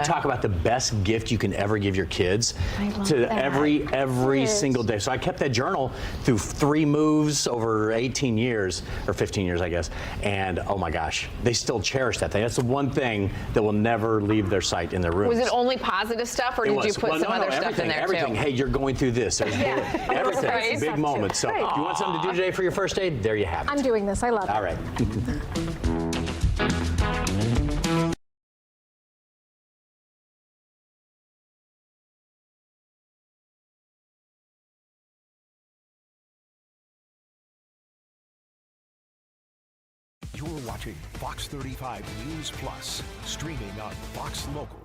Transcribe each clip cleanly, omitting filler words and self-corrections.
you talk about the best gift you can ever give your kids to that. every single day. So I kept that journal through 3 moves over 18 years, or 15 years, I guess. And oh my gosh, they still cherish that thing. That's the one thing that will never leave their sight in their rooms. Was it only positive stuff, or did you put some other stuff in there everything. too? Hey, you're going through this. There's everything. Right. Big moments. So Great. you want something to do today for your first day? There you have it. I'm doing this. I love it. All right. You're watching Fox 35 News Plus, streaming on Fox Local.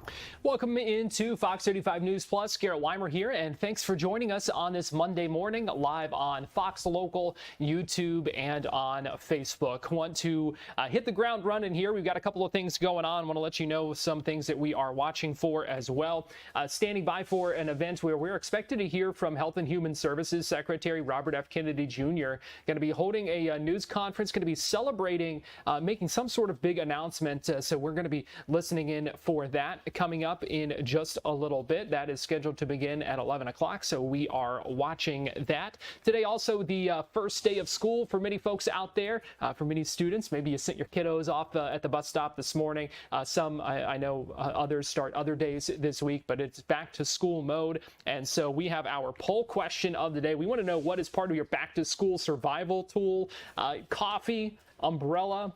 Welcome into Fox 35 News Plus. Garrett Weimer here, and thanks for joining us on this Monday morning, live on Fox Local, YouTube, and on Facebook. Want to hit the ground running here. We've got a couple of things going on. Want to let you know some things that we are watching for as well. Standing by for an event where we're expected to hear from Health and Human Services Secretary Robert F. Kennedy Jr. Going to be holding a news conference, going to be celebrating, making some sort of big announcement. So we're going to be listening in for that coming up in just a little bit. That is scheduled to begin at 11 o'clock, so we are watching that. Today also the first day of school for many folks out there, for many students. Maybe you sent your kiddos off at the bus stop this morning. Some, I know others start other days this week, but it's back to school mode. And so we have our poll question of the day. We want to know what is part of your back to school survival tool. Coffee, umbrella,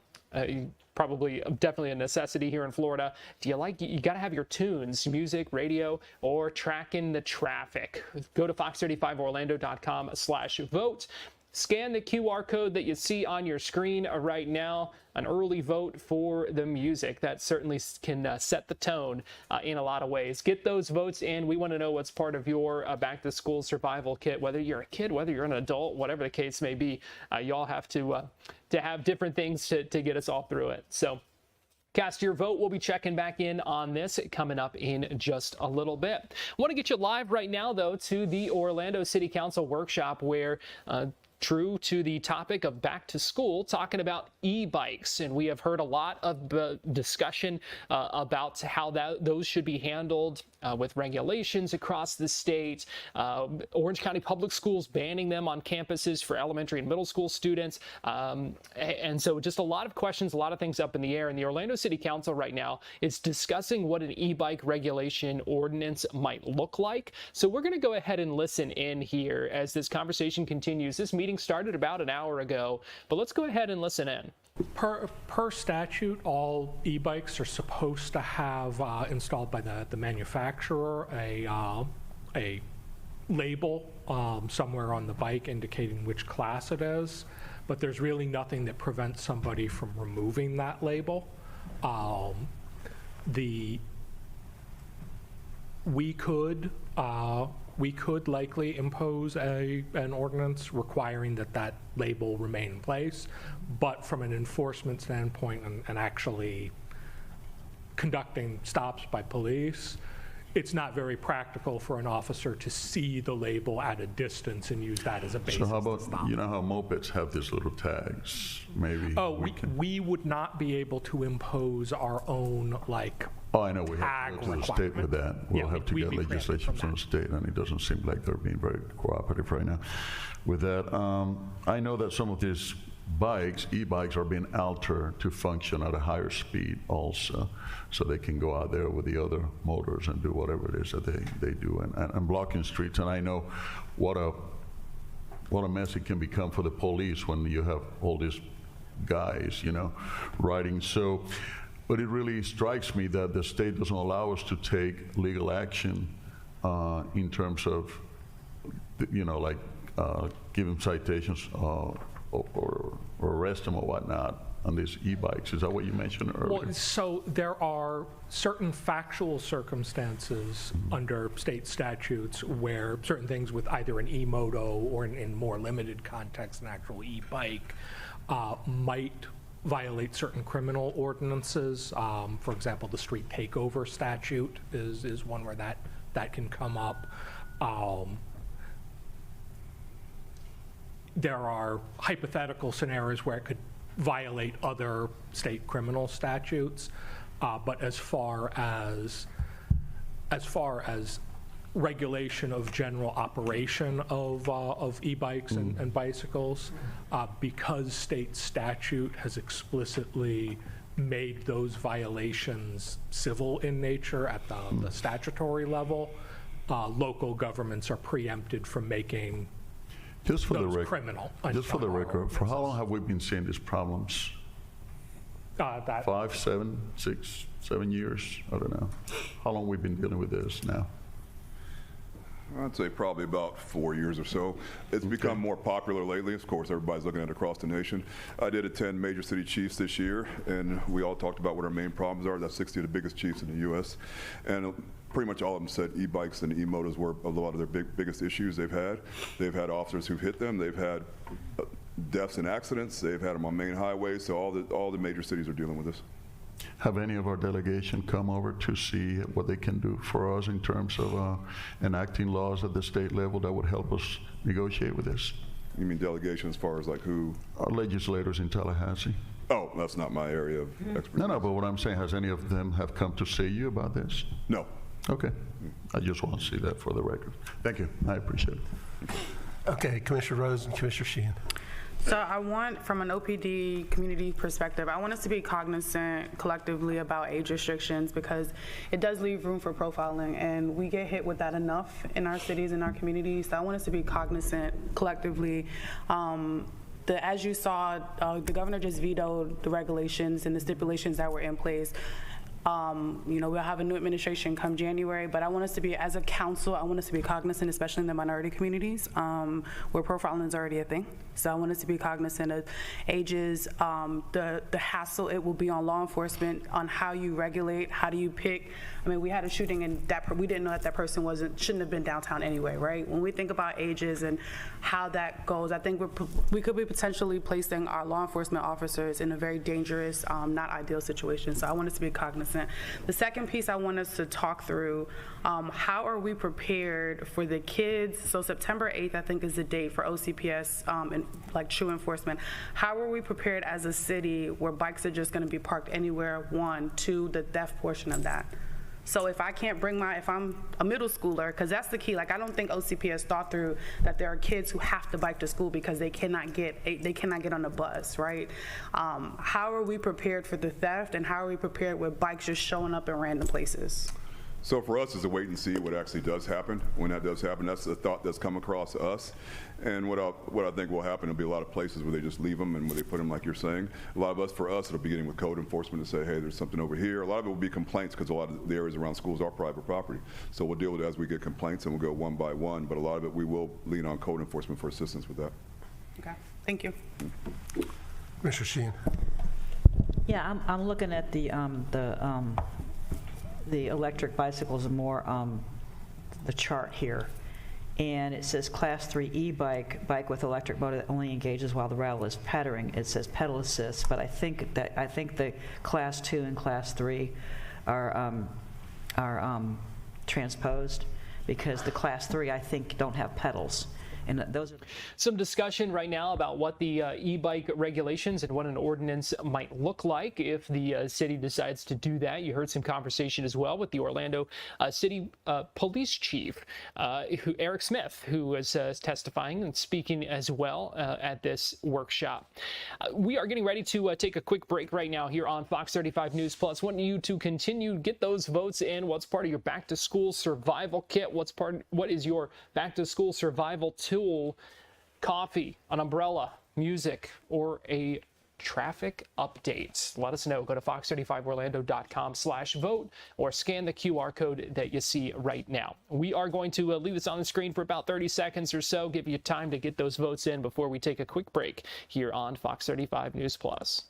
probably definitely a necessity here in Florida. Do you got to have your tunes, music, radio, or tracking the traffic? Go to fox35orlando.com/vote. Scan the QR code that you see on your screen right now. An early vote for the music. That certainly can set the tone in a lot of ways. Get those votes in. We want to know what's part of your back to school survival kit. Whether you're a kid, whether you're an adult, whatever the case may be, you all have to have different things to get us all through it. So cast your vote. We'll be checking back in on this coming up in just a little bit. I want to get you live right now, though, to the Orlando City Council workshop where true to the topic of back to school, talking about e-bikes. And we have heard a lot of discussion about how those should be handled with regulations across the state. Orange County Public Schools banning them on campuses for elementary and middle school students. And so just a lot of questions, a lot of things up in the air. And the Orlando City Council right now is discussing what an e-bike regulation ordinance might look like. So we're going to go ahead and listen in here as this conversation continues. This meeting started about an hour ago, but let's go ahead and listen in. Per statute, all e-bikes are supposed to have installed by the manufacturer a label somewhere on the bike indicating which class it is, but there's really nothing that prevents somebody from removing that label. We could likely impose an ordinance requiring that label remain in place, but from an enforcement standpoint and actually conducting stops by police, it's not very practical for an officer to see the label at a distance and use that as a basis. So how about, to stop. you know how mopeds have these little tags? Maybe. Oh, we would not be able to impose our own, like, Oh, I know we have to go to the state with that. We'll have to get legislation from the state, and it doesn't seem like they're being very cooperative right now with that. I know that some of these bikes, e-bikes, are being altered to function at a higher speed also, so they can go out there with the other motors and do whatever it is that they do, and blocking streets. And I know what a mess it can become for the police when you have all these guys, you know, riding. So. But it really strikes me that the state doesn't allow us to take legal action in terms of, you know, like give them citations or arrest them or whatnot on these e-bikes. Is that what you mentioned earlier? Well, so there are certain factual circumstances under state statutes where certain things with either an e-moto or in more limited context, an actual e-bike might violate certain criminal ordinances. For example, the street takeover statute is one where that can come up. There are hypothetical scenarios where it could violate other state criminal statutes, but as far as as far as regulation of general operation of e-bikes and bicycles, because state statute has explicitly made those violations civil in nature at the statutory level, local governments are preempted from making just for those the criminal. Just for the record, for how long have we been seeing these problems? 5, 7, 6, 7 years? I don't know. How long we've been dealing with this now? I'd say probably about 4 years or so. It's become more popular lately. Of course, everybody's looking at it across the nation. I did attend major city chiefs this year, and we all talked about what our main problems are. That's 60 of the biggest chiefs in the U.S. And pretty much all of them said e-bikes and e-motos were a lot of their biggest issues they've had. They've had officers who've hit them. They've had deaths and accidents. They've had them on main highways. So all the major cities are dealing with this. Have any of our delegation come over to see what they can do for us in terms of enacting laws at the state level that would help us negotiate with this? You mean delegation as far as like who? Our legislators in Tallahassee. Oh, that's not my area of expertise. No, but what I'm saying, has any of them have come to see you about this? No. Okay. I just want to see that for the record. Thank you. I appreciate it. Okay, Commissioner Rose and Commissioner Sheehan. So I want, from an OPD community perspective, I want us to be cognizant collectively about age restrictions, because it does leave room for profiling, and we get hit with that enough in our cities and our communities. So I want us to be cognizant collectively. As you saw, the governor just vetoed the regulations and the stipulations that were in place. We'll have a new administration come January, but I want us to be, as a council, I want us to be cognizant, especially in the minority communities, where profiling is already a thing. So I want us to be cognizant of ages, the hassle it will be on law enforcement on how you regulate, how do you pick. I mean, we had a shooting and we didn't know that person shouldn't have been downtown anyway, right? When we think about ages and how that goes, I think we could be potentially placing our law enforcement officers in a very dangerous, not ideal situation. So I want us to be cognizant. The second piece I want us to talk through, how are we prepared for the kids? So September 8th, I think, is the date for OCPS and like true enforcement. How are we prepared as a city where bikes are just going to be parked anywhere? 1, 2, the theft portion of that. So if I can't bring if I'm a middle schooler, because that's the key, like I don't think OCPS thought through that there are kids who have to bike to school because they cannot get on a bus, right? How are we prepared for the theft, and how are we prepared with bikes just showing up in random places? So for us, it's a wait and see what actually does happen. When that does happen, that's a thought that's come across us. And what I think will happen, there'll be a lot of places where they just leave them and where they put them like you're saying. A lot of us, for us, it'll be getting with code enforcement to say, hey, there's something over here. A lot of it will be complaints, because a lot of the areas around schools are private property. So we'll deal with it as we get complaints, and we'll go one by one. But a lot of it, we will lean on code enforcement for assistance with that. Okay, thank you. Commissioner Sheehan. Yeah, I'm looking at the electric bicycles and more the chart here, and it says Class 3 bike with electric motor that only engages while the rattle is pedaling. It says pedal assist, but I think the Class 2 and Class 3 are transposed, because the Class 3 I think don't have pedals. And those are some discussion right now about what the e-bike regulations and what an ordinance might look like if the city decides to do that. You heard some conversation as well with the Orlando City Police Chief, Eric Smith, who was testifying and speaking as well at this workshop. We are getting ready to take a quick break right now here on Fox 35 News Plus. Want you to continue to get those votes in. What's part of your back-to-school survival kit? What is your back-to-school survival tool? Coffee, an umbrella, music, or a traffic update? Let us know. Go to fox35orlando.com/vote or scan the QR code that you see right now. We are going to leave this on the screen for about 30 seconds or so, give you time to get those votes in before we take a quick break here on Fox 35 News Plus.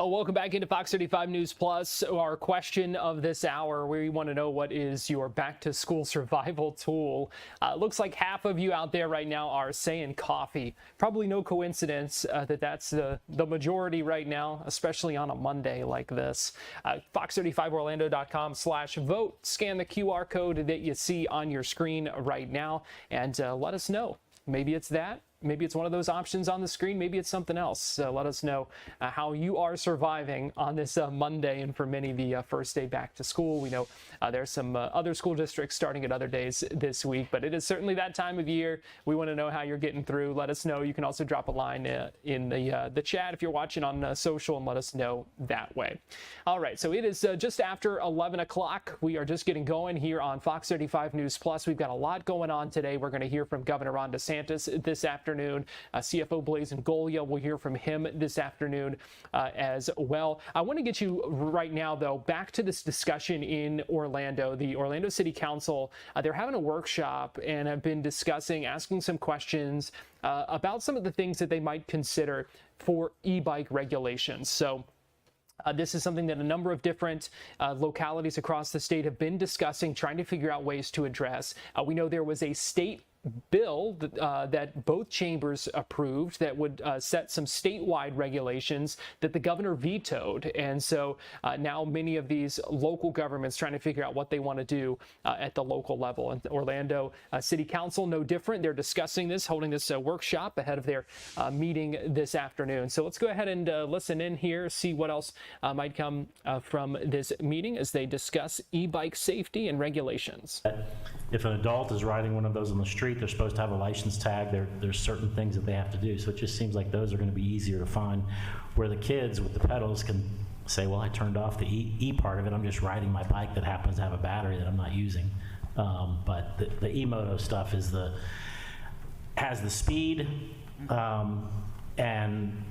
Welcome back into Fox 35 News Plus. Our question of this hour, we want to know what is your back-to-school survival tool. Looks like half of you out there right now are saying coffee. Probably no coincidence that that's the majority right now, especially on a Monday like this. Fox35orlando.com/vote. Scan the QR code that you see on your screen right now and let us know. Maybe it's that. Maybe it's one of those options on the screen. Maybe it's something else. Let us know how you are surviving on this Monday, and for many, the first day back to school. We know there's some other school districts starting at other days this week, but it is certainly that time of year. We want to know how you're getting through. Let us know. You can also drop a line in the chat if you're watching on social, and let us know that way. All right, so it is just after 11 o'clock. We are just getting going here on Fox 35 News Plus. We've got a lot going on today. We're going to hear from Governor Ron DeSantis this afternoon. CFO Blazin Golia, we'll hear from him this afternoon as well. I want to get you right now, though, back to this discussion in Orlando. The Orlando City Council, they're having a workshop and have been discussing, asking some questions about some of the things that they might consider for e-bike regulations. So this is something that a number of different localities across the state have been discussing, trying to figure out ways to address. We know there was a state bill that both chambers approved that would set some statewide regulations that the governor vetoed. And so now many of these local governments trying to figure out what they want to do at the local level. And Orlando City Council, no different. They're discussing this, holding this workshop ahead of their meeting this afternoon. So let's go ahead and listen in here, see what else might come from this meeting as they discuss e-bike safety and regulations. If an adult is riding one of those on the street, they're supposed to have a license tag. There's certain things that they have to do. So it just seems like those are going to be easier to find, where the kids with the pedals can say, well, I turned off the E part of it. I'm just riding my bike that happens to have a battery that I'm not using. But the e-moto stuff has the speed, and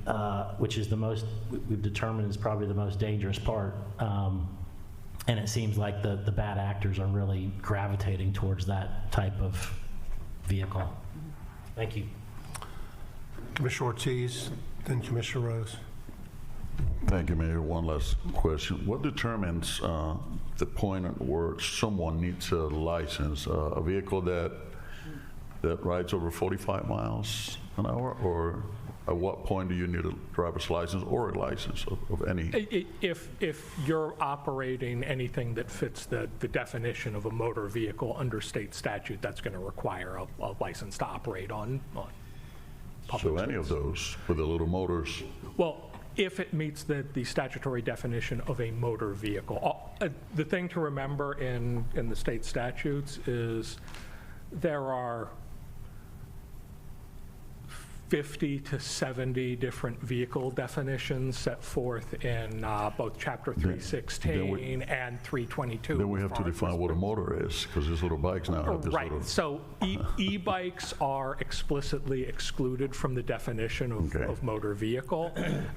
which is the most, we've determined is probably the most dangerous part. And it seems like the bad actors are really gravitating towards that type of vehicle. Thank you. Commissioner Ortiz, then Commissioner Rose. Thank you, Mayor. One last question. What determines the point at where someone needs a license? A vehicle that rides over 45 miles an hour, or at what point do you need a driver's license or a license of any? If you're operating anything that fits the definition of a motor vehicle under state statute, that's going to require a license to operate on public So any streets. of those with the little motors? Well, if it meets the statutory definition of a motor vehicle. The thing to remember in the state statutes is there are 50 to 70 different vehicle definitions set forth in both Chapter 316 and 322. Then we have to define what a motor is, because these little bikes now have this Right. little... So e-bikes are explicitly excluded from the definition of motor vehicle,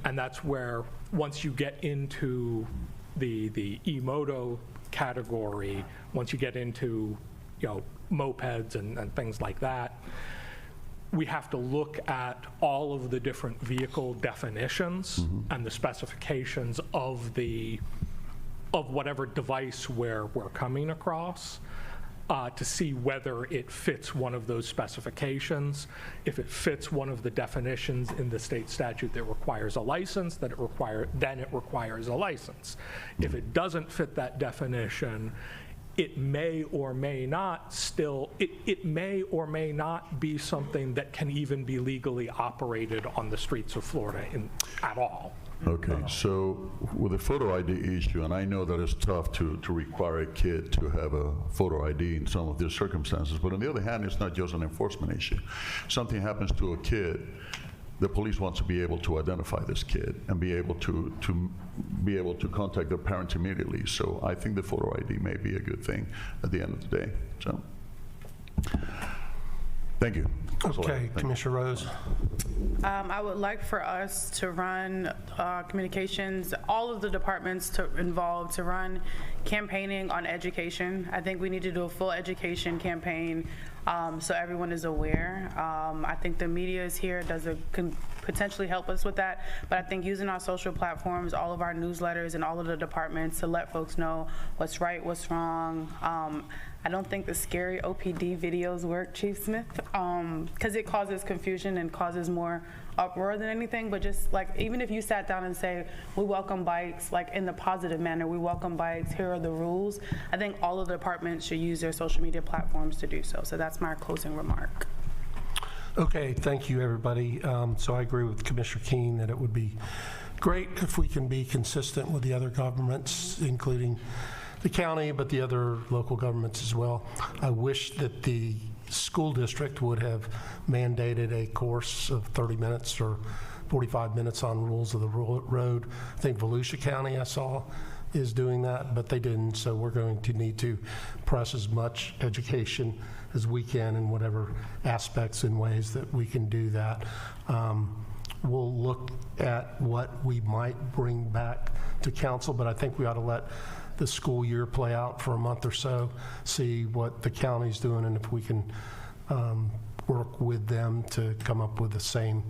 and that's where once you get into the e-moto category, once you get into mopeds and things like that, we have to look at all of the different vehicle definitions and the specifications of whatever device we're coming across to see whether it fits one of those specifications. If it fits one of the definitions in the state statute that requires a license, then it requires a license. If it doesn't fit that definition, it may or may not be something that can even be legally operated on the streets of Florida at all. Okay, so with the photo ID issue, and I know that it's tough to require a kid to have a photo ID in some of these circumstances, but on the other hand, it's not just an enforcement issue. Something happens to a kid, the police want to be able to identify this kid and be able to contact their parents immediately. So I think the photo ID may be a good thing at the end of the day. So, thank you. Okay, Commissioner Rose. I would like for us to run communications, all of the departments involved to run campaigning on education. I think we need to do a full education campaign so everyone is aware. I think the media is here, does a potentially help us with that. But I think using our social platforms, all of our newsletters and all of the departments to let folks know what's right, what's wrong. I don't think the scary OPD videos work, Chief Smith, because it causes confusion and causes more uproar than anything. But just like, even if you sat down and say, we welcome bikes, like in the positive manner, we welcome bikes, here are the rules, I think all of the departments should use their social media platforms to do so. So that's my closing remark. Okay, thank you, everybody. So I agree with Commissioner Keene that it would be great if we can be consistent with the other governments, including the county, but the other local governments as well. I wish that the school district would have mandated a course of 30 minutes or 45 minutes on rules of the road. I think Volusia County, I saw, is doing that, but they didn't, so we're going to need to press as much education as we can in whatever aspects and ways that we can do that. We'll look at what we might bring back to council, but I think we ought to let the school year play out for a month or so, see what the county's doing, and if we can work with them to come up with the same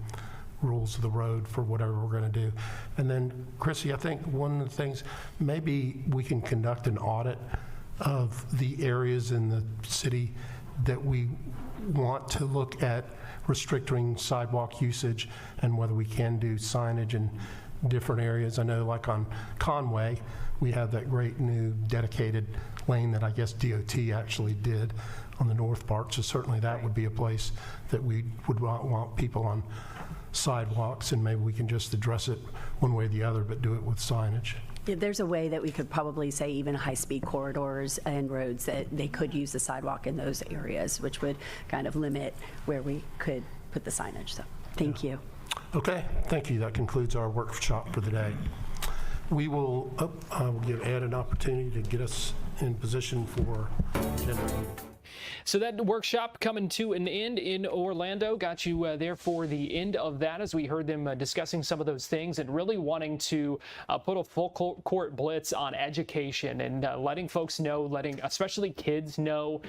rules of the road for whatever we're going to do. And then, Chrissy, I think one of the things, maybe we can conduct an audit of the areas in the city that we want to look at restricting sidewalk usage and whether we can do signage in different areas. I know, like on Conway, we have that great new dedicated lane that I guess DOT actually did on the north part. So certainly that would be a place that we would want people on sidewalks, and maybe we can just address it one way or the other, but do it with signage. Yeah, there's a way that we could probably say even high-speed corridors and roads that they could use the sidewalk in those areas, which would kind of limit where we could put the signage. So thank you. Okay, thank you. That concludes our workshop for the day. We will give Ed an opportunity to get us in position for agenda. So that workshop coming to an end in Orlando. Got you there for the end of that as we heard them discussing some of those things and really wanting to put a full court blitz on education and letting folks know, letting especially kids know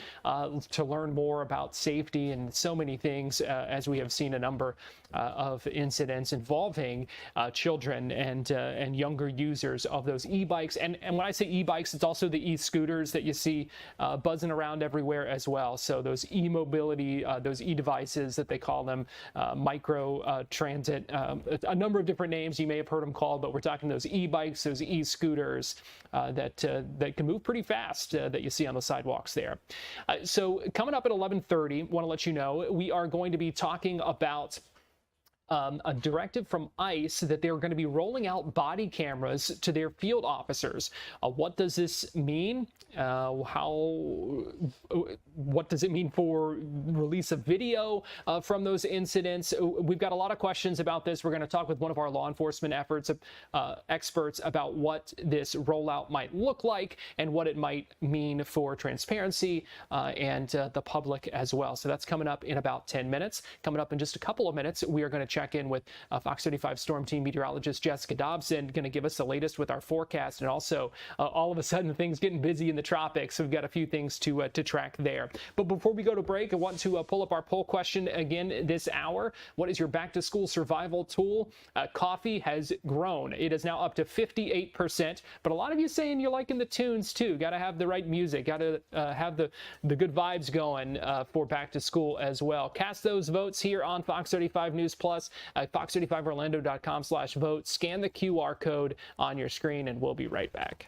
to learn more about safety and so many things as we have seen a number of incidents involving children and younger users of those e-bikes. And when I say e-bikes, it's also the e-scooters that you see buzzing around everywhere as well. So those e-mobility, those e-devices that they call them, micro transit, a number of different names you may have heard them called, but we're talking those e-bikes, those e-scooters that can move pretty fast that you see on the sidewalks there. So coming up at 11:30, want to let you know we are going to be talking about a directive from ICE that they're going to be rolling out body cameras to their field officers. What does this mean? What does it mean for release of video from those incidents? We've got a lot of questions about this. We're going to talk with one of our law enforcement experts about what this rollout might look like and what it might mean for transparency and the public as well. So that's coming up in about 10 minutes. Coming up in just a couple of minutes, we are going to check in with Fox 35 Storm Team meteorologist Jessica Dobson, going to give us the latest with our forecast, and also all of a sudden things getting busy in the tropics. So we've got a few things to track there. But before we go to break, I want to pull up our poll question again this hour. What is your back to school survival tool? Coffee has grown. It is now up to 58%. But a lot of you saying you're liking the tunes too. Got to have the right music. Got to have the good vibes going for back to school as well. Cast those votes here on Fox 35 News Plus at fox35orlando.com/vote. Scan the QR code on your screen, and we'll be right back.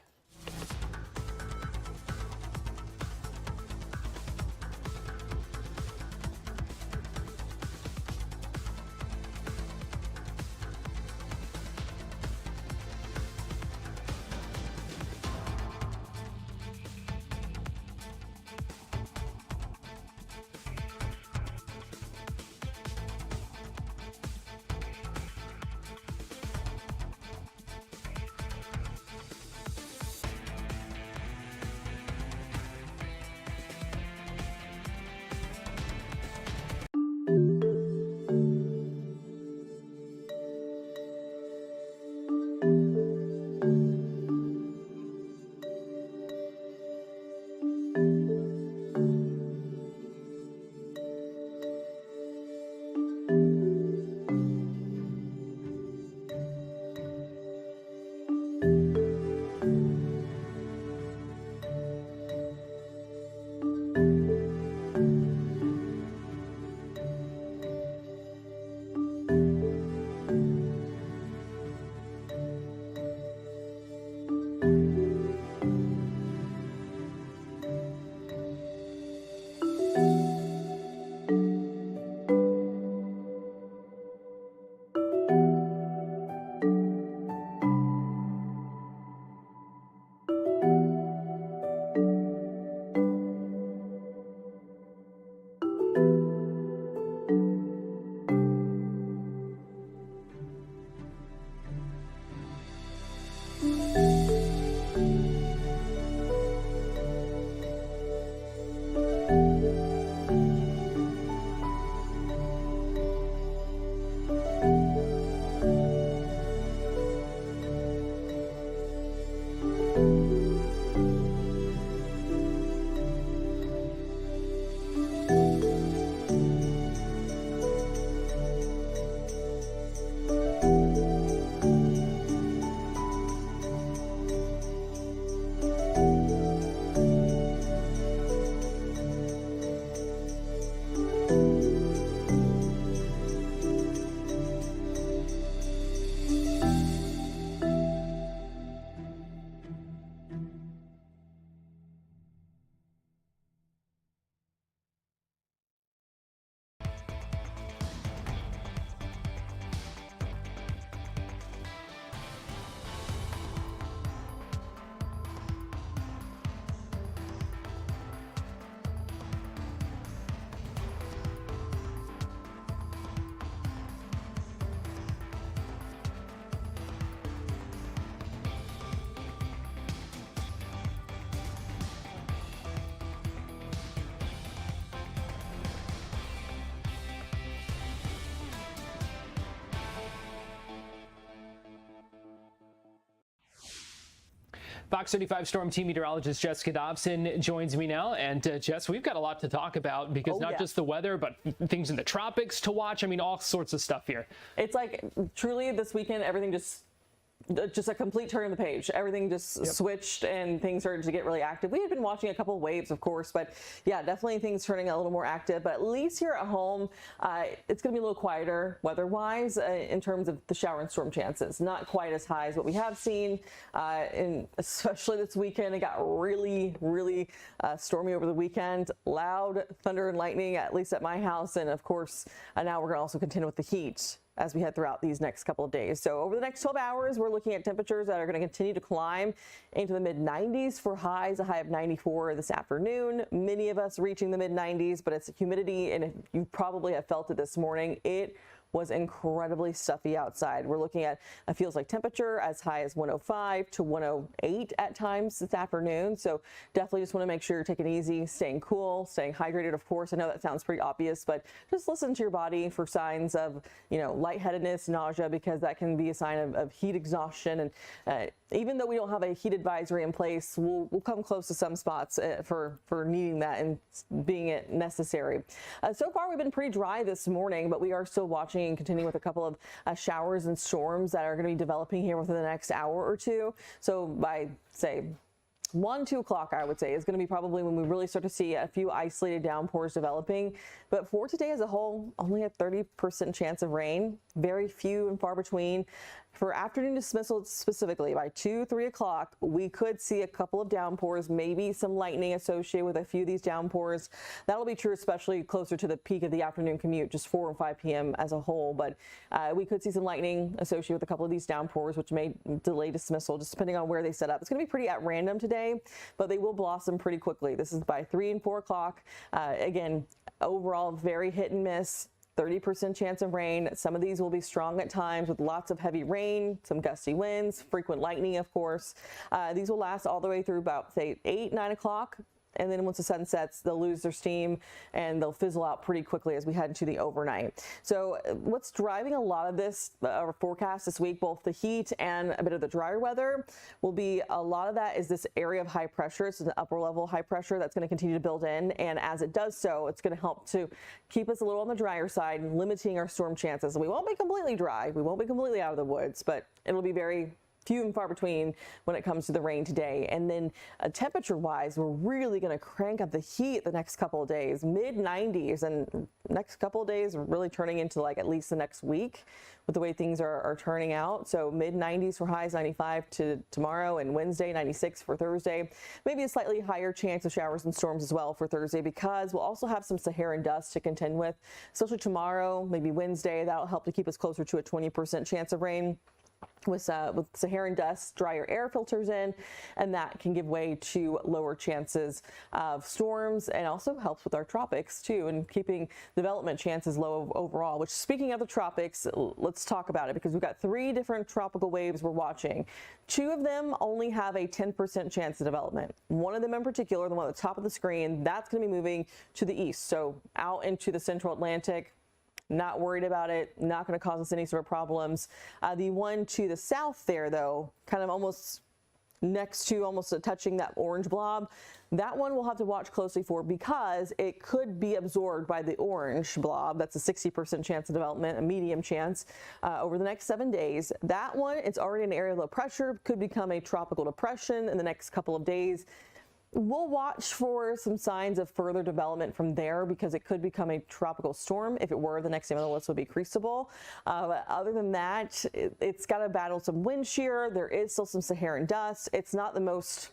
Fox 35 Storm Team Meteorologist Jessica Dobson joins me now. And Jess, we've got a lot to talk about because not just the weather, but things in the tropics to watch. I mean, all sorts of stuff here. It's like truly this weekend, everything just a complete turn of the page. Everything just switched and things started to get really active. We had been watching a couple of waves, of course, but yeah, definitely things turning a little more active. But at least here at home, it's going to be a little quieter weather-wise in terms of the shower and storm chances. Not quite as high as what we have seen, and especially this weekend. It got really, really stormy over the weekend. Loud thunder and lightning, at least at my house. And of course, now we're going to also contend with the heat as we head throughout these next couple of days. So over the next 12 hours, we're looking at temperatures that are going to continue to climb into the mid-90s for highs, a high of 94 this afternoon. Many of us reaching the mid-90s, but it's humidity, and you probably have felt it this morning. It was incredibly stuffy outside. We're looking at a feels like temperature as high as 105 to 108 at times this afternoon. So definitely just want to make sure you're taking it easy, staying cool, staying hydrated, of course. I know that sounds pretty obvious, but just listen to your body for signs of, lightheadedness, nausea, because that can be a sign of heat exhaustion. And even though we don't have a heat advisory in place, we'll come close to some spots for needing that and being it necessary. So far, we've been pretty dry this morning, but we are still watching and continuing with a couple of showers and storms that are going to be developing here within the next hour or two. So by, say, 1, 2 o'clock, I would say, is going to be probably when we really start to see a few isolated downpours developing. But for today as a whole, only a 30% chance of rain, very few and far between. For afternoon dismissal specifically, by 2, 3 o'clock, we could see a couple of downpours, maybe some lightning associated with a few of these downpours. That'll be true especially closer to the peak of the afternoon commute, just 4 and 5 p.m. as a whole. But we could see some lightning associated with a couple of these downpours, which may delay dismissal, just depending on where they set up. It's going to be pretty at random today, but they will blossom pretty quickly. This is by 3 and 4 o'clock. Again, overall, very hit and miss. 30% chance of rain. Some of these will be strong at times with lots of heavy rain, some gusty winds, frequent lightning, of course. These will last all the way through about, say, 8, 9 o'clock. And then once the sun sets, they'll lose their steam and they'll fizzle out pretty quickly as we head into the overnight. So what's driving a lot of this forecast this week, both the heat and a bit of the drier weather, will be a lot of that is this area of high pressure. It's an upper level high pressure that's going to continue to build in. And as it does so, it's going to help to keep us a little on the drier side, limiting our storm chances. We won't be completely dry. We won't be completely out of the woods, but it'll be very few and far between when it comes to the rain today. And then temperature-wise, we're really going to crank up the heat the next couple of days, mid-90s, and next couple of days really turning into like at least the next week with the way things are turning out. So mid-90s for highs, 95 to tomorrow, and Wednesday, 96 for Thursday. Maybe a slightly higher chance of showers and storms as well for Thursday, because we'll also have some Saharan dust to contend with, especially tomorrow, maybe Wednesday. That'll help to keep us closer to a 20% chance of rain. With Saharan dust, drier air filters in, and that can give way to lower chances of storms, and also helps with our tropics too, and keeping development chances low overall. Which, speaking of the tropics, let's talk about it, because we've got 3 different tropical waves we're watching. 2 of them only have a 10% chance of development. One of them in particular, the one at the top of the screen, that's going to be moving to the east, so out into the central Atlantic. Not worried about it, not going to cause us any sort of problems. The one to the south there, though, kind of almost next to, almost touching that orange blob, that one we'll have to watch closely for, because it could be absorbed by the orange blob. That's a 60% chance of development, a medium chance, over the next 7 days. That one, it's already an area of low pressure, could become a tropical depression in the next couple of days. We'll watch for some signs of further development from there, because it could become a tropical storm. If it were, the next name on the list would be Cristobal. But other than that, it's got to battle some wind shear. There is still some Saharan dust. It's not the most,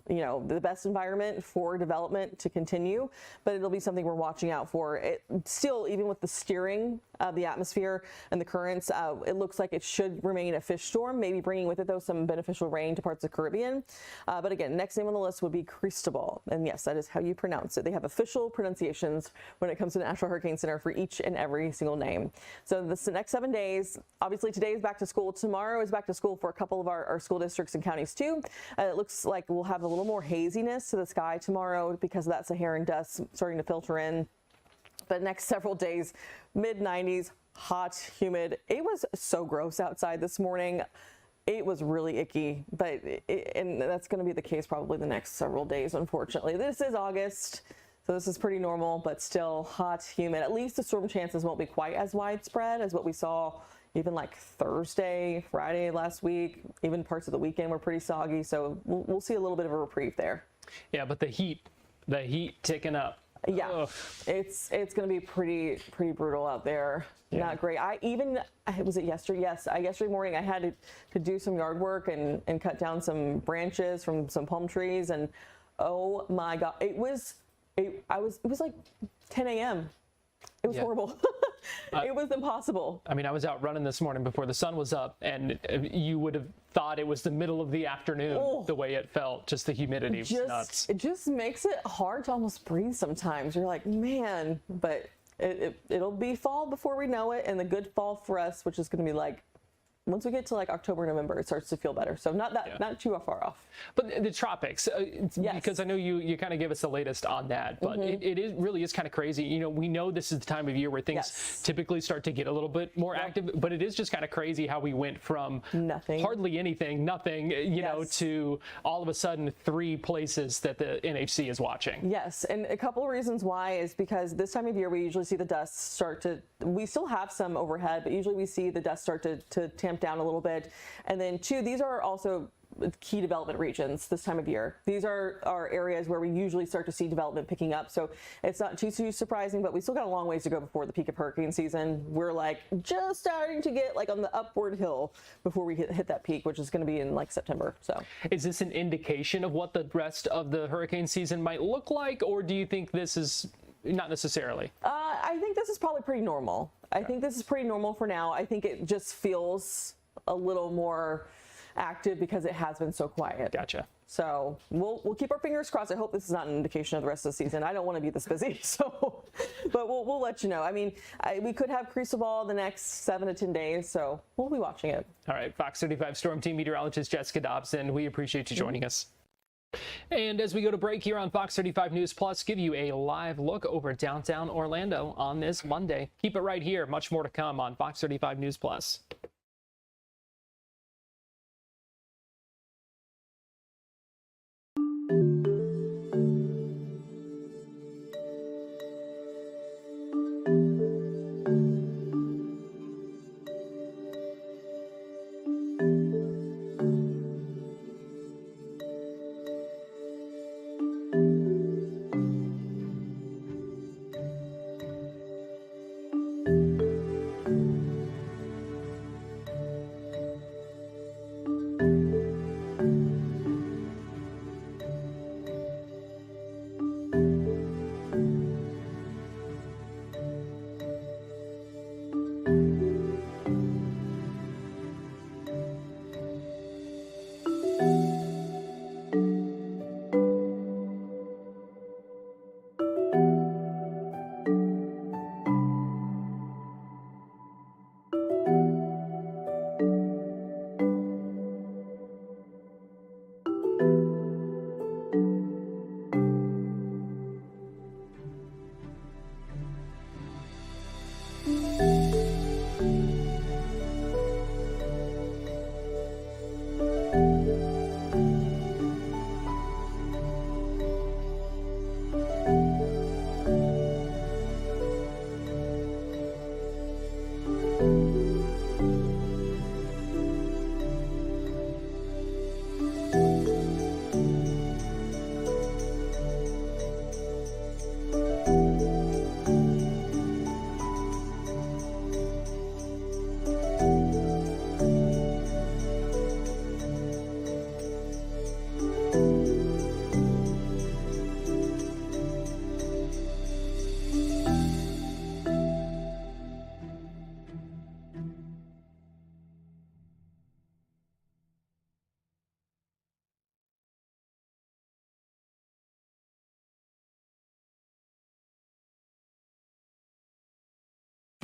the best environment for development to continue, but it'll be something we're watching out for. It still, even with the steering of the atmosphere and the currents, it looks like it should remain a fish storm, maybe bringing with it, though, some beneficial rain to parts of the Caribbean. But again, next name on the list would be Cristobal. And yes, that is how you pronounce it. They have official pronunciations when it comes to the National Hurricane Center for each and every single name. So the next 7 days, obviously today is back to school. Tomorrow is back to school for a couple of our school districts and counties too. It looks like we'll have a little more haziness to the sky tomorrow because of that Saharan dust starting to filter in. But next several days, mid-90s, hot, humid. It was so gross outside this morning. it was really icky, but and that's going to be the case probably the next several days, unfortunately. This is August, so this is pretty normal, but still hot, humid. At least the storm chances won't be quite as widespread as what we saw even like Thursday, Friday last week. Even parts of the weekend were pretty soggy, so we'll see a little bit of a reprieve there. Yeah, but the heat ticking up. Yeah, Ugh. it's going to be pretty brutal out there. Yeah. Not great. Was it yesterday? Yes, yesterday morning I had to do some yard work and cut down some branches from some palm trees, and oh my God, it was like 10 a.m. It was horrible. It was impossible. I mean, I was out running this morning before the sun was up, and you would have thought it was the middle of the afternoon, the way it felt. Just the humidity was nuts. It just makes it hard to almost breathe sometimes. You're like, man, but it'll be fall before we know it, and the good fall for us, which is going to be like, once we get to like October, November, it starts to feel better. So not too far off. But the tropics, yes. Because I know you kind of give us the latest on that, but it really is kind of crazy. You know, we know this is the time of year where things typically start to get a little bit more active, but it is just kind of crazy how we went from hardly anything, nothing, you know, to all of a sudden 3 places that the NHC is watching. Yes, and a couple of reasons why is because this time of year we usually see the dust start to, we still have some overhead, but usually we see the dust start to tamp down a little bit. And then 2, these are also key development regions this time of year. These are areas where we usually start to see development picking up. So it's not too surprising, but we still got a long ways to go before the peak of hurricane season. We're like just starting to get like on the upward hill before we hit that peak, which is going to be in like September. So is this an indication of what the rest of the hurricane season might look like, or do you think this is not necessarily? I think this is probably pretty normal. I think this is pretty normal for now. I think it just feels a little more active because it has been so quiet. Gotcha. So we'll keep our fingers crossed. I hope this is not an indication of the rest of the season. I don't want to be this busy, so but we'll let you know. I mean, we could have crystal ball the next 7 to 10 days, so we'll be watching it. All right, Fox 35 Storm Team meteorologist Jessica Dobson, we appreciate you joining us. And as we go to break here on Fox 35 News Plus, give you a live look over downtown Orlando on this Monday. Keep it right here. Much more to come on Fox 35 News Plus.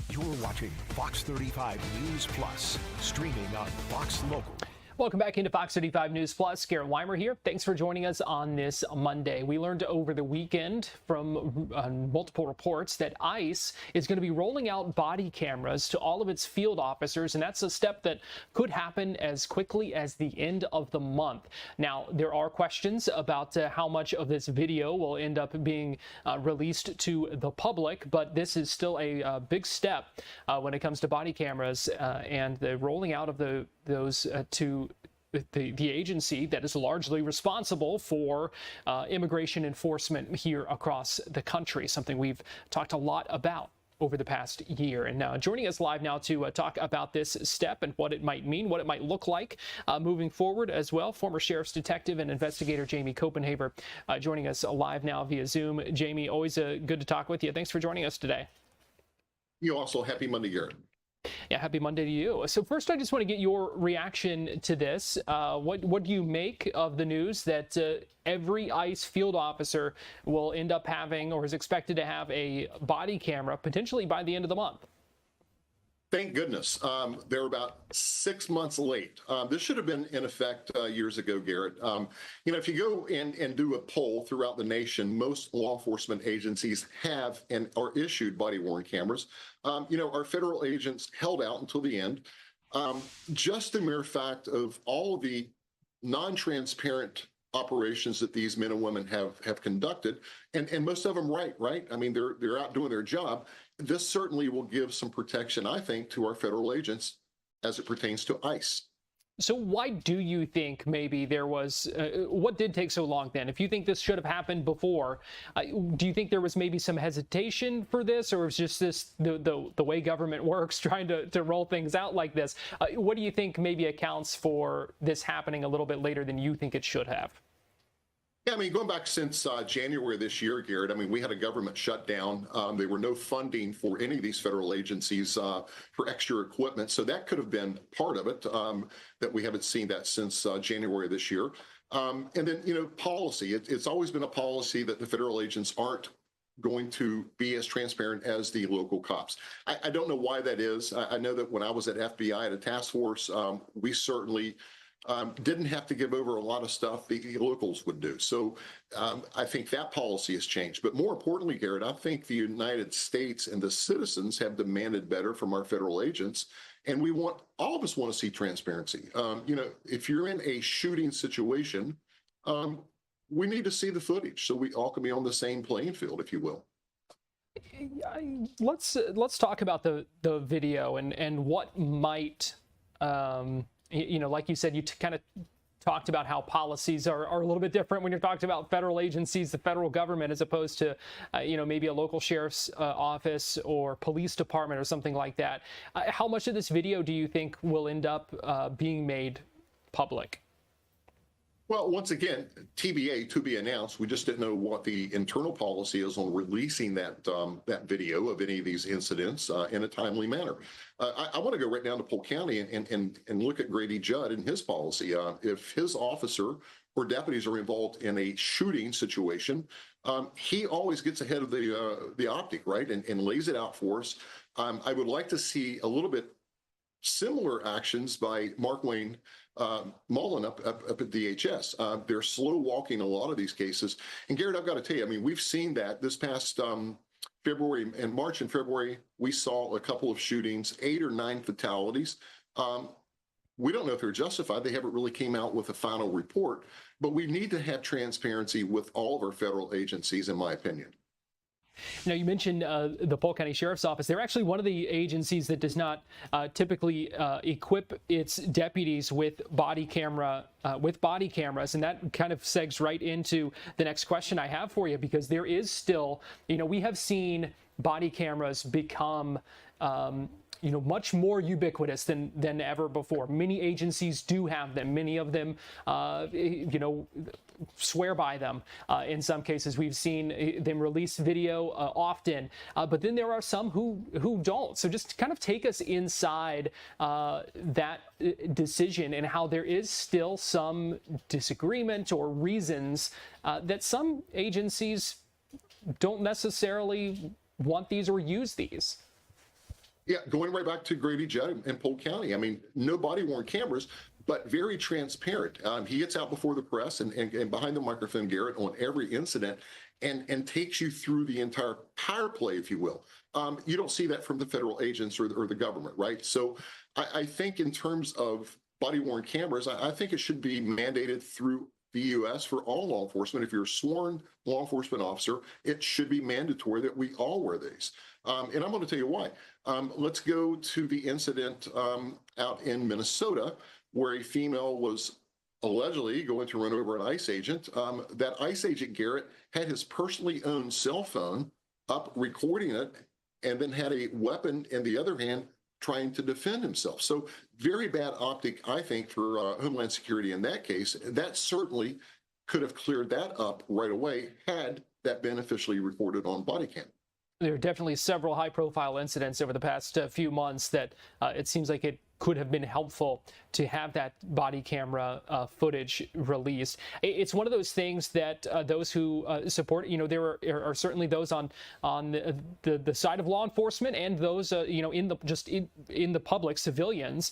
You're watching Fox 35 News Plus, streaming on Fox Local. Welcome back into Fox 35 News Plus. Garrett Weimer here. Thanks for joining us on this Monday. We learned over the weekend from multiple reports that ICE is going to be rolling out body cameras to all of its field officers, and that's a step that could happen as quickly as the end of the month. Now, there are questions about how much of this video will end up being released to the public, but this is still a big step when it comes to body cameras and the rolling out of those to the agency that is largely responsible for immigration enforcement here across the country, something we've talked a lot about over the past year. And now joining us live now to talk about this step and what it might mean, what it might look like moving forward as well, former sheriff's detective and investigator Jamie Copenhaver joining us live now via Zoom. Jamie, always good to talk with you. Thanks for joining us today. You also, happy Monday, Garrett. Yeah, happy Monday to you. So first, I just want to get your reaction to this. What do you make of the news that every ICE field officer will end up having or is expected to have a body camera potentially by the end of the month? Thank goodness. They're about 6 months late. This should have been in effect years ago, Garrett. If you go and do a poll throughout the nation, most law enforcement agencies have and are issued body-worn cameras. Our federal agents held out until the end. Just the mere fact of all of the non-transparent operations that these men and women have conducted, and most of them right? I mean, they're out doing their job. This certainly will give some protection, I think, to our federal agents as it pertains to ICE. So why do you think maybe there was, what did take so long then? If you think this should have happened before, do you think there was maybe some hesitation for this, or was just this the way government works, trying to roll things out like this? What do you think maybe accounts for this happening a little bit later than you think it should have? Yeah, I mean, going back since January this year, Garrett, I mean, we had a government shutdown. There were no funding for any of these federal agencies for extra equipment. So that could have been part of it, that we haven't seen that since January this year. And then, policy. It's always been a policy that the federal agents aren't going to be as transparent as the local cops. I don't know why that is. I know that when I was at FBI at a task force, we certainly didn't have to give over a lot of stuff the locals would do. So I think that policy has changed. But more importantly, Garrett, I think the United States and the citizens have demanded better from our federal agents. And all of us want to see transparency. If you're in a shooting situation, we need to see the footage so we all can be on the same playing field, if you will. Let's talk about the video and what might like you said, you kind of talked about how policies are a little bit different when you're talking about federal agencies, the federal government, as opposed to, maybe a local sheriff's office or police department or something like that. How much of this video do you think will end up being made public? Well, once again, TBA, to be announced. We just didn't know what the internal policy is on releasing that video of any of these incidents in a timely manner. I want to go right down to Polk County and look at Grady Judd and his policy. If his officer or deputies are involved in a shooting situation, he always gets ahead of the optic, right, and lays it out for us. I would like to see a little bit similar actions by Mark Wayne Mullen up at DHS. They're slow walking a lot of these cases. And Garrett, I've got to tell you, I mean, we've seen that this past February and March and February, we saw a couple of shootings, 8 or 9 fatalities. We don't know if they're justified. They haven't really came out with a final report, but we need to have transparency with all of our federal agencies, in my opinion. Now, you mentioned the Polk County Sheriff's Office. They're actually one of the agencies that does not typically equip its deputies with body cameras, and that kind of segs right into the next question I have for you, because there is still, we have seen body cameras become much more ubiquitous than ever before. Many agencies do have them. Many of them, swear by them. In some cases, we've seen them release video often, but then there are some who don't. So just kind of take us inside that decision and how there is still some disagreement or reasons that some agencies don't necessarily want these or use these. Yeah, going right back to Grady Judd and Polk County. I mean, no body-worn cameras, but very transparent. He gets out before the press and behind the microphone, Garrett, on every incident and takes you through the entire power play, if you will. You don't see that from the federal agents or the government, right? So I think in terms of body-worn cameras, I think it should be mandated through the U.S. for all law enforcement. If you're a sworn law enforcement officer, it should be mandatory that we all wear these. And I'm going to tell you why. Let's go to the incident out in Minnesota where a female was allegedly going to run over an ICE agent. That ICE agent, Garrett, had his personally owned cell phone up recording it and then had a weapon in the other hand trying to defend himself. So very bad optic, I think, for Homeland Security in that case. That certainly could have cleared that up right away had that been officially recorded on body cam. There are definitely several high-profile incidents over the past few months that it seems like it could have been helpful to have that body camera footage released. It's one of those things that those who support, there are certainly those on the side of law enforcement and those, in the public, civilians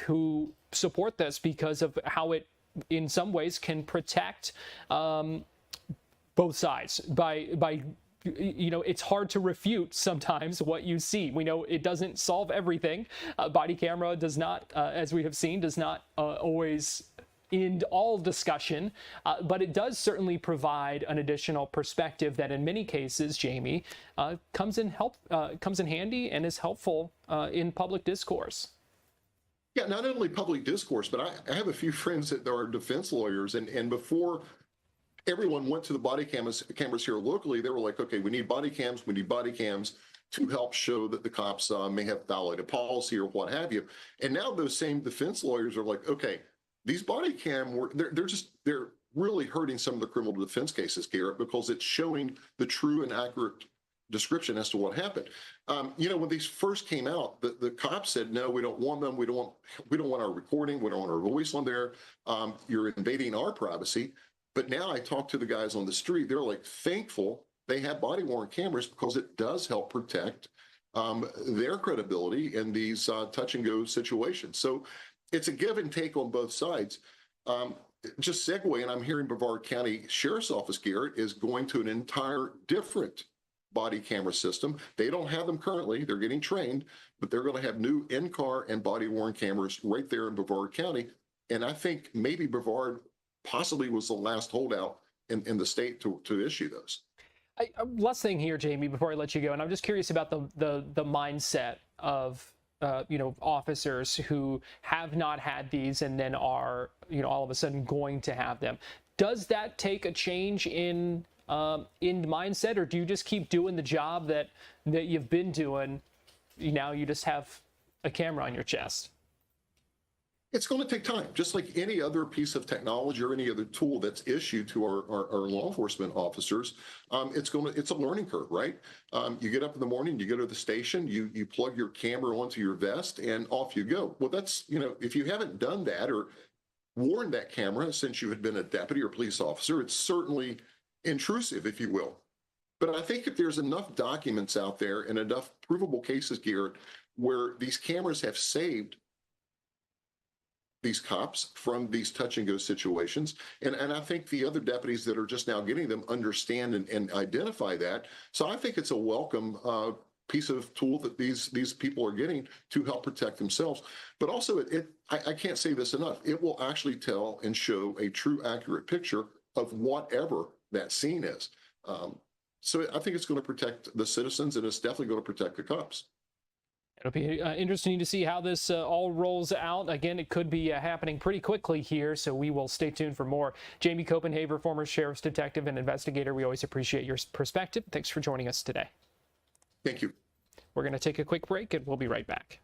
who support this because of how it, in some ways, can protect both sides by it's hard to refute sometimes what you see. We know it doesn't solve everything. Body camera does not, as we have seen, does not always end all discussion, but it does certainly provide an additional perspective that in many cases, Jamie, comes in handy and is helpful in public discourse. Yeah, not only public discourse, but I have a few friends that are defense lawyers, and before everyone went to the body cameras here locally, they were like, okay, we need body cams to help show that the cops may have violated policy or what have you. And now those same defense lawyers are like, okay, these body cam, they're really hurting some of the criminal defense cases, Garrett, because it's showing the true and accurate description as to what happened. When these first came out, the cops said, no, we don't want them. We don't want our recording. We don't want our voice on there. You're invading our privacy. But now I talk to the guys on the street, they're like thankful they have body-worn cameras because it does help protect their credibility in these touch-and-go situations. So it's a give and take on both sides. Just segue, and I'm hearing Brevard County Sheriff's Office, Garrett, is going to an entire different body camera system. They don't have them currently. They're getting trained, but they're going to have new in-car and body-worn cameras right there in Brevard County. And I think maybe Brevard possibly was the last holdout in the state to issue those. Last thing here, Jamie, before I let you go, and I'm just curious about the mindset of officers who have not had these and then are all of a sudden going to have them. Does that take a change in mindset, or do you just keep doing the job that you've been doing? Now you just have a camera on your chest. It's going to take time, just like any other piece of technology or any other tool that's issued to our law enforcement officers. It's a learning curve, right? You get up in the morning, you go to the station, you plug your camera onto your vest, and off you go. Well, that's, if you haven't done that or worn that camera since you had been a deputy or police officer, it's certainly intrusive, if you will. But I think if there's enough documents out there and enough provable cases, Garrett, where these cameras have saved these cops from these touch-and-go situations. And I think the other deputies that are just now getting them understand and identify that. So I think it's a welcome piece of tool that these people are getting to help protect themselves. But also, I can't say this enough, it will actually tell and show a true, accurate picture of whatever that scene is. So I think it's going to protect the citizens, and it's definitely going to protect the cops. It'll be interesting to see how this all rolls out. Again, it could be happening pretty quickly here, so we will stay tuned for more. Jamie Copenhaver, former sheriff's detective and investigator, we always appreciate your perspective. Thanks for joining us today. Thank you. We're going to take a quick break, and we'll be right back.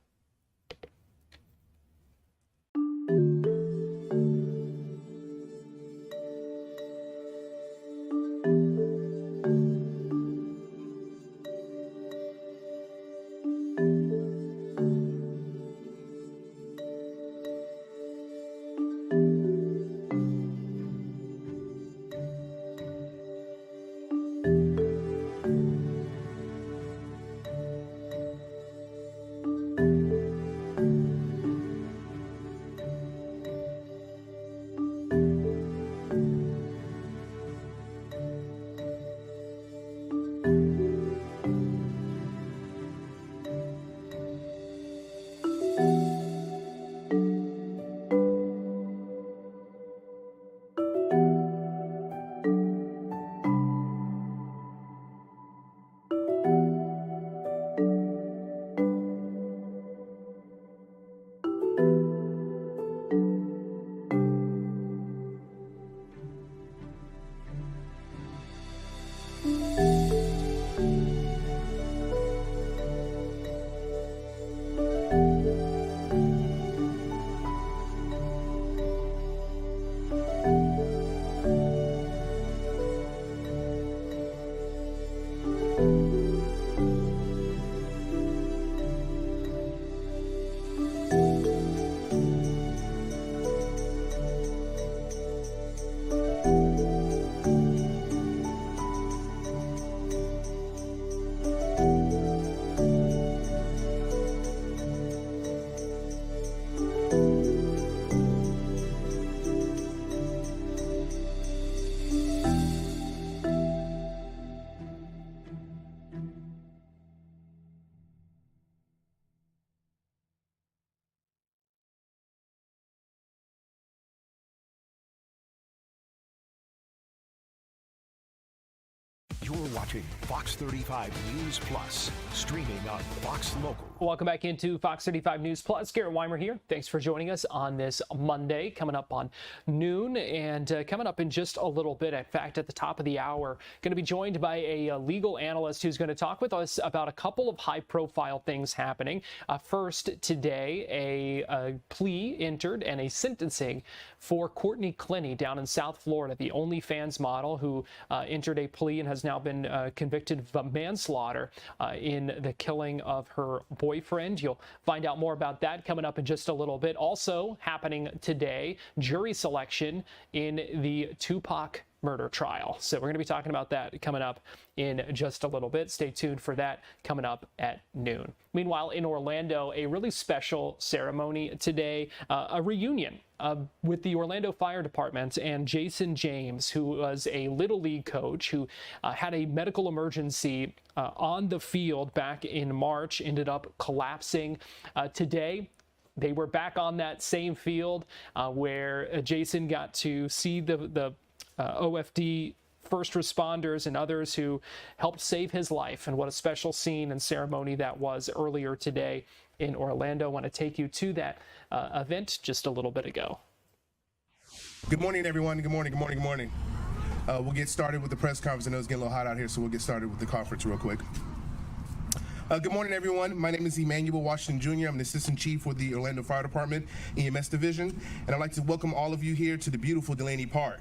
watching Fox 35 News Plus, streaming on Fox Local. Welcome back into Fox 35 News Plus. Garrett Weimer here. Thanks for joining us on this Monday, coming up on noon, and coming up in just a little bit. In fact, at the top of the hour, going to be joined by a legal analyst who's going to talk with us about a couple of high-profile things happening. First, today, a plea entered and a sentencing for Courtney Clenny down in South Florida, the OnlyFans model who entered a plea and has now been convicted of manslaughter in the killing of her boyfriend. You'll find out more about that coming up in just a little bit. Also happening today, jury selection in the Tupac murder trial. So we're going to be talking about that coming up in just a little bit. Stay tuned for that coming up at noon. Meanwhile, in Orlando, a really special ceremony today, a reunion with the Orlando Fire Department and Jason James, who was a Little League coach who had a medical emergency on the field back in March, ended up collapsing. Today, they were back on that same field where Jason got to see the OFD first responders and others who helped save his life. And what a special scene and ceremony that was earlier today in Orlando. I want to take you to that event just a little bit ago. Good morning, everyone. Good morning, good morning, good morning. We'll get started with the press conference. I know it's getting a little hot out here, so we'll get started with the conference real quick. Good morning, everyone. My name is Emmanuel Washington Jr. I'm the Assistant Chief with the Orlando Fire Department EMS Division, and I'd like to welcome all of you here to the beautiful Delaney Park.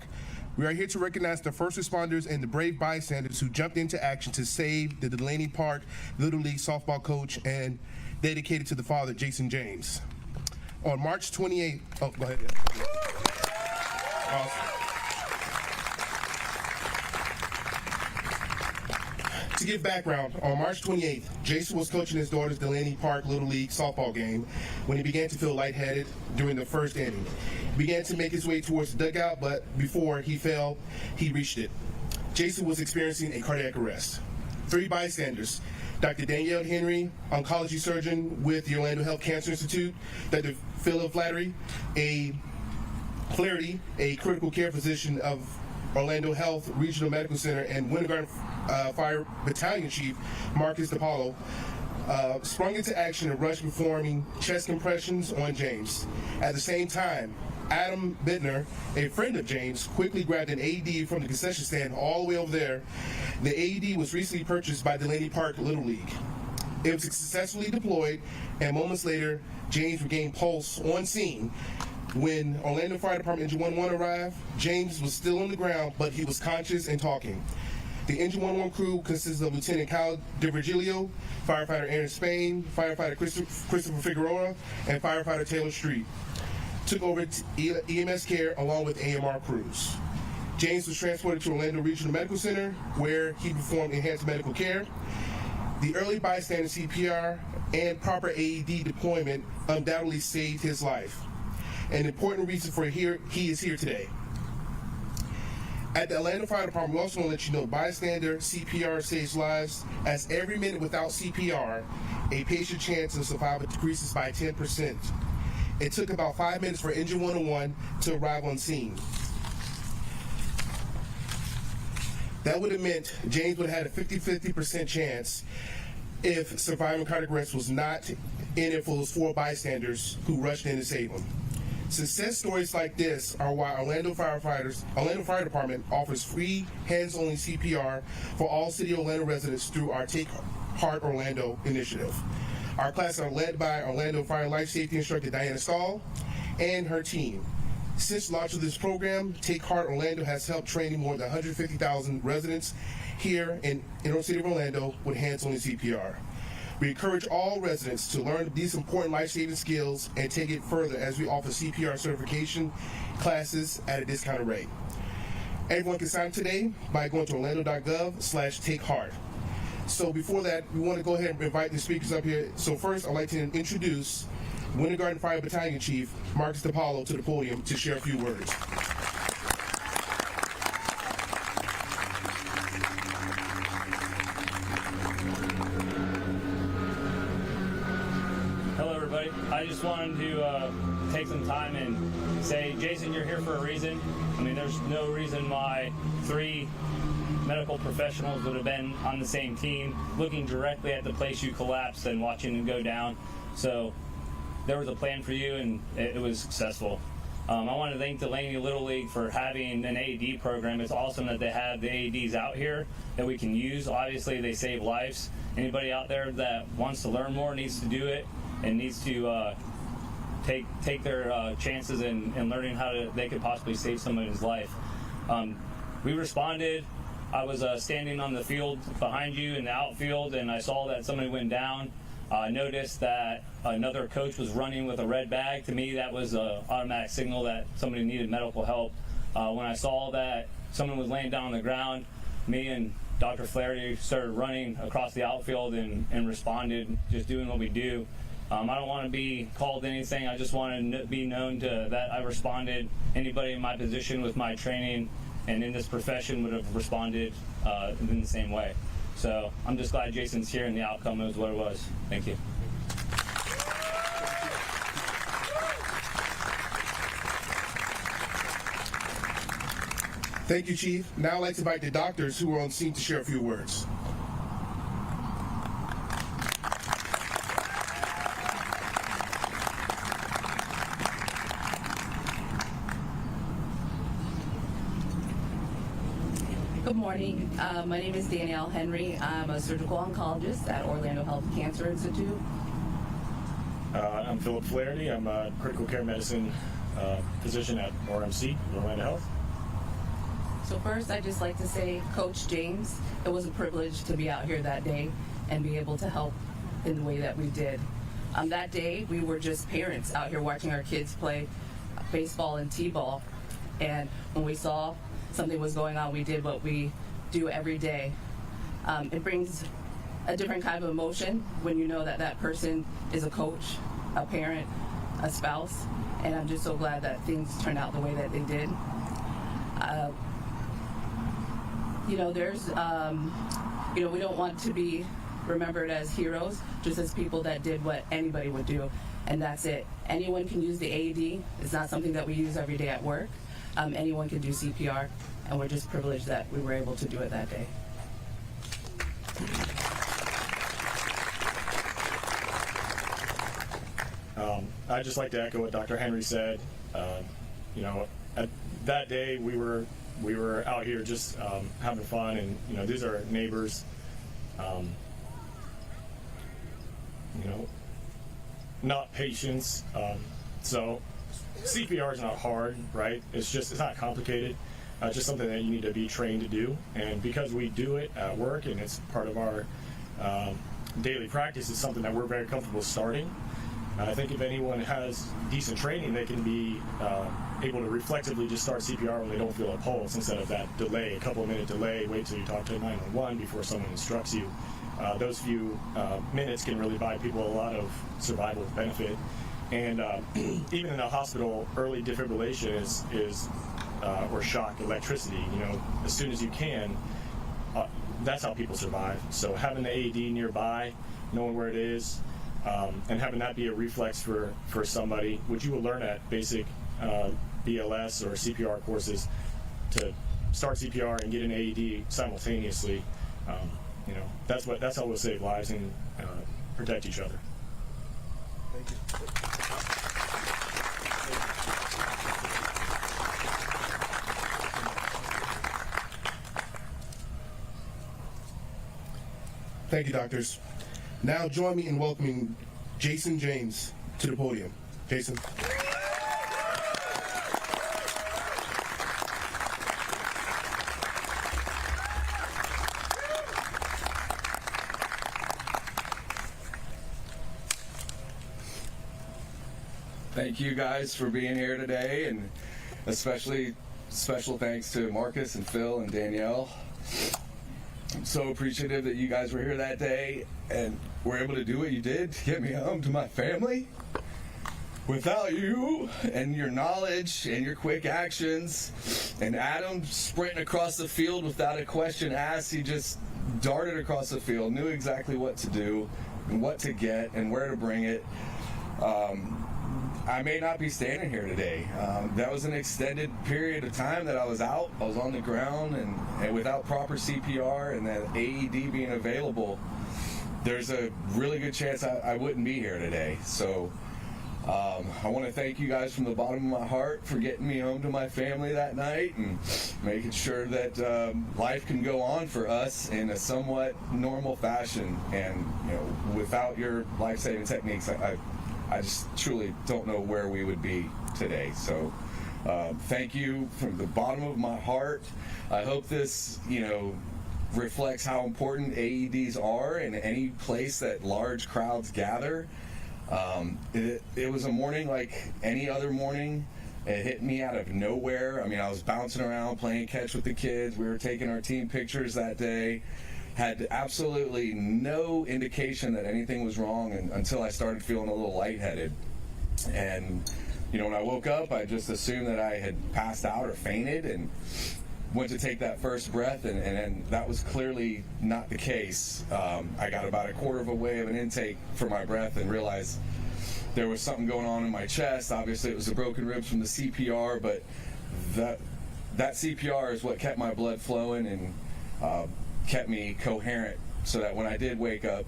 We are here to recognize the first responders and the brave bystanders who jumped into action to save the Delaney Park Little League softball coach and dedicated to the father, Jason James. On March 28th, oh, go ahead. Awesome. To give background, on March 28th, Jason was coaching his daughter's Delaney Park Little League softball game when he began to feel lightheaded during the first inning. He began to make his way towards the dugout, but before he fell, he reached it. Jason was experiencing a cardiac arrest. 3 bystanders, Dr. Danielle Henry, oncology surgeon with the Orlando Health Cancer Institute, Dr. Philip Flaherty, a critical care physician of Orlando Health Regional Medical Center, and Winter Garden Fire Battalion Chief Marcus DePaulo sprung into action and rushed performing chest compressions on James. At the same time, Adam Bittner, a friend of James, quickly grabbed an AED from the concession stand all the way over there. The AED was recently purchased by Delaney Park Little League. It was successfully deployed, and moments later, James regained pulse on scene. When Orlando Fire Department Engine 11 arrived, James was still on the ground, but he was conscious and talking. The Engine 11 crew consists of Lieutenant Kyle DeVirgilio, firefighter Aaron Spain, firefighter Christopher Figueroa, and firefighter Taylor Street. Took over EMS care along with AMR crews. James was transported to Orlando Regional Medical Center, where he performed enhanced medical care. The early bystander CPR and proper AED deployment undoubtedly saved his life. An important reason for he is here today. At the Orlando Fire Department, we also want to let you know bystander CPR saves lives, as every minute without CPR, a patient's chance of survival decreases by 10%. It took about 5 minutes for Engine 101 to arrive on scene. That would have meant James would have had a 50-50% chance if surviving cardiac arrest was not in it for those 4 bystanders who rushed in to save him. Success stories like this are why Orlando Fire Department offers free hands-only CPR for all City of Orlando residents through our Take Heart Orlando initiative. Our classes are led by Orlando Fire Life Safety Instructor Diana Stahl and her team. Since the launch of this program, Take Heart Orlando has helped training more than 150,000 residents here in inner city of Orlando with hands-only CPR. We encourage all residents to learn these important life-saving skills and take it further as we offer CPR certification classes at a discounted rate. Everyone can sign up today by going to orlando.gov/takeheart. So before that, we want to go ahead and invite the speakers up here. So first, I'd like to introduce Winter Garden Fire Battalion Chief Marcus DePaulo to the podium to share a few words. I just wanted to take some time and say, Jason, you're here for a reason. I mean, there's there's no reason why 3 medical professionals would have been on the same team, looking directly at the place you collapsed and watching it go down. So there was a plan for you, and it was successful. I want to thank Delaney Little League for having an AED program. It's awesome that they have the AEDs out here that we can use. Obviously, they save lives. Anybody out there that wants to learn more needs to do it and needs to take their chances in learning how they could possibly save somebody's life. We responded. I was standing on the field behind you in the outfield, and I saw that somebody went down. I noticed that another coach was running with a red bag. To me, that was an automatic signal that somebody needed medical help. When I saw that someone was laying down on the ground, me and Dr. Flaherty started running across the outfield and responded, just doing what we do. I don't want to be called anything. I just want to be known that I responded. Anybody in my position with my training and in this profession would have responded in the same way. So I'm just glad Jason's here and the outcome was what it was. Thank you. Thank you, Chief. Now I'd like to invite the doctors who were on scene to share a few words. Good morning. My name is Danielle Henry. I'm a surgical oncologist at Orlando Health Cancer Institute. I'm Philip Flaherty. I'm a critical care medicine physician at RMC, Orlando Health. So first, I'd just like to say, Coach James, it was a privilege to be out here that day and be able to help in the way that we did. That day, we were just parents out here watching our kids play baseball and t-ball. And when we saw something was going on, we did what we do every day. It brings a different kind of emotion when you know that that person is a coach, a parent, a spouse, and I'm just so glad that things turned out the way that they did. You know, there's, you know, we don't want to be remembered as heroes, just as people that did what anybody would do, and that's it. Anyone can use the AED. It's not something that we use every day at work. Anyone can do CPR, and we're just privileged that we were able to do it that day. I'd just like to echo what Dr. Henry said. You know, that day we were out here just having fun, and you know, these are neighbors. You know, not patients. So CPR is not hard, right? It's not complicated. Just something that you need to be trained to do. And because we do it at work and it's part of our daily practice, it's something that we're very comfortable starting. I think if anyone has decent training, they can be able to reflexively just start CPR when they don't feel a pulse, instead of that delay, a couple of minute delay, wait till you talk to 911 before someone instructs you. Those few minutes can really buy people a lot of survival benefit. And even in a hospital, early defibrillation is or shock, electricity, you know, as soon as you can, that's how people survive. So having the AED nearby, knowing where it is, and having that be a reflex for somebody, which you will learn at basic BLS or CPR courses, to start CPR and get an AED simultaneously. You know, that's how we'll save lives and protect each other. Thank you. Thank you, doctors. Now join me in welcoming Jason James to the podium. Jason. Thank you guys for being here today, and especially special thanks to Marcus and Phil and Danielle. I'm so appreciative that you guys were here that day and were able to do what you did to get me home to my family. Without you and your knowledge and your quick actions, and Adam sprinting across the field without a question asked, he just darted across the field, knew exactly what to do and what to get and where to bring it. I may not be standing here today. That was an extended period of time that I was out. I was on the ground and without proper CPR and that AED being available, there's a really good chance I wouldn't be here today. So I want to thank you guys from the bottom of my heart for getting me home to my family that night and making sure that life can go on for us in a somewhat normal fashion. And without your life-saving techniques, I just truly don't know where we would be today. So thank you from the bottom of my heart. I hope this, reflects how important AEDs are in any place that large crowds gather. It was a morning like any other morning. It hit me out of nowhere. I mean, I was bouncing around playing catch with the kids. We were taking our team pictures that day. Had absolutely no indication that anything was wrong until I started feeling a little lightheaded. And, when I woke up, I just assumed that I had passed out or fainted and went to take that first breath, and that was clearly not the case. I got about a quarter of a way of an intake for my breath and realized there was something going on in my chest. Obviously, it was the broken ribs from the CPR, but that CPR is what kept my blood flowing and kept me coherent so that when I did wake up,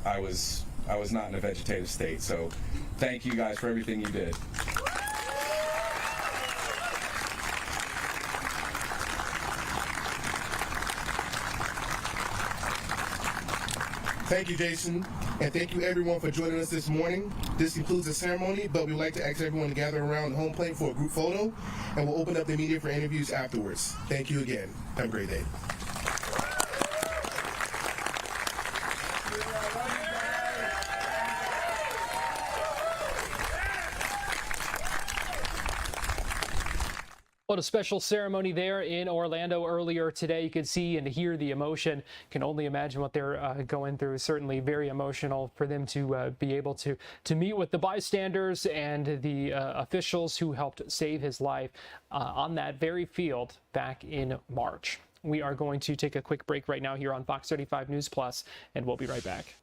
I was not in a vegetative state. So thank you guys for everything you did. Thank you, Jason, and thank you everyone for joining us this morning. This concludes the ceremony, but we'd like to ask everyone to gather around the home plate for a group photo, and we'll open up the media for interviews afterwards. Thank you again. Have a great day. What a special ceremony there in Orlando earlier today. You could see and hear the emotion. Can only imagine what they're going through. Certainly very emotional for them to be able to meet with the bystanders and the officials who helped save his life on that very field back in March. We are going to take a quick break right now here on Fox 35 News Plus, and we'll be right back.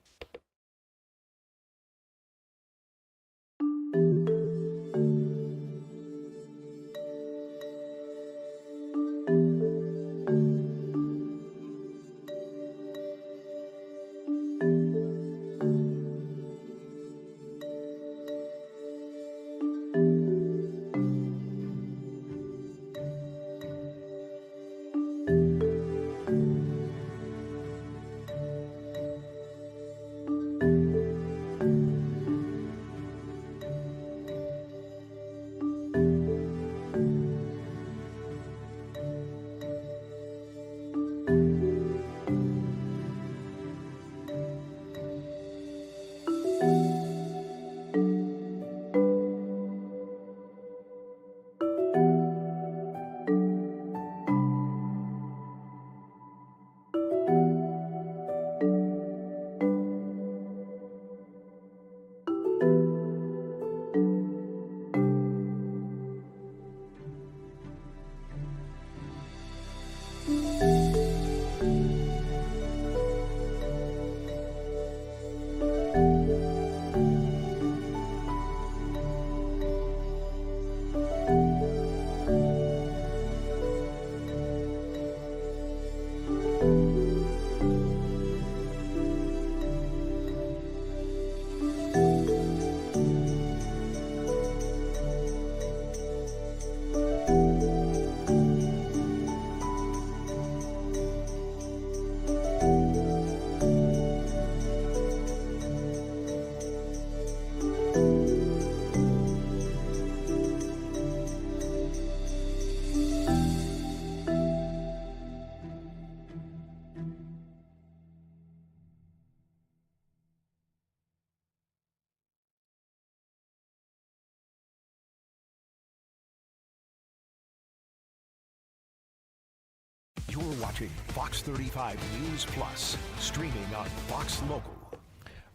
You're watching Fox 35 News Plus, streaming on Fox Local.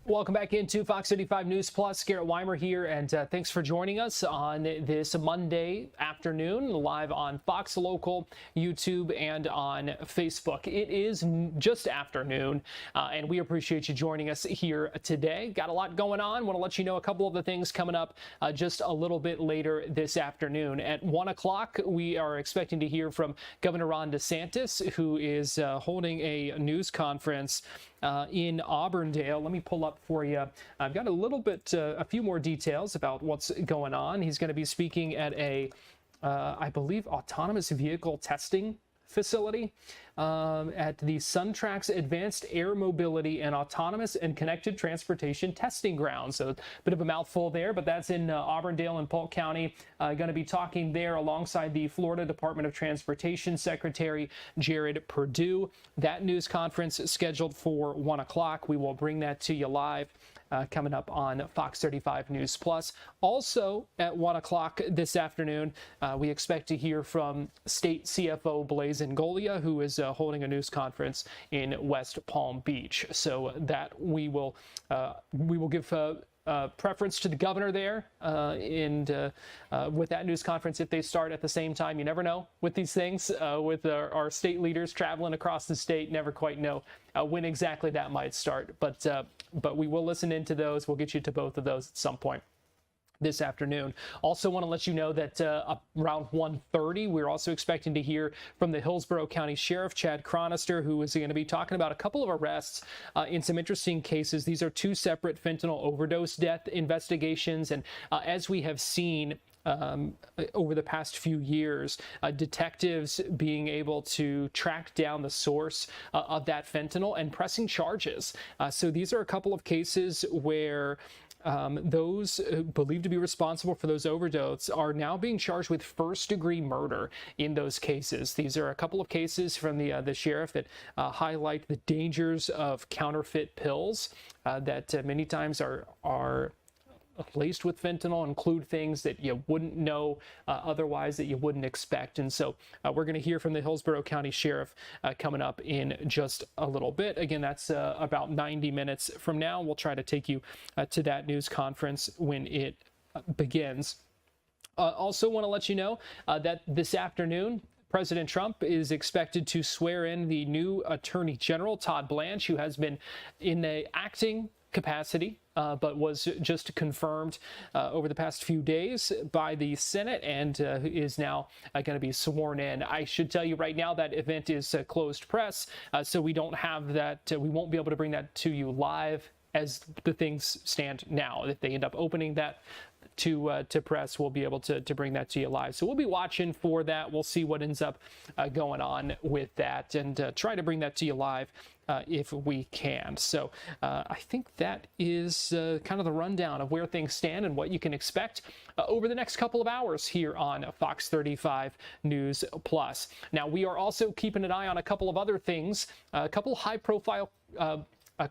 Welcome back into Fox 35 News Plus. Garrett Weimer here, and thanks for joining us on this Monday afternoon, live on Fox Local, YouTube, and on Facebook. It is just afternoon, and we appreciate you joining us here today. Got a lot going on. Want to let you know a couple of the things coming up just a little bit later this afternoon. At 1 o'clock, we are expecting to hear from Governor Ron DeSantis, who is holding a news conference in Auburndale. Let me pull up for you. I've got a few more details about what's going on. He's going to be speaking at a, I believe, autonomous vehicle testing facility at the SunTrax Advanced Air Mobility and Autonomous and Connected Transportation Testing Ground. So a bit of a mouthful there, but that's in Auburndale and Polk County. Going to be talking there alongside the Florida Department of Transportation Secretary Jared Perdue. That news conference is scheduled for 1 o'clock. We will bring that to you live. Coming up on Fox 35 News Plus. Also at 1 o'clock this afternoon, we expect to hear from State CFO Blaise Ngolia, who is holding a news conference in West Palm Beach. So that we will give preference to the governor there, and with that news conference, if they start at the same time, you never know with these things. With our state leaders traveling across the state, never quite know when exactly that might start. But we will listen into those. We'll get you to both of those at some point this afternoon. Also want to let you know that around 1:30, we're also expecting to hear from the Hillsborough County Sheriff, Chad Chronister, who is going to be talking about a couple of arrests in some interesting cases. These are two separate fentanyl overdose death investigations. And as we have seen over the past few years, detectives being able to track down the source of that fentanyl and pressing charges. So these are a couple of cases where those believed to be responsible for those overdoses are now being charged with first-degree murder in those cases. These are a couple of cases from the sheriff that highlight the dangers of counterfeit pills that many times are laced with fentanyl, include things that you wouldn't know otherwise, that you wouldn't expect. And so we're going to hear from the Hillsborough County Sheriff coming up in just a little bit. Again, that's about 90 minutes from now. We'll try to take you to that news conference when it begins. Also want to let you know that this afternoon, President Trump is expected to swear in the new Attorney General, Todd Blanche, who has been in the acting capacity, but was just confirmed over the past few days by the Senate and is now going to be sworn in. I should tell you right now that event is closed press, so we don't have that. We won't be able to bring that to you live as the things stand now. If they end up opening that to press, we'll be able to bring that to you live. So we'll be watching for that. We'll see what ends up going on with that and try to bring that to you live if we can. So I think that is kind of the rundown of where things stand and what you can expect over the next couple of hours here on Fox 35 News Plus. Now, we are also keeping an eye on a couple of other things, a couple high-profile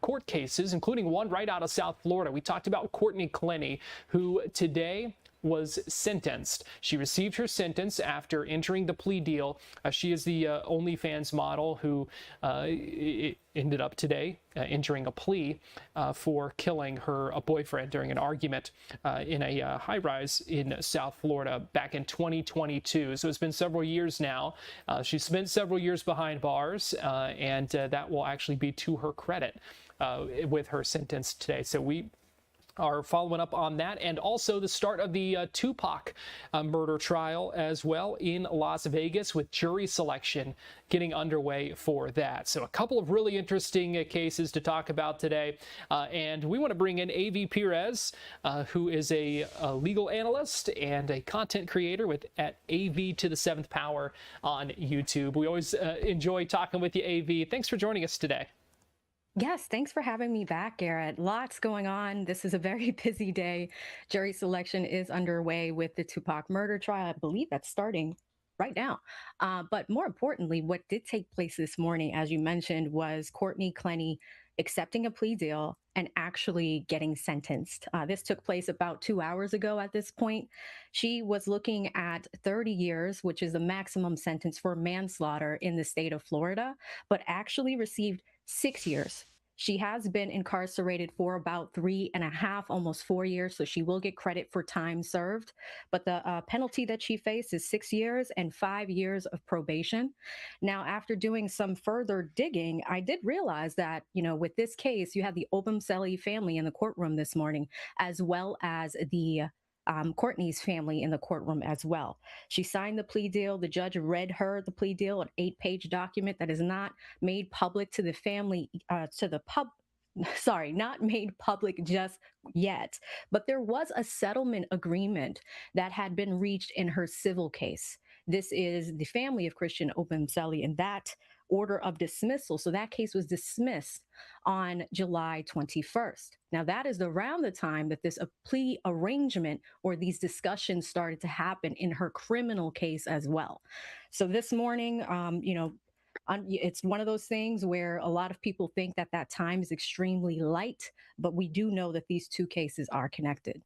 court cases, including one right out of South Florida. We talked about Courtney Clenny, who today was sentenced. She received her sentence after entering the plea deal. She is the OnlyFans model who ended up today entering a plea for killing her boyfriend during an argument in a high-rise in South Florida back in 2022. So it's been several years now. She spent several years behind bars, and that will actually be to her credit with her sentence today. So we are following up on that, and also the start of the Tupac murder trial as well in Las Vegas, with jury selection getting underway for that. So a couple of really interesting cases to talk about today, and we want to bring in A.V. Perez, who is a legal analyst and a content creator at AV to the 7th Power on YouTube. We always enjoy talking with you, A.V. Thanks for joining us today. Yes, thanks for having me back, Garrett. Lots going on. This is a very busy day. Jury selection is underway with the Tupac murder trial. I believe that's starting right now. But more importantly, what did take place this morning, as you mentioned, was Courtney Clenny accepting a plea deal and actually getting sentenced. This took place about 2 hours ago at this point. She was looking at 30 years, which is the maximum sentence for manslaughter in the state of Florida, but actually received 6 years. She has been incarcerated for about 3.5, almost 4 years, so she will get credit for time served. But the penalty that she faced is 6 years and 5 years of probation. Now, after doing some further digging, I did realize that, with this case, you had the Obumseli family in the courtroom this morning, as well as the Courtney's family in the courtroom as well. She signed the plea deal. The judge read her the plea deal, an 8-page document that is not made public to the family, not made public just yet. But there was a settlement agreement that had been reached in her civil case. This is the family of Christian Obumseli, and that order of dismissal. So that case was dismissed on July 21st. Now, that is around the time that this plea arrangement or these discussions started to happen in her criminal case as well. So this morning, it's one of those things where a lot of people think that that time is extremely light, but we do know that these two cases are connected.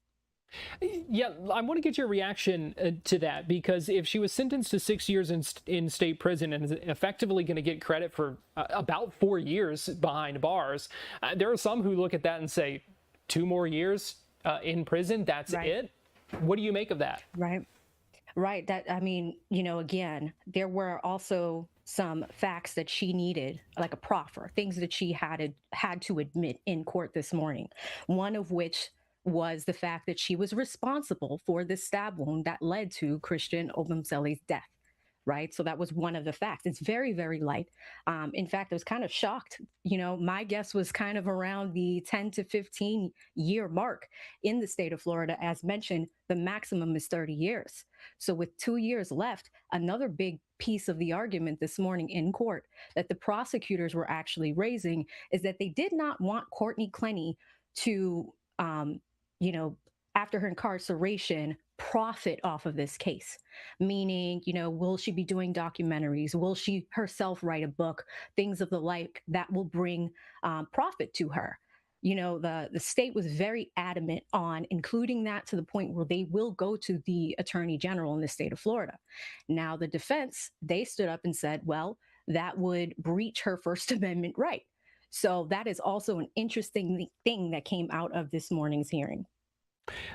Yeah, I want to get your reaction to that, because if she was sentenced to 6 years in state prison and is effectively going to get credit for about 4 years behind bars, there are some who look at that and say 2 more years in prison, that's it. What do you make of that? Right. Again, there were also some facts that she needed, like a proffer, things that she had to admit in court this morning. One of which was the fact that she was responsible for the stab wound that led to Christian Obumseli's death, right? So that was one of the facts. It's very, very light. In fact, I was kind of shocked. My guess was kind of around the 10 to 15 year mark in the state of Florida. As mentioned, the maximum is 30 years. So with 2 years left, another big piece of the argument this morning in court that the prosecutors were actually raising is that they did not want Courtney Clenny to after her incarceration, profit off of this case. Meaning, will she be doing documentaries? Will she herself write a book? Things of the like that will bring profit to her. The state was very adamant on including that to the point where they will go to the attorney general in the state of Florida. Now, the defense, they stood up and said, well, that would breach her First Amendment right. So that is also an interesting thing that came out of this morning's hearing.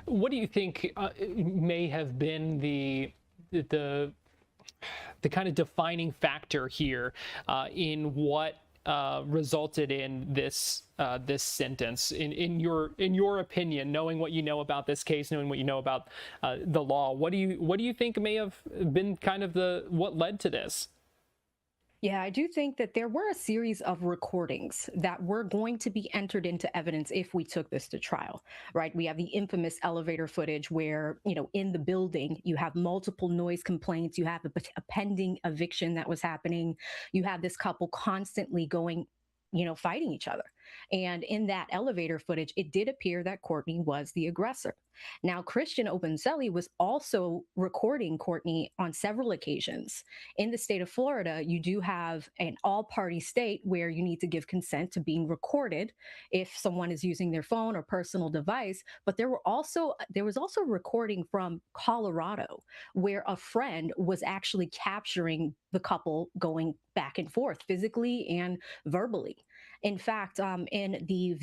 What do you think may have been the kind of defining factor here in what resulted in this sentence? In your opinion, knowing what you know about this case, knowing what you know about the law, what do you think may have been kind of what led to this? Yeah, I do think that there were a series of recordings that were going to be entered into evidence if we took this to trial, right? We have the infamous elevator footage where, in the building, you have multiple noise complaints, you have a pending eviction that was happening, you have this couple constantly going, fighting each other. And in that elevator footage, it did appear that Courtney was the aggressor. Now, Christian Obumseli was also recording Courtney on several occasions. In the state of Florida, you do have an all-party state where you need to give consent to being recorded if someone is using their phone or personal device. But there was also recording from Colorado where a friend was actually capturing the couple going back and forth physically and verbally. In fact, in the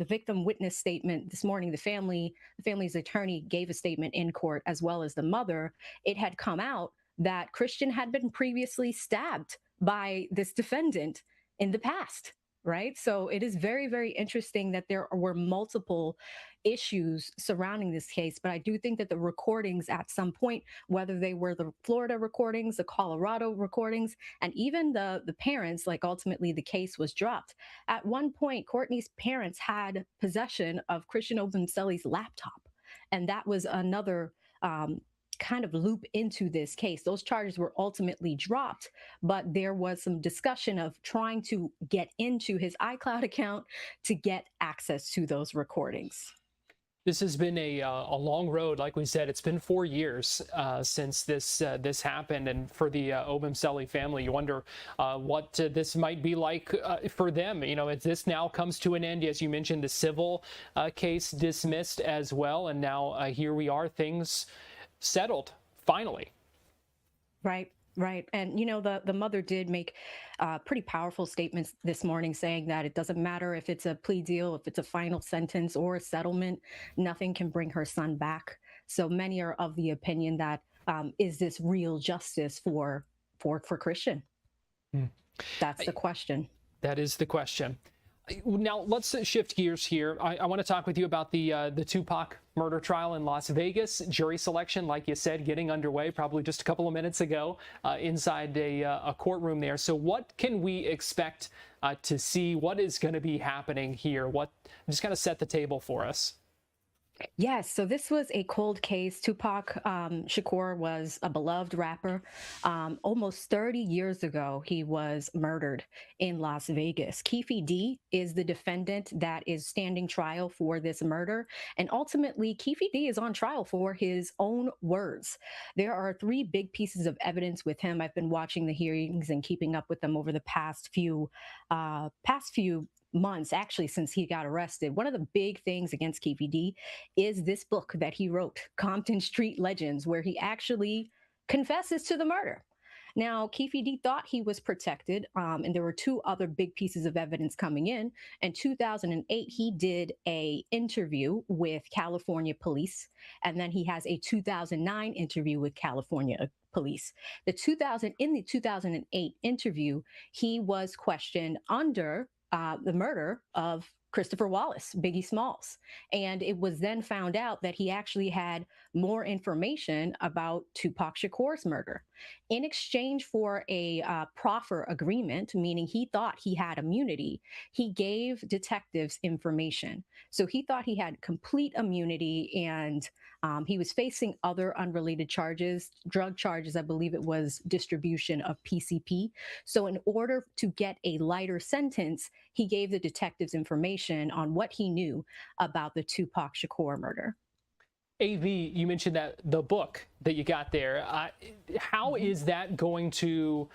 victim witness statement this morning, the family's attorney gave a statement in court, as well as the mother. It had come out that Christian had been previously stabbed by this defendant in the past, right? So it is very, very interesting that there were multiple issues surrounding this case. But I do think that the recordings at some point, whether they were the Florida recordings, the Colorado recordings, and even the parents, like ultimately the case was dropped. At one point, Courtney's parents had possession of Christian Obumseli's laptop. And that was another kind of loop into this case. Those charges were ultimately dropped, but there was some discussion of trying to get into his iCloud account to get access to those recordings. This has been a long road. Like we said, it's been 4 years since this happened. And for the Obumseli family, you wonder what this might be like for them. As this now comes to an end, as you mentioned, the civil case dismissed as well. And now here we are, things settled, finally. Right. Right. And, the mother did make pretty powerful statements this morning saying that it doesn't matter if it's a plea deal, if it's a final sentence or a settlement, nothing can bring her son back. So many are of the opinion that is this real justice for Christian? That's the question. That is the question. Now, let's shift gears here. I want to talk with you about the Tupac murder trial in Las Vegas. Jury selection, like you said, getting underway probably just a couple of minutes ago inside a courtroom there. So what can we expect to see? What is going to be happening here? Just kind of set the table for us. Yes, so this was a cold case. Tupac Shakur was a beloved rapper. Almost 30 years ago, he was murdered in Las Vegas. Keefe D is the defendant that is standing trial for this murder. And ultimately, Keefe D is on trial for his own words. There are 3 big pieces of evidence with him. I've been watching the hearings and keeping up with them over the past few months, actually, since he got arrested. One of the big things against Keefe D is this book that he wrote, Compton Street Legends, where he actually confesses to the murder. Now, Keefe D thought he was protected, and there were 2 other big pieces of evidence coming in. In 2008, he did an interview with California police, and then he has a 2009 interview with California police. In the 2008 interview, he was questioned under the murder of Christopher Wallace, Biggie Smalls. And it was then found out that he actually had more information about Tupac Shakur's murder. In exchange for a proffer agreement, meaning he thought he had immunity, he gave detectives information. So he thought he had complete immunity, and he was facing other unrelated charges, drug charges. I believe it was distribution of PCP. So in order to get a lighter sentence, he gave the detectives information on what he knew about the Tupac Shakur murder. AV, you mentioned that the book that you got there. How is that going to?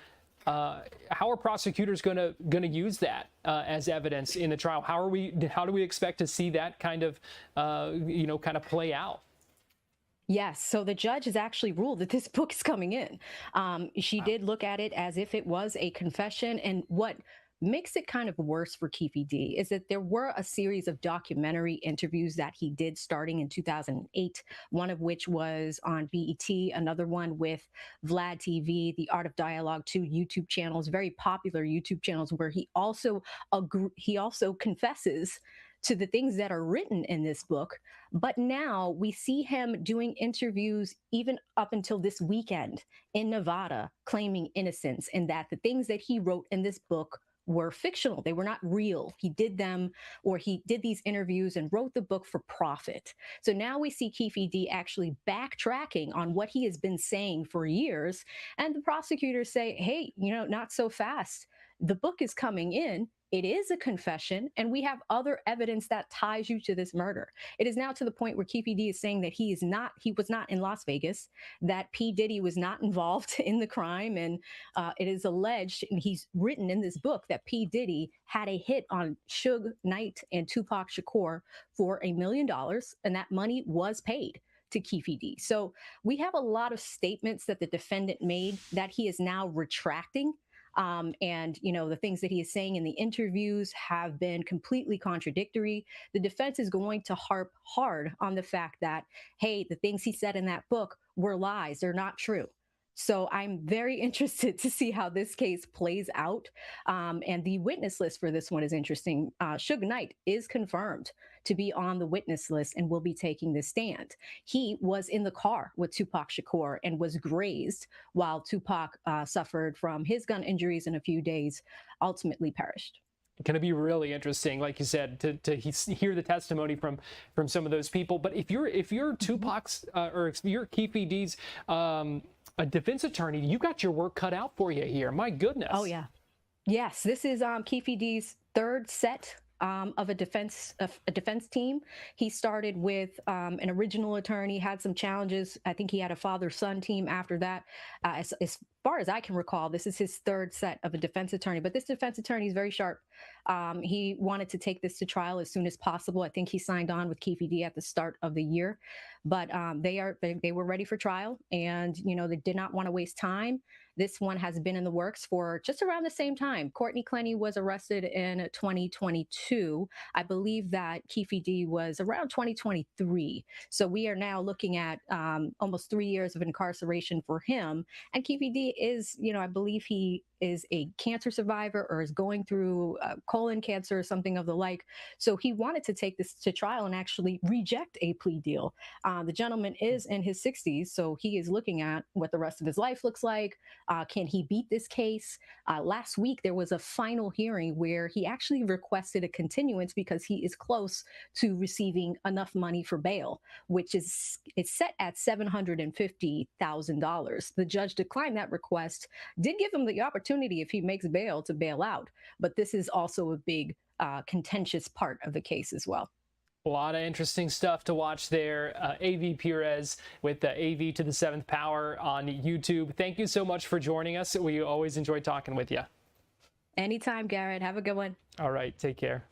How are prosecutors going to use that as evidence in the trial? How do we expect to see that kind of play out? Yes. So the judge has actually ruled that this book is coming in. She did look at it as if it was a confession. And what makes it kind of worse for Keefe D is that there were a series of documentary interviews that he did starting in 2008, one of which was on BET, another one with Vlad TV, the Art of Dialogue, 2 YouTube channels, very popular YouTube channels, where he also confesses to the things that are written in this book. But now we see him doing interviews even up until this weekend in Nevada, claiming innocence, and that the things that he wrote in this book were fictional. They were not real. He did them, or he did these interviews and wrote the book for profit. So now we see Keefe D actually backtracking on what he has been saying for years. And the prosecutors say, hey, not so fast. The book is coming in. It is a confession, and we have other evidence that ties you to this murder. It is now to the point where Keefe D is saying that he was not in Las Vegas, that P. Diddy was not involved in the crime, and it is alleged, and he's written in this book, that P. Diddy had a hit on Suge Knight and Tupac Shakur for $1 million, and that money was paid to Keefe D. So we have a lot of statements that the defendant made that he is now retracting. And the things that he is saying in the interviews have been completely contradictory. The defense is going to harp hard on the fact that, hey, the things he said in that book were lies. They're not true. So I'm very interested to see how this case plays out. And the witness list for this one is interesting. Suge Knight is confirmed to be on the witness list and will be taking the stand. He was in the car with Tupac Shakur and was grazed while Tupac suffered from his gun injuries in a few days, ultimately perished. Going to be really interesting, like you said, to hear the testimony from some of those people. But if you're Tupac's or if you're Keefe D's a defense attorney, you got your work cut out for you here. My goodness. Oh yeah. Yes, this is Keefe D's 3rd set of a defense team. He started with an original attorney, had some challenges. I think he had a father-son team after that. As far as I can recall, this is his 3rd set of a defense attorney. But this defense attorney is very sharp. He wanted to take this to trial as soon as possible. I think he signed on with Keefe D at the start of the year. But they were ready for trial, and they did not want to waste time. This one has been in the works for just around the same time. Courtney Clenny was arrested in 2022. I believe that Keefe D was around 2023. So we are now looking at almost 3 years of incarceration for him. And Keefe D is, I believe he is a cancer survivor or is going through colon cancer or something of the like. So he wanted to take this to trial and actually reject a plea deal. The gentleman is in his 60s, so he is looking at what the rest of his life looks like. Can he beat this case? Last week, there was a final hearing where he actually requested a continuance because he is close to receiving enough money for bail, which is set at $750,000. The judge declined that request, did give him the opportunity if he makes bail to bail out. But this is also a big contentious part of the case as well. A lot of interesting stuff to watch there. AV Perez with the AV to the 7th Power on YouTube. Thank you so much for joining us. We always enjoy talking with you. Anytime, Garrett. Have a good one. All right. Take care.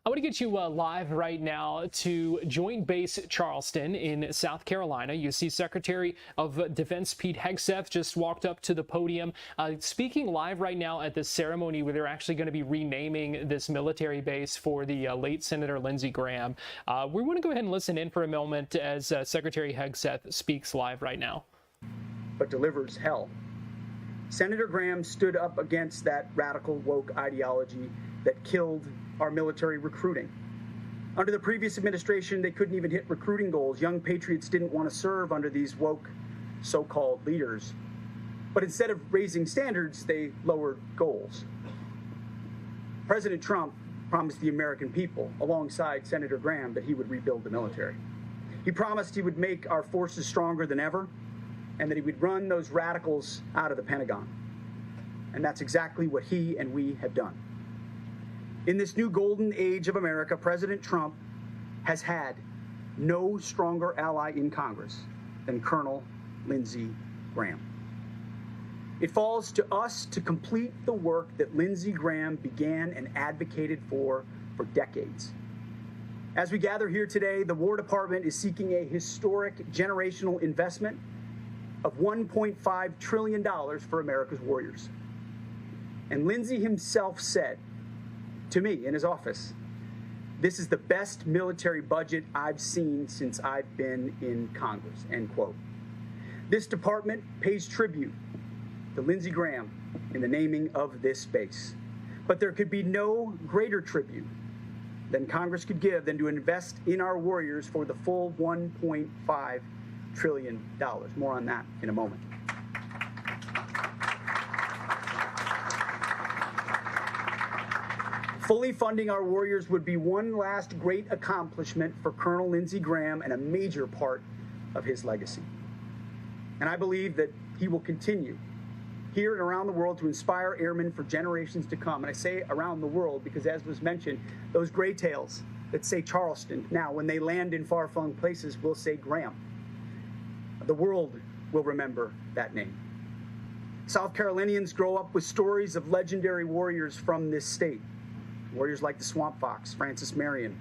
I want to get you live right now to Joint Base Charleston in South Carolina. You see Secretary of Defense Pete Hegseth just walked up to the podium, speaking live right now at the ceremony where they're actually going to be renaming this military base for the late Senator Lindsey Graham. We want to go ahead and listen in for a moment as Secretary Hegseth speaks live right now. But delivers hell. Senator Graham stood up against that radical woke ideology that killed our military recruiting. Under the previous administration, they couldn't even hit recruiting goals. Young patriots didn't want to serve under these woke so-called leaders. But instead of raising standards, they lowered goals. President Trump promised the American people, alongside Senator Graham, that he would rebuild the military. He promised he would make our forces stronger than ever, and that he would run those radicals out of the Pentagon. And that's exactly what he and we have done. In this new golden age of America, President Trump has had no stronger ally in Congress than Colonel Lindsey Graham. It falls to us to complete the work that Lindsey Graham began and advocated for decades. As we gather here today, the War Department is seeking a historic generational investment of $1.5 trillion for America's warriors. And Lindsey himself said to me in his office, "This is the best military budget I've seen since I've been in Congress," end quote. This department pays tribute to Lindsey Graham in the naming of this base. But there could be no greater tribute than Congress could give than to invest in our warriors for the full $1.5 trillion. More on that in a moment. Fully funding our warriors would be one last great accomplishment for Colonel Lindsey Graham and a major part of his legacy. And I believe that he will continue here and around the world to inspire airmen for generations to come. And I say around the world because, as was mentioned, those gray tails that say Charleston, now when they land in far-flung places, will say Graham. The world will remember that name. South Carolinians grow up with stories of legendary warriors from this state. Warriors like the Swamp Fox, Francis Marion,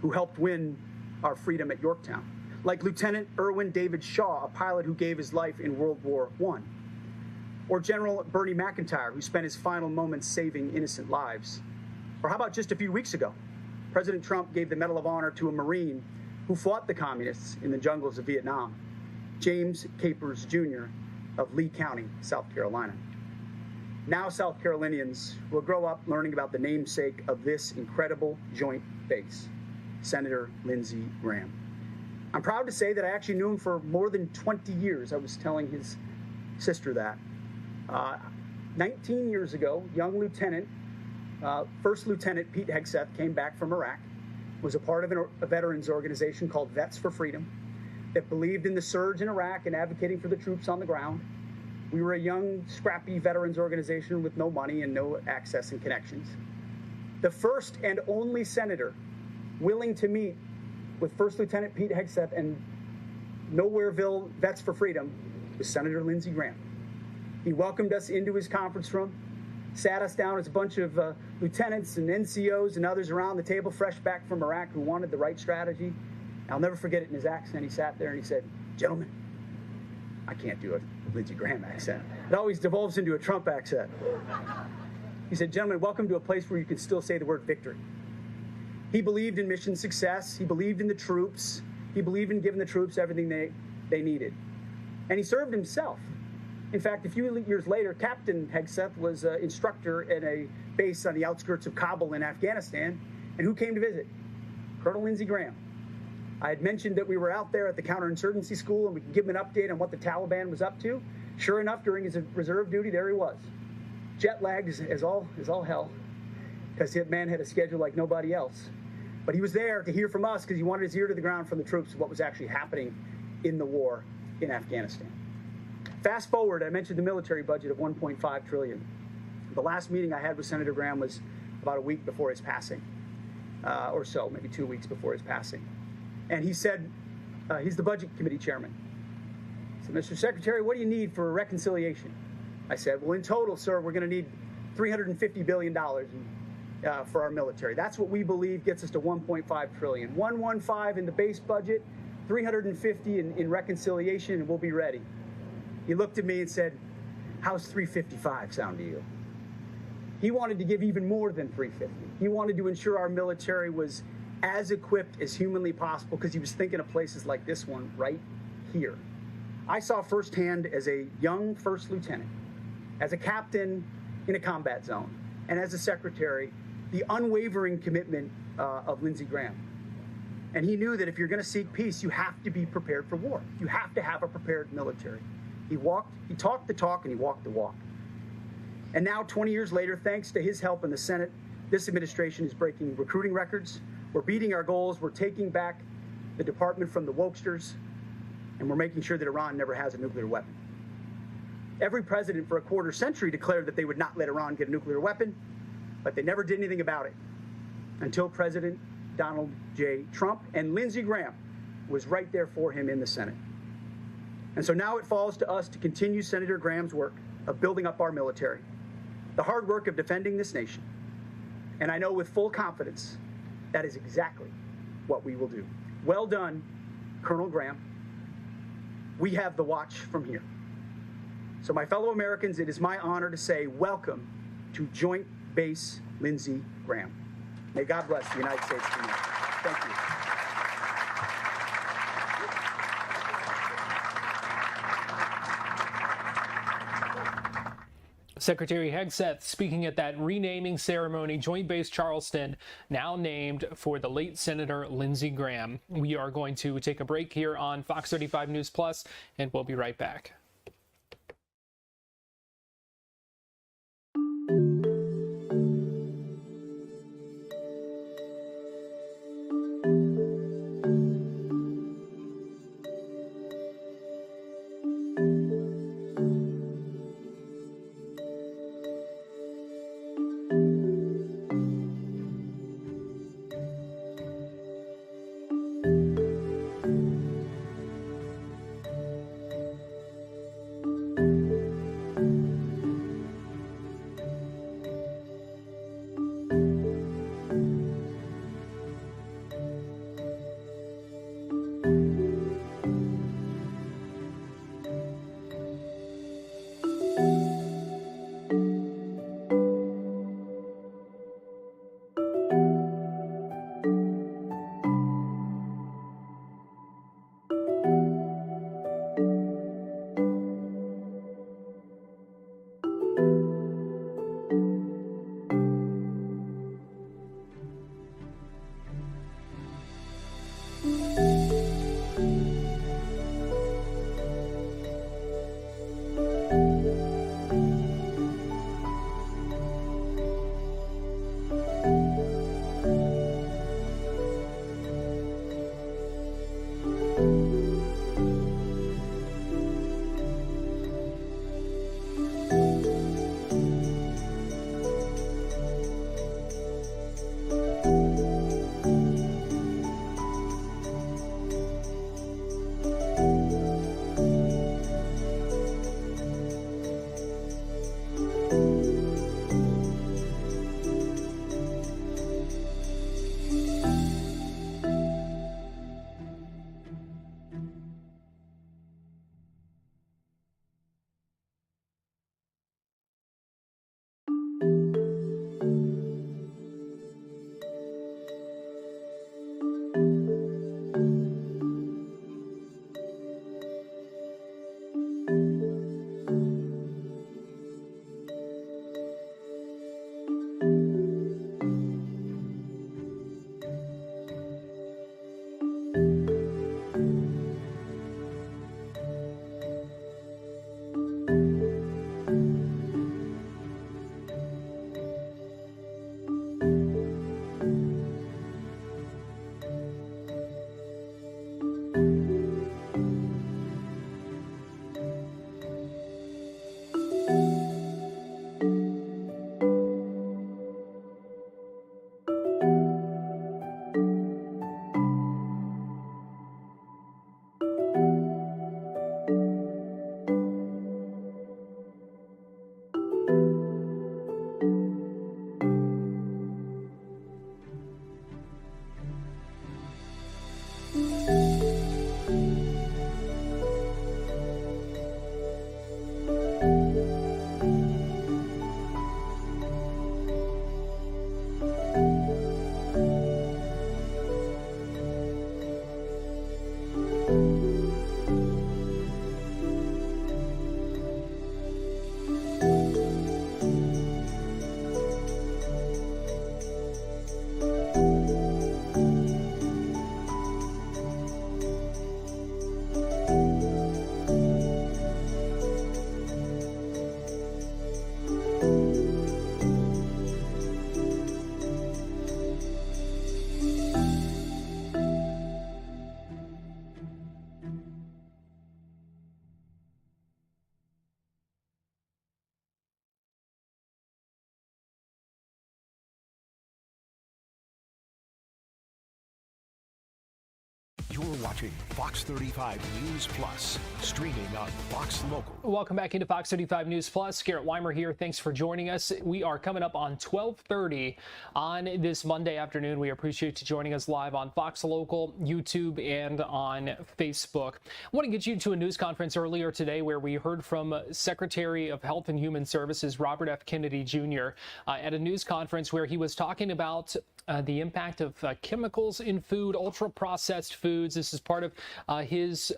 who helped win our freedom at Yorktown. Like Lieutenant Irwin David Shaw, a pilot who gave his life in World War I. Or General Bernie McIntyre, who spent his final moments saving innocent lives. Or how about just a few weeks ago? President Trump gave the Medal of Honor to a Marine who fought the communists in the jungles of Vietnam, James Capers Jr. of Lee County, South Carolina. Now South Carolinians will grow up learning about the namesake of this incredible joint base, Senator Lindsey Graham. I'm proud to say that I actually knew him for more than 20 years. I was telling his sister that. 19 years ago, young lieutenant, First Lieutenant Pete Hegseth came back from Iraq, was a part of a veterans organization called Vets for Freedom that believed in the surge in Iraq and advocating for the troops on the ground. We were a young, scrappy veterans organization with no money and no access and connections. The first and only senator willing to meet with First Lieutenant Pete Hegseth and Nowhereville Vets for Freedom was Senator Lindsey Graham. He welcomed us into his conference room, sat us down as a bunch of lieutenants and NCOs and others around the table, fresh back from Iraq, who wanted the right strategy. I'll never forget it in his accent. He sat there and he said, "Gentlemen, I can't do a Lindsey Graham accent. It always devolves into a Trump accent. He said, gentlemen, welcome to a place where you can still say the word victory. He believed in mission success. He believed in the troops. He believed in giving the troops everything they needed. And he served himself. In fact, a few years later, Captain Hegseth was an instructor at a base on the outskirts of Kabul in Afghanistan. And who came to visit? Colonel Lindsey Graham. I had mentioned that we were out there at the counterinsurgency school and we could give him an update on what the Taliban was up to. Sure enough, during his reserve duty, there he was. Jet lagged as all hell, because that man had a schedule like nobody else. But he was there to hear from us because he wanted his ear to the ground from the troops of what was actually happening in the war in Afghanistan. Fast forward, I mentioned the military budget of $1.5 trillion. The last meeting I had with Senator Graham was about a week before his passing, or so, maybe 2 weeks before his passing. And he said, he's the Budget Committee chairman. He said, Mr. Secretary, what do you need for reconciliation? I said, well, in total, sir, we're going to need $350 billion for our military. That's what we believe gets us to $1.5 trillion. 115 in the base budget, 350 in reconciliation, and we'll be ready. He looked at me and said, how's 355 sound to you? He wanted to give even more than 350. He wanted to ensure our military was as equipped as humanly possible because he was thinking of places like this one right here. I saw firsthand as a young first lieutenant, as a captain in a combat zone, and as a secretary, the unwavering commitment of Lindsey Graham. And he knew that if you're going to seek peace, you have to be prepared for war. You have to have a prepared military. He talked the talk and he walked the walk. And now, 20 years later, thanks to his help in the Senate, this administration is breaking recruiting records. We're beating our goals. We're taking back the department from the wokesters, and we're making sure that Iran never has a nuclear weapon. Every president for a quarter century declared that they would not let Iran get a nuclear weapon, but they never did anything about it until President Donald J. Trump, and Lindsey Graham was right there for him in the Senate. And so now it falls to us to continue Senator Graham's work of building up our military, the hard work of defending this nation. And I know with full confidence that is exactly what we will do. Well done, Colonel Graham. We have the watch from here. So my fellow Americans, it is my honor to say welcome to Joint Base Lindsey Graham. May God bless the United States of America. Thank you. Secretary Hegseth speaking at that renaming ceremony, Joint Base Charleston, now named for the late Senator Lindsey Graham. We are going to take a break here on Fox 35 News Plus, and we'll be right back. watching Fox 35 News Plus, streaming on Fox Local. Welcome back into Fox 35 News Plus. Garrett Weimer here. Thanks for joining us. We are coming up on 12:30 on this Monday afternoon. We appreciate you joining us live on Fox Local, YouTube, and on Facebook. I want to get you to a news conference earlier today where we heard from Secretary of Health and Human Services Robert F. Kennedy Jr. At a news conference where he was talking about the impact of chemicals in food, ultra-processed foods. This is part of his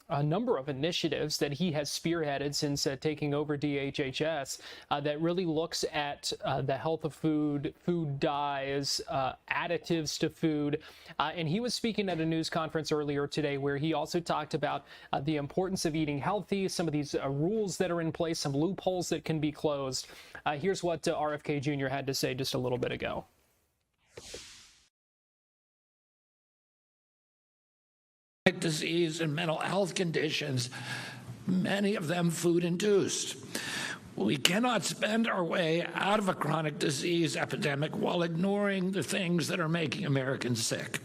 a number of initiatives that he has spearheaded since taking over DHHS that really looks at the health of food, food dyes, additives to food. And he was speaking at a news conference earlier today where he also talked about the importance of eating healthy, some of these rules that are in place, some loopholes that can be closed. Here's what RFK Jr. had to say just a little bit ago. Disease and mental health conditions, many of them food-induced. We cannot spend our way out of a chronic disease epidemic while ignoring the things that are making Americans sick.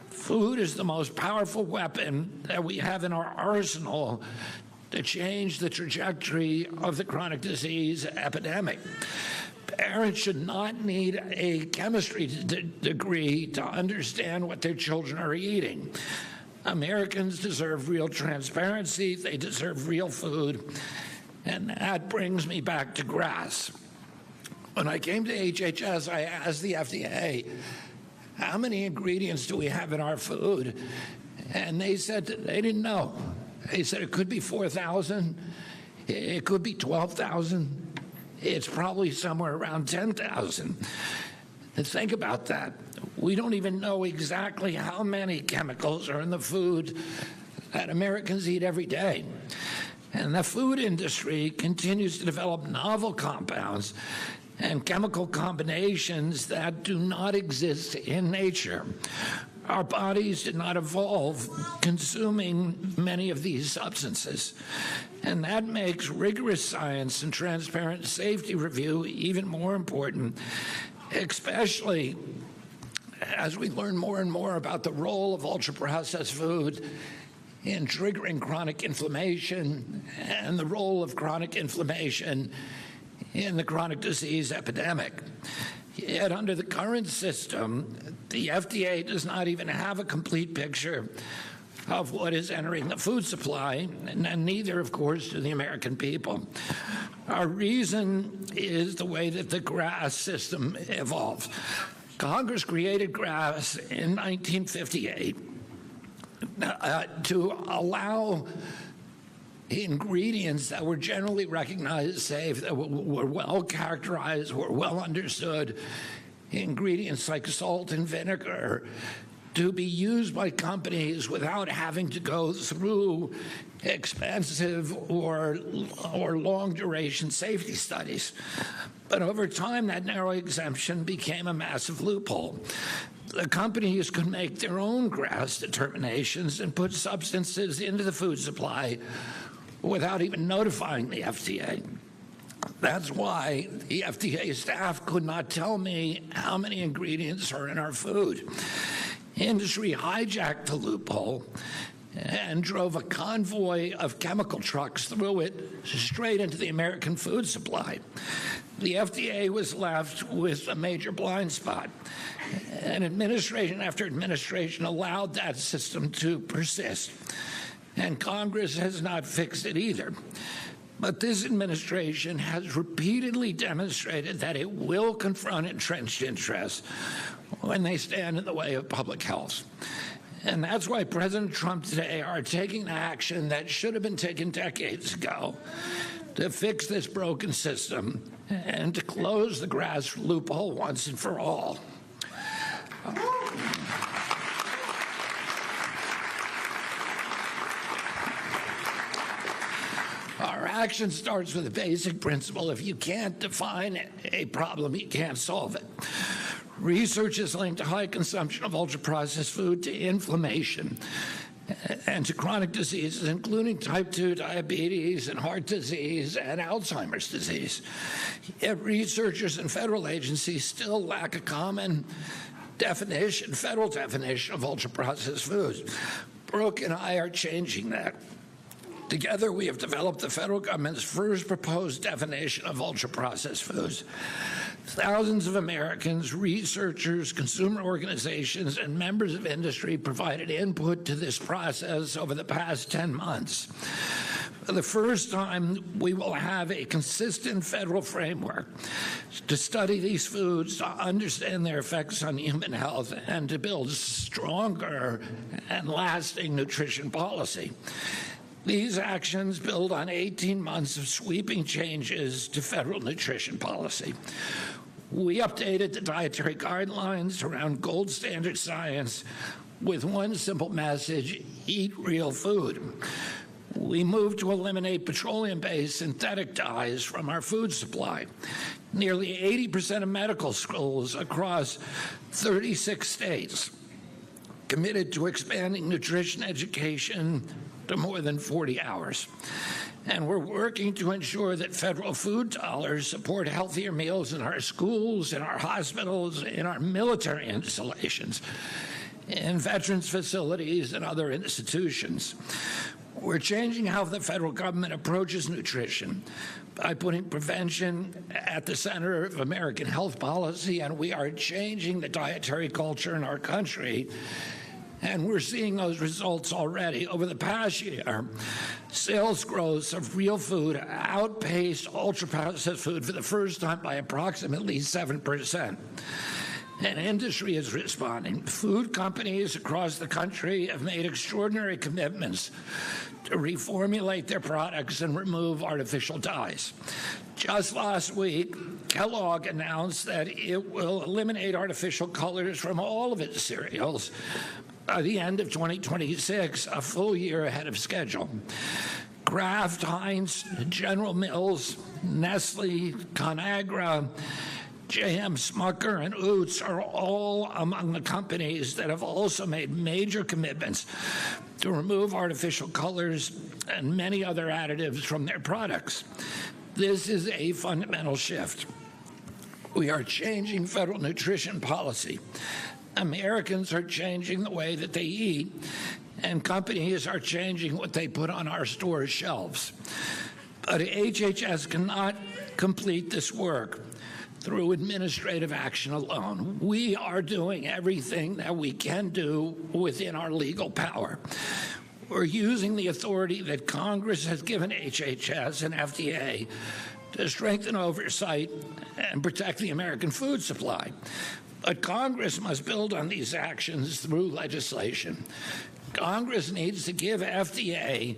Food is the most powerful weapon that we have in our arsenal to change the trajectory of the chronic disease epidemic. Parents should not need a chemistry degree to understand what their children are eating. Americans deserve real transparency, they deserve real food, and that brings me back to grass. When I came to HHS, I asked the FDA, how many ingredients do we have in our food? And they said they didn't know. They said it could be 4,000, it could be 12,000, it's probably somewhere around 10,000. And think about that. We don't even know exactly how many chemicals are in the food that Americans eat every day. And the food industry continues to develop novel compounds and chemical combinations that do not exist in nature. Our bodies did not evolve consuming many of these substances. And that makes rigorous science and transparent safety review even more important, especially as we learn more and more about the role of ultra-processed food in triggering chronic inflammation and the role of chronic inflammation in the chronic disease epidemic. Yet under the current system, the FDA does not even have a complete picture of what is entering the food supply, and neither, of course, do the American people. Our reason is the way that the GRAS system evolved. Congress created GRAS in 1958 to allow ingredients that were generally recognized as safe, that were well characterized, were well understood, ingredients like salt and vinegar, to be used by companies without having to go through expensive or long-duration safety studies. But over time, that narrow exemption became a massive loophole. The companies could make their own GRAS determinations and put substances into the food supply without even notifying the FDA. That's why the FDA staff could not tell me how many ingredients are in our food. Industry hijacked the loophole and drove a convoy of chemical trucks through it straight into the American food supply. The FDA was left with a major blind spot, and administration after administration allowed that system to persist, and Congress has not fixed it either. But this administration has repeatedly demonstrated that it will confront entrenched interests when they stand in the way of public health. And that's why President Trump today are taking action that should have been taken decades ago to fix this broken system and to close the GRAS loophole once and for all. Our action starts with a basic principle. If you can't define a problem, you can't solve it. Research has linked high consumption of ultra-processed food to inflammation and to chronic diseases, including type 2 diabetes and heart disease and Alzheimer's disease. Yet researchers and federal agencies still lack a common definition, federal definition of ultra-processed foods. Brooke and I are changing that. Together, we have developed the federal government's first proposed definition of ultra-processed foods. Thousands of Americans, researchers, consumer organizations, and members of industry provided input to this process over the past 10 months. For the first time, we will have a consistent federal framework to study these foods, to understand their effects on human health, and to build stronger and lasting nutrition policy. These actions build on 18 months of sweeping changes to federal nutrition policy. We updated the dietary guidelines around gold standard science with one simple message: eat real food. We moved to eliminate petroleum-based synthetic dyes from our food supply. Nearly 80% of medical schools across 36 states committed to expanding nutrition education to more than 40 hours. And we're working to ensure that federal food dollars support healthier meals in our schools, in our hospitals, in our military installations, in veterans facilities, and other institutions. We're changing how the federal government approaches nutrition by putting prevention at the center of American health policy, and we are changing the dietary culture in our country. And we're seeing those results already. Over the past year, sales growth of real food outpaced ultra-processed food for the first time by approximately 7%. And industry is responding. Food companies across the country have made extraordinary commitments to reformulate their products and remove artificial dyes. Just last week, Kellogg announced that it will eliminate artificial colors from all of its cereals by the end of 2026, a full year ahead of schedule. Kraft, Heinz, General Mills, Nestle, ConAgra, J.M. Smucker, and Utz are all among the companies that have also made major commitments to remove artificial colors and many other additives from their products. This is a fundamental shift. We are changing federal nutrition policy. Americans are changing the way that they eat, and companies are changing what they put on our store shelves. But HHS cannot complete this work through administrative action alone. We are doing everything that we can do within our legal power. We're using the authority that Congress has given HHS and FDA to strengthen oversight and protect the American food supply. But Congress must build on these actions through legislation. Congress needs to give FDA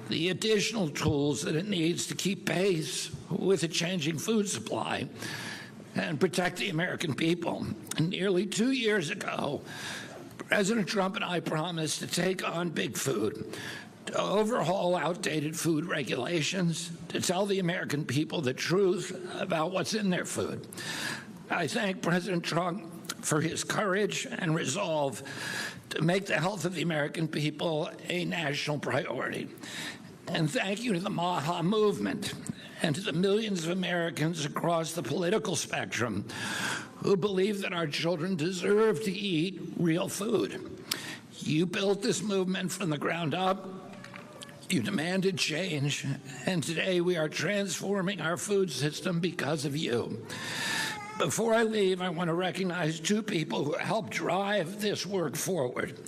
the additional tools that it needs to keep pace with a changing food supply and protect the American people. And nearly 2 years ago, President Trump and I promised to take on big food, to overhaul outdated food regulations, to tell the American people the truth about what's in their food. I thank President Trump for his courage and resolve to make the health of the American people a national priority. And thank you to the MAHA movement and to the millions of Americans across the political spectrum who believe that our children deserve to eat real food. You built this movement from the ground up. You demanded change, and today we are transforming our food system because of you. Before I leave, I want to recognize two people who helped drive this work forward,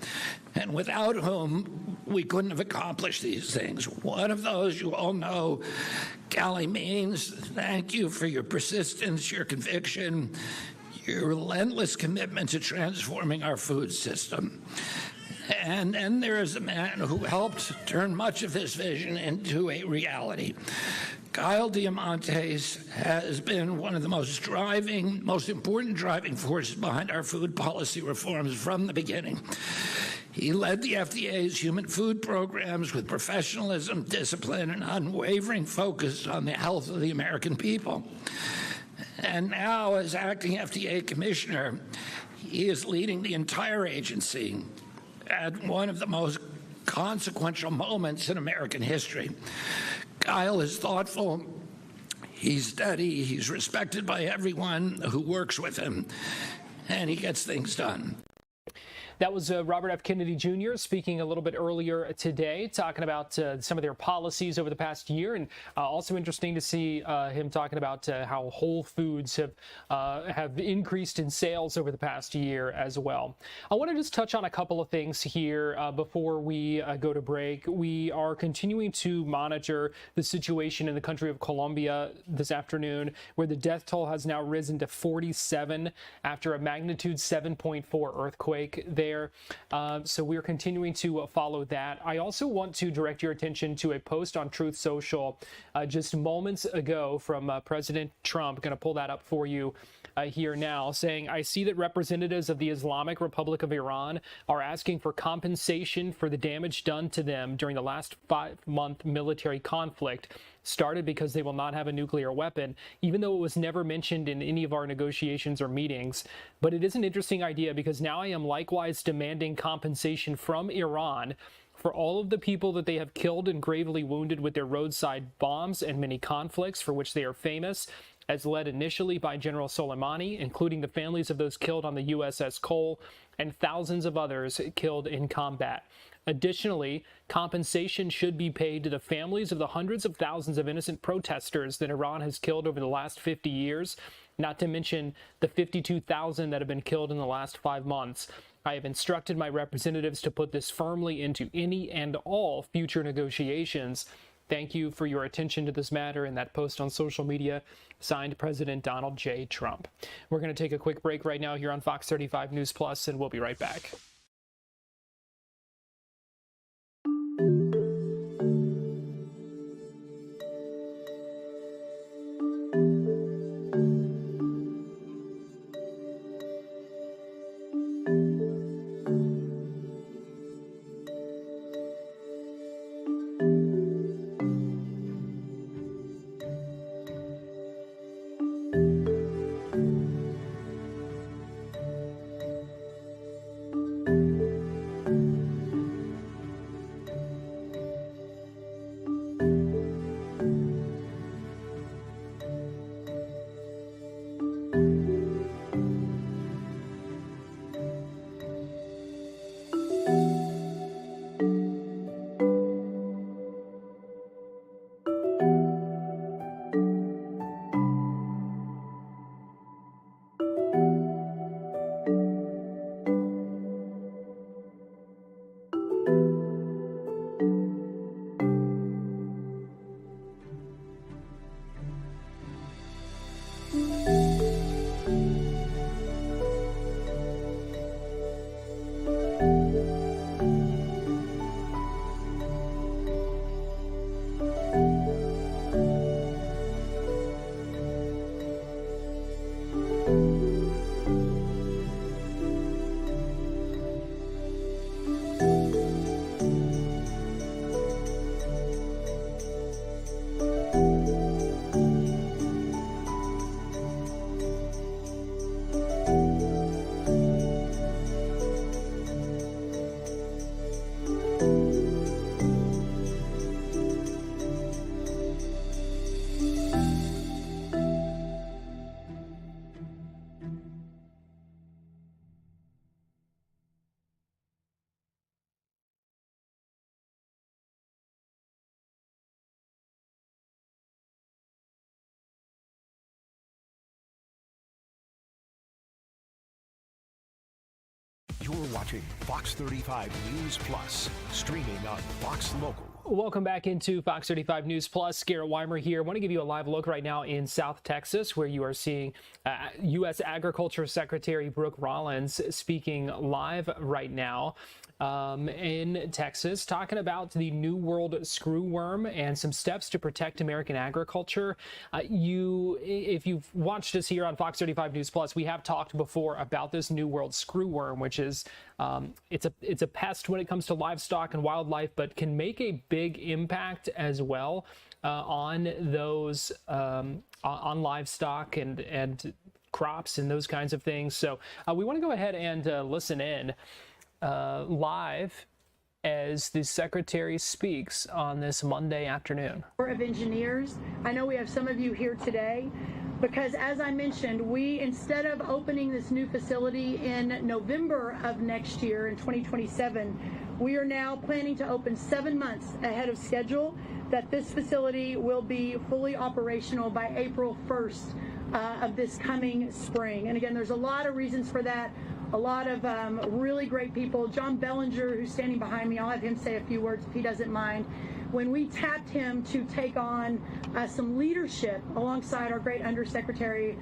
and without whom we couldn't have accomplished these things. One of those you all know, Callie Means. Thank you for your persistence, your conviction, your relentless commitment to transforming our food system. And then there is a man who helped turn much of this vision into a reality. Kyle Diamantes has been one of the most important driving forces behind our food policy reforms from the beginning. He led the FDA's human food programs with professionalism, discipline, and unwavering focus on the health of the American people. And now, as acting FDA commissioner, he is leading the entire agency at one of the most consequential moments in American history. Kyle is thoughtful, he's steady, he's respected by everyone who works with him, and he gets things done. That was Robert F. Kennedy Jr. speaking a little bit earlier today, talking about some of their policies over the past year, and also interesting to see him talking about how Whole Foods have increased in sales over the past year as well. I want to just touch on a couple of things here before we go to break. We are continuing to monitor the situation in the country of Colombia this afternoon, where the death toll has now risen to 47 after a magnitude 7.4 earthquake there. So we're continuing to follow that. I also want to direct your attention to a post on Truth Social just moments ago from President Trump. Going to pull that up for you here now, saying, I see that representatives of the Islamic Republic of Iran are asking for compensation for the damage done to them during the last 5-month military conflict started because they will not have a nuclear weapon, even though it was never mentioned in any of our negotiations or meetings. But it is an interesting idea because now I am likewise demanding compensation from Iran for all of the people that they have killed and gravely wounded with their roadside bombs and many conflicts for which they are famous, as led initially by General Soleimani, including the families of those killed on the USS Cole and thousands of others killed in combat. Additionally, compensation should be paid to the families of the hundreds of thousands of innocent protesters that Iran has killed over the last 50 years, not to mention the 52,000 that have been killed in the last 5 months. I have instructed my representatives to put this firmly into any and all future negotiations. Thank you for your attention to this matter in that post on social media, signed President Donald J. Trump. We're going to take a quick break right now here on Fox 35 News Plus, and we'll be right back. You're watching Fox 35 News Plus, streaming on Fox Local. Welcome back into Fox 35 News Plus. Garrett Weimer here. I want to give you a live look right now in South Texas, where you are seeing U.S. Agriculture Secretary Brooke Rollins speaking live right now in Texas, talking about the New World screwworm and some steps to protect American agriculture. If you've watched us here on Fox 35 News Plus, we have talked before about this New World screwworm, which is it's a pest when it comes to livestock and wildlife, but can make a big impact as well on those on livestock and crops and those kinds of things. So we want to go ahead and listen in live as the Secretary speaks on this Monday afternoon. Of Engineers. I know we have some of you here today, because as I mentioned, we, instead of opening this new facility in November of next year in 2027, we are now planning to open 7 months ahead of schedule, that this facility will be fully operational by April 1st of this coming spring. And again, there's a lot of reasons for that. A lot of really great people. John Bellinger, who's standing behind me, I'll have him say a few words if he doesn't mind. When we tapped him to take on some leadership alongside our great Undersecretary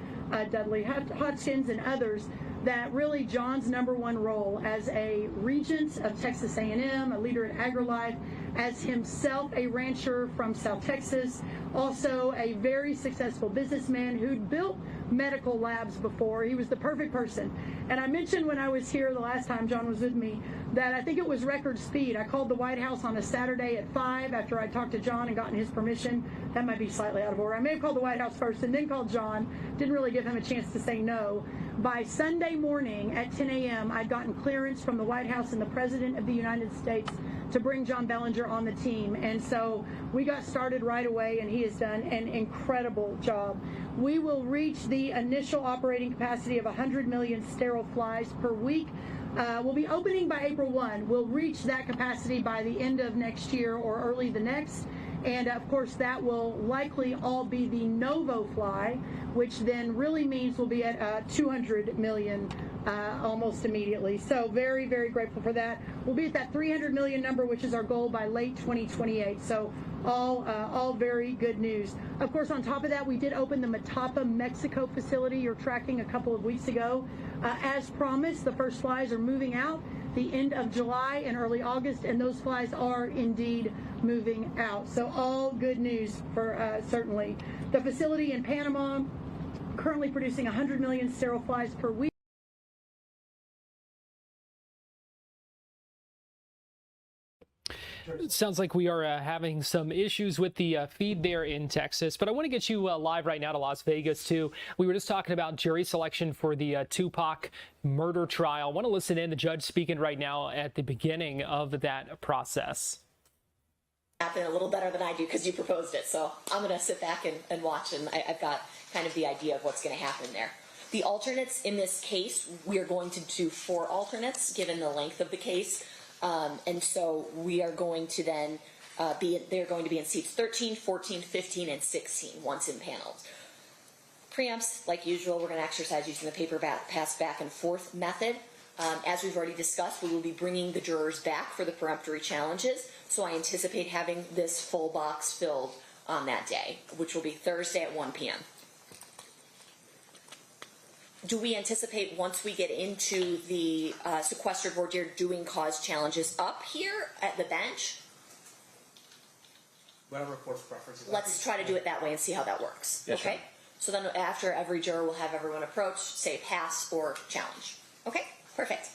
Dudley Hodgkins and others, that really John's #1 role as a regent of Texas A&M, a leader at AgriLife, as himself a rancher from South Texas, also a very successful businessman who'd built medical labs before. He was the perfect person. And I mentioned when I was here the last time John was with me that I think it was record speed. I called the White House on a Saturday at 5 after I talked to John and gotten his permission. That might be slightly out of order. I may have called the White House first and then called John. Didn't really give him a chance to say no. By Sunday morning at 10 a.m., I'd gotten clearance from the White House and the President of the United States to bring John Bellinger on the team. And so we got started right away, and he has done an incredible job. We will reach the initial operating capacity of 100 million sterile flies per week. We'll be opening by April 1. We'll reach that capacity by the end of next year or early the next. And of course, that will likely all be the Novo fly, which then really means we'll be at 200 million almost immediately. So very, very grateful for that. We'll be at that 300 million number, which is our goal by late 2028. So all very good news. Of course, on top of that, we did open the Matapa, Mexico facility you're tracking a couple of weeks ago. As promised, the first flies are moving out the end of July and early August, and those flies are indeed moving out. So all good news for certainly. The facility in Panama, currently producing 100 million sterile flies per week. It sounds like we are having some issues with the feed there in Texas, but I want to get you live right now to Las Vegas, too. We were just talking about jury selection for the Tupac murder trial. I want to listen in, the judge speaking right now at the beginning of that process. Happen a little better than I do because you proposed it, so I'm going to sit back and watch, and I've got kind of the idea of what's going to happen there. The alternates in this case, we are going to do 4 alternates given the length of the case. And so we are going to then they're going to be in seats 13, 14, 15, and 16 once impaneled. Preempts, like usual, we're going to exercise using the paper pass back and forth method. As we've already discussed, we will be bringing the jurors back for the peremptory challenges. So I anticipate having this full box filled on that day, which will be Thursday at 1 p.m. Do we anticipate once we get into the sequestered voir dire doing cause challenges up here at the bench? Whatever court's preference is. Let's try to do it that way and see how that works. Yes, okay? sure. So then after every juror, we'll have everyone approach, say pass or challenge. Okay, perfect.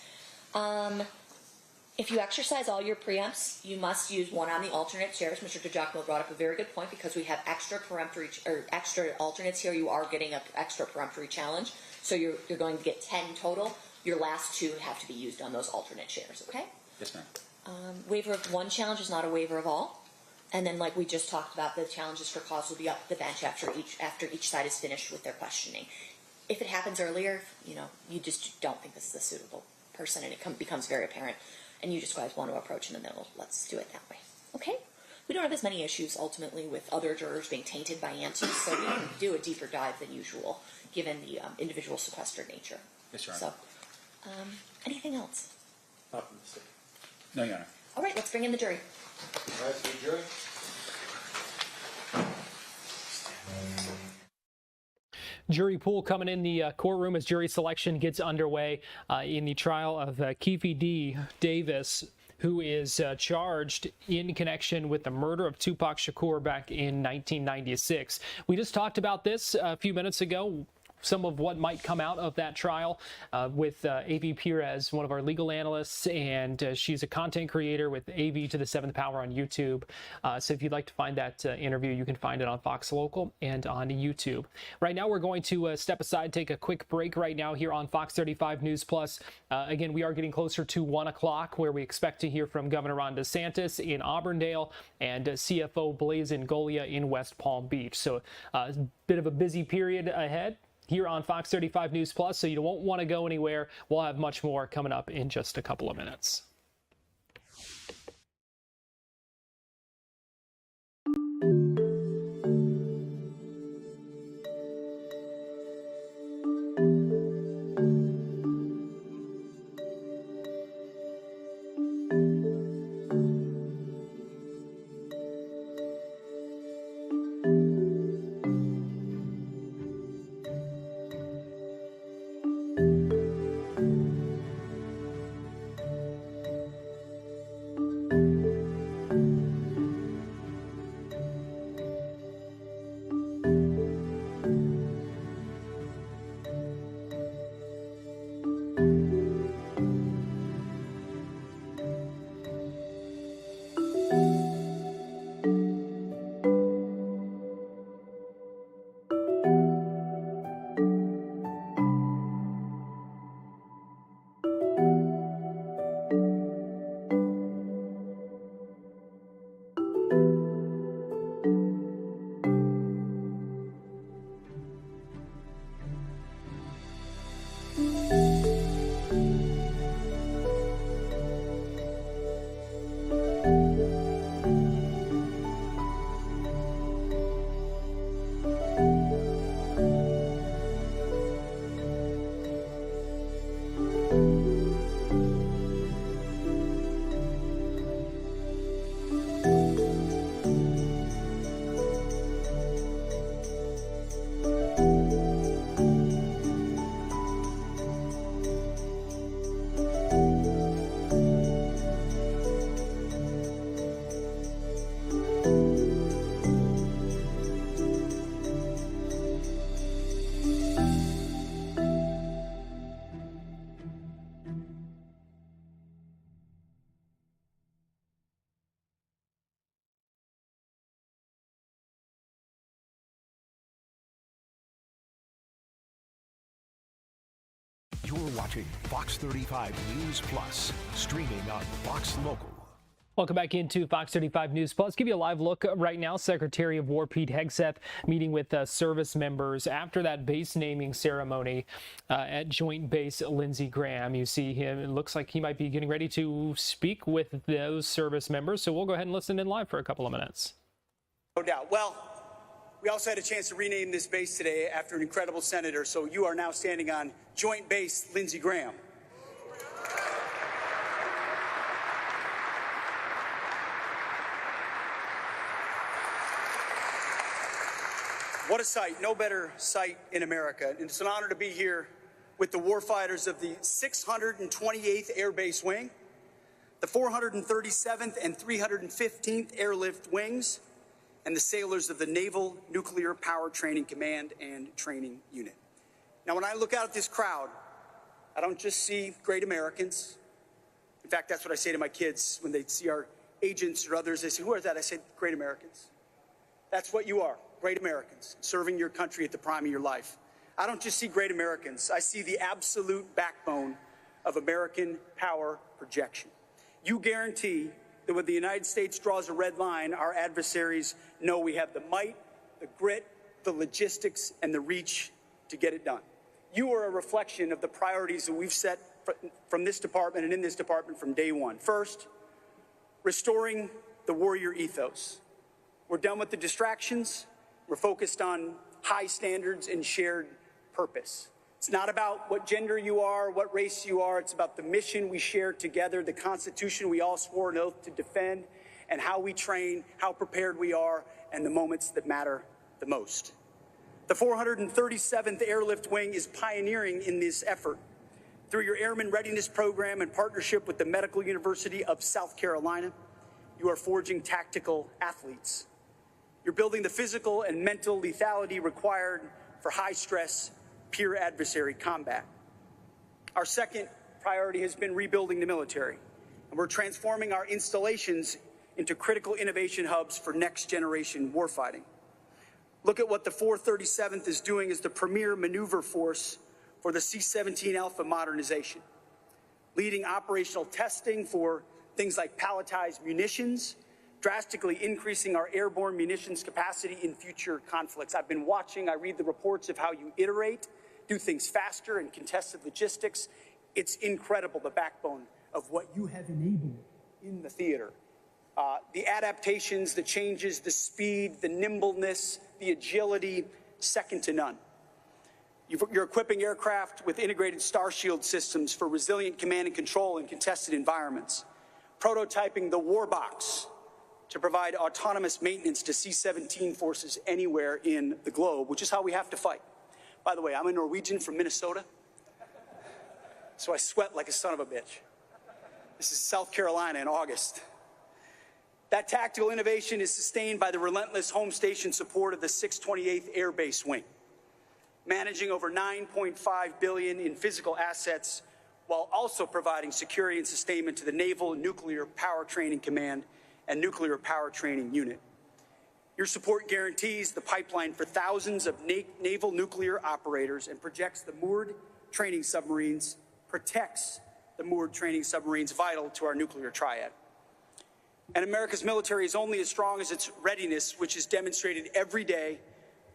If you exercise all your preempts, you must use one on the alternate chairs. Mr. DiGiacomo brought up a very good point because we have extra peremptory or extra alternates here. You are getting an extra peremptory challenge. So you're going to get 10 total. Your last 2 have to be used on those alternate chairs, okay? Yes, ma'am. Waiver of 1 challenge is not a waiver of all. And then, like we just talked about, the challenges for cause will be up the bench after each side is finished with their questioning. If it happens earlier, you just don't think this is a suitable person, and it becomes very apparent, and you just guys want to approach in the middle, let's do it that way, okay? We don't have as many issues, ultimately, with other jurors being tainted by aunties, so we can do a deeper dive than usual, given the individual sequestered nature. Yes, Your Honor. So, anything else? No, Your Honor. All right, let's bring in the jury. All right, the jury. Jury pool coming in the courtroom as jury selection gets underway in the trial of Keefe D. Davis, who is charged in connection with the murder of Tupac Shakur back in 1996. We just talked about this a few minutes ago. some of what might come out of that trial with AV Perez, one of our legal analysts, and she's a content creator with AV to the 7th Power on YouTube. So if you'd like to find that interview, you can find it on Fox Local and on YouTube. Right now, we're going to step aside, take a quick break right now here on Fox 35 News Plus. Again, we are getting closer to 1 o'clock, where we expect to hear from Governor Ron DeSantis in Auburndale and CFO Blaise Ngolia in West Palm Beach. So a bit of a busy period ahead here on Fox 35 News Plus, so you won't want to go anywhere. We'll have much more coming up in just a couple of minutes. You're watching Fox 35 News Plus, streaming on Fox Local. Welcome back into Fox 35 News Plus. Give you a live look right now. Secretary of War Pete Hegseth meeting with service members after that base naming ceremony at Joint Base Lindsey Graham. You see him. It looks like he might be getting ready to speak with those service members. So we'll go ahead and listen in live for a couple of minutes. No doubt. Well, we also had a chance to rename this base today after an incredible senator. So you are now standing on Joint Base Lindsey Graham. What a sight, no better sight in America. And it's an honor to be here with the warfighters of the 628th Air Base Wing, the 437th and 315th Airlift Wings, and the sailors of the Naval Nuclear Power Training Command and Training Unit. Now, when I look out at this crowd, I don't just see great Americans. In fact, that's what I say to my kids when they see our agents or others. They say, who are that? I say, great Americans. That's what you are. Great Americans, serving your country at the prime of your life. I don't just see great Americans. I see the absolute backbone of American power projection. You guarantee that when the United States draws a red line, our adversaries know we have the might, the grit, the logistics, and the reach to get it done. You are a reflection of the priorities that we've set from this department and in this department from day one. First, restoring the warrior ethos. We're done with the distractions. We're focused on high standards and shared purpose. It's not about what gender you are, what race you are. It's about the mission we share together, the Constitution we all swore an oath to defend, and how we train, how prepared we are, and the moments that matter the most. The 437th Airlift Wing is pioneering in this effort. Through your Airman Readiness Program in partnership with the Medical University of South Carolina, you are forging tactical athletes. You're building the physical and mental lethality required for high-stress peer adversary combat. Our second priority has been rebuilding the military, and we're transforming our installations into critical innovation hubs for next-generation warfighting. Look at what the 437th is doing as the premier maneuver force for the C-17 Alpha modernization, leading operational testing for things like palletized munitions, drastically increasing our airborne munitions capacity in future conflicts. I've been watching, I read the reports of how you iterate, do things faster in contested logistics. It's incredible, the backbone of what you have enabled in the theater. The adaptations, the changes, the speed, the nimbleness, the agility, second to none. You're equipping aircraft with integrated Starshield systems for resilient command and control in contested environments. Prototyping the War Box to provide autonomous maintenance to C-17 forces anywhere in the globe, which is how we have to fight. By the way, I'm a Norwegian from Minnesota, so I sweat like a son of a bitch. This is South Carolina in August. That tactical innovation is sustained by the relentless home station support of the 628th Air Base Wing, managing over $9.5 billion in physical assets while also providing security and sustainment to the Naval Nuclear Power Training Command and Nuclear Power Training Unit. Your support guarantees the pipeline for thousands of naval nuclear operators and protects the moored training submarines vital to our nuclear triad. And America's military is only as strong as its readiness, which is demonstrated every day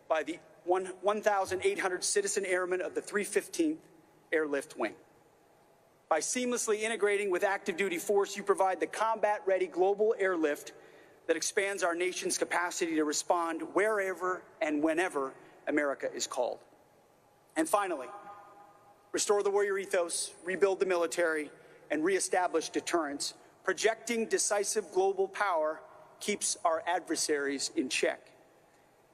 by the 1,800 citizen airmen of the 315th Airlift Wing. By seamlessly integrating with active duty force, you provide the combat-ready global airlift that expands our nation's capacity to respond wherever and whenever America is called. And finally, restore the warrior ethos, rebuild the military, and reestablish deterrence. Projecting decisive global power keeps our adversaries in check.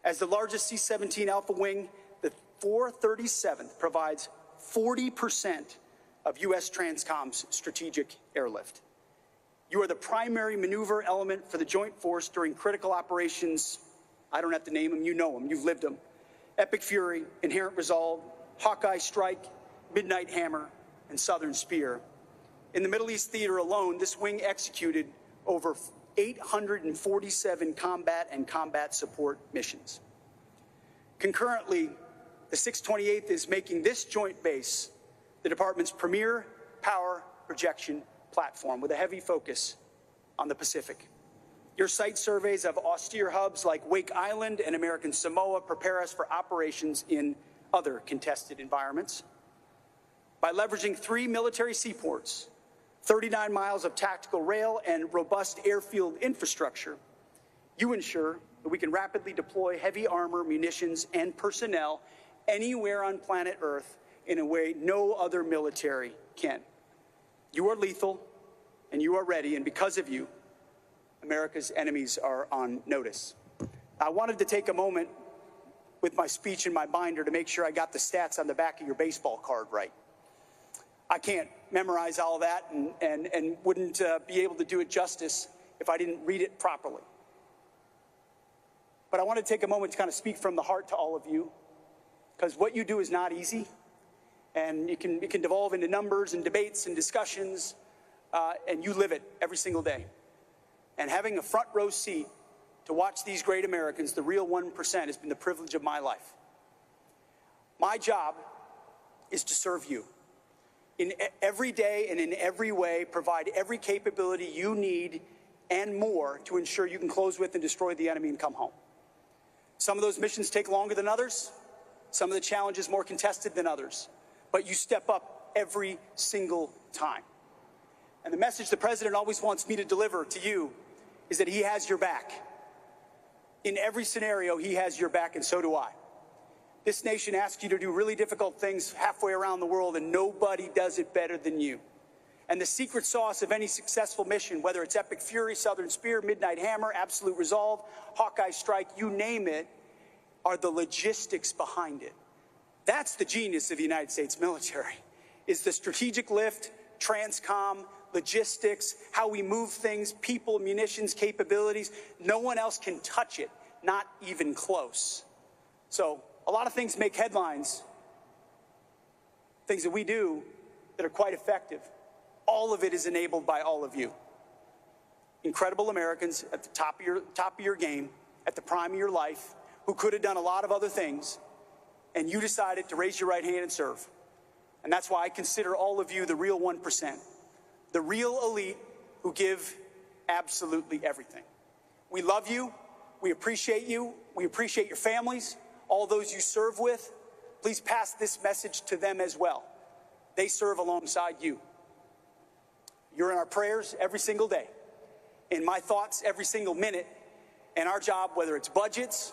As the largest C-17 Alpha Wing, the 437th provides 40% of U.S. Transcom's strategic airlift. You are the primary maneuver element for the Joint Force during critical operations. I don't have to name them, you know them, you've lived them. Epic Fury, Inherent Resolve, Hawkeye Strike, Midnight Hammer, and Southern Spear. In the Middle East theater alone, this wing executed over 847 combat and combat support missions. Concurrently, the 628th is making this joint base the department's premier power projection platform with a heavy focus on the Pacific. Your site surveys of austere hubs like Wake Island and American Samoa prepare us for operations in other contested environments. By leveraging 3 military seaports, 39 miles of tactical rail, and robust airfield infrastructure, you ensure that we can rapidly deploy heavy armor, munitions, and personnel anywhere on planet Earth in a way no other military can. You are lethal, and you are ready, and because of you, America's enemies are on notice. I wanted to take a moment with my speech and my binder to make sure I got the stats on the back of your baseball card right. I can't memorize all that and wouldn't be able to do it justice if I didn't read it properly. But I want to take a moment to kind of speak from the heart to all of you, because what you do is not easy, and it can devolve into numbers and debates and discussions, and you live it every single day. And having a front row seat to watch these great Americans, the real 1%, has been the privilege of my life. My job is to serve you. In every day and in every way, provide every capability you need and more to ensure you can close with and destroy the enemy and come home. Some of those missions take longer than others. Some of the challenges more contested than others. But you step up every single time. And the message the president always wants me to deliver to you is that he has your back. In every scenario, he has your back, and so do I. This nation asks you to do really difficult things halfway around the world, and nobody does it better than you. And the secret sauce of any successful mission, whether it's Epic Fury, Southern Spear, Midnight Hammer, Absolute Resolve, Hawkeye Strike, you name it, are the logistics behind it. That's the genius of the United States military, is the strategic lift, Transcom, logistics, how we move things, people, munitions, capabilities. No one else can touch it, not even close. So a lot of things make headlines, things that we do that are quite effective. All of it is enabled by all of you. Incredible Americans at the top of your game, at the prime of your life, who could have done a lot of other things, and you decided to raise your right hand and serve. And that's why I consider all of you the real 1%, the real elite who give absolutely everything. We love you. We appreciate you. We appreciate your families, all those you serve with. Please pass this message to them as well. They serve alongside you. You're in our prayers every single day, in my thoughts every single minute, and our job, whether it's budgets,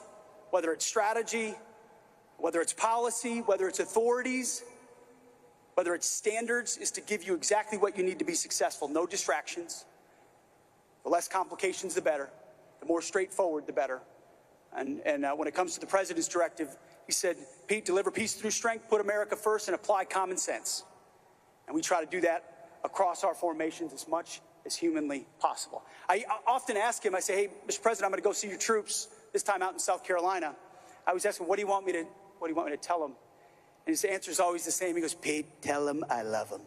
whether it's strategy, whether it's policy, whether it's authorities, whether it's standards, is to give you exactly what you need to be successful. No distractions. The less complications, the better. The more straightforward, the better. And when it comes to the president's directive, he said, Pete, deliver peace through strength, put America first, and apply common sense. And we try to do that across our formations as much as humanly possible. I often ask him, I say, hey, Mr. President, I'm going to go see your troops, this time out in South Carolina. I always ask him, what do you want me to tell them? And his answer is always the same. He goes, Pete, tell them I love them.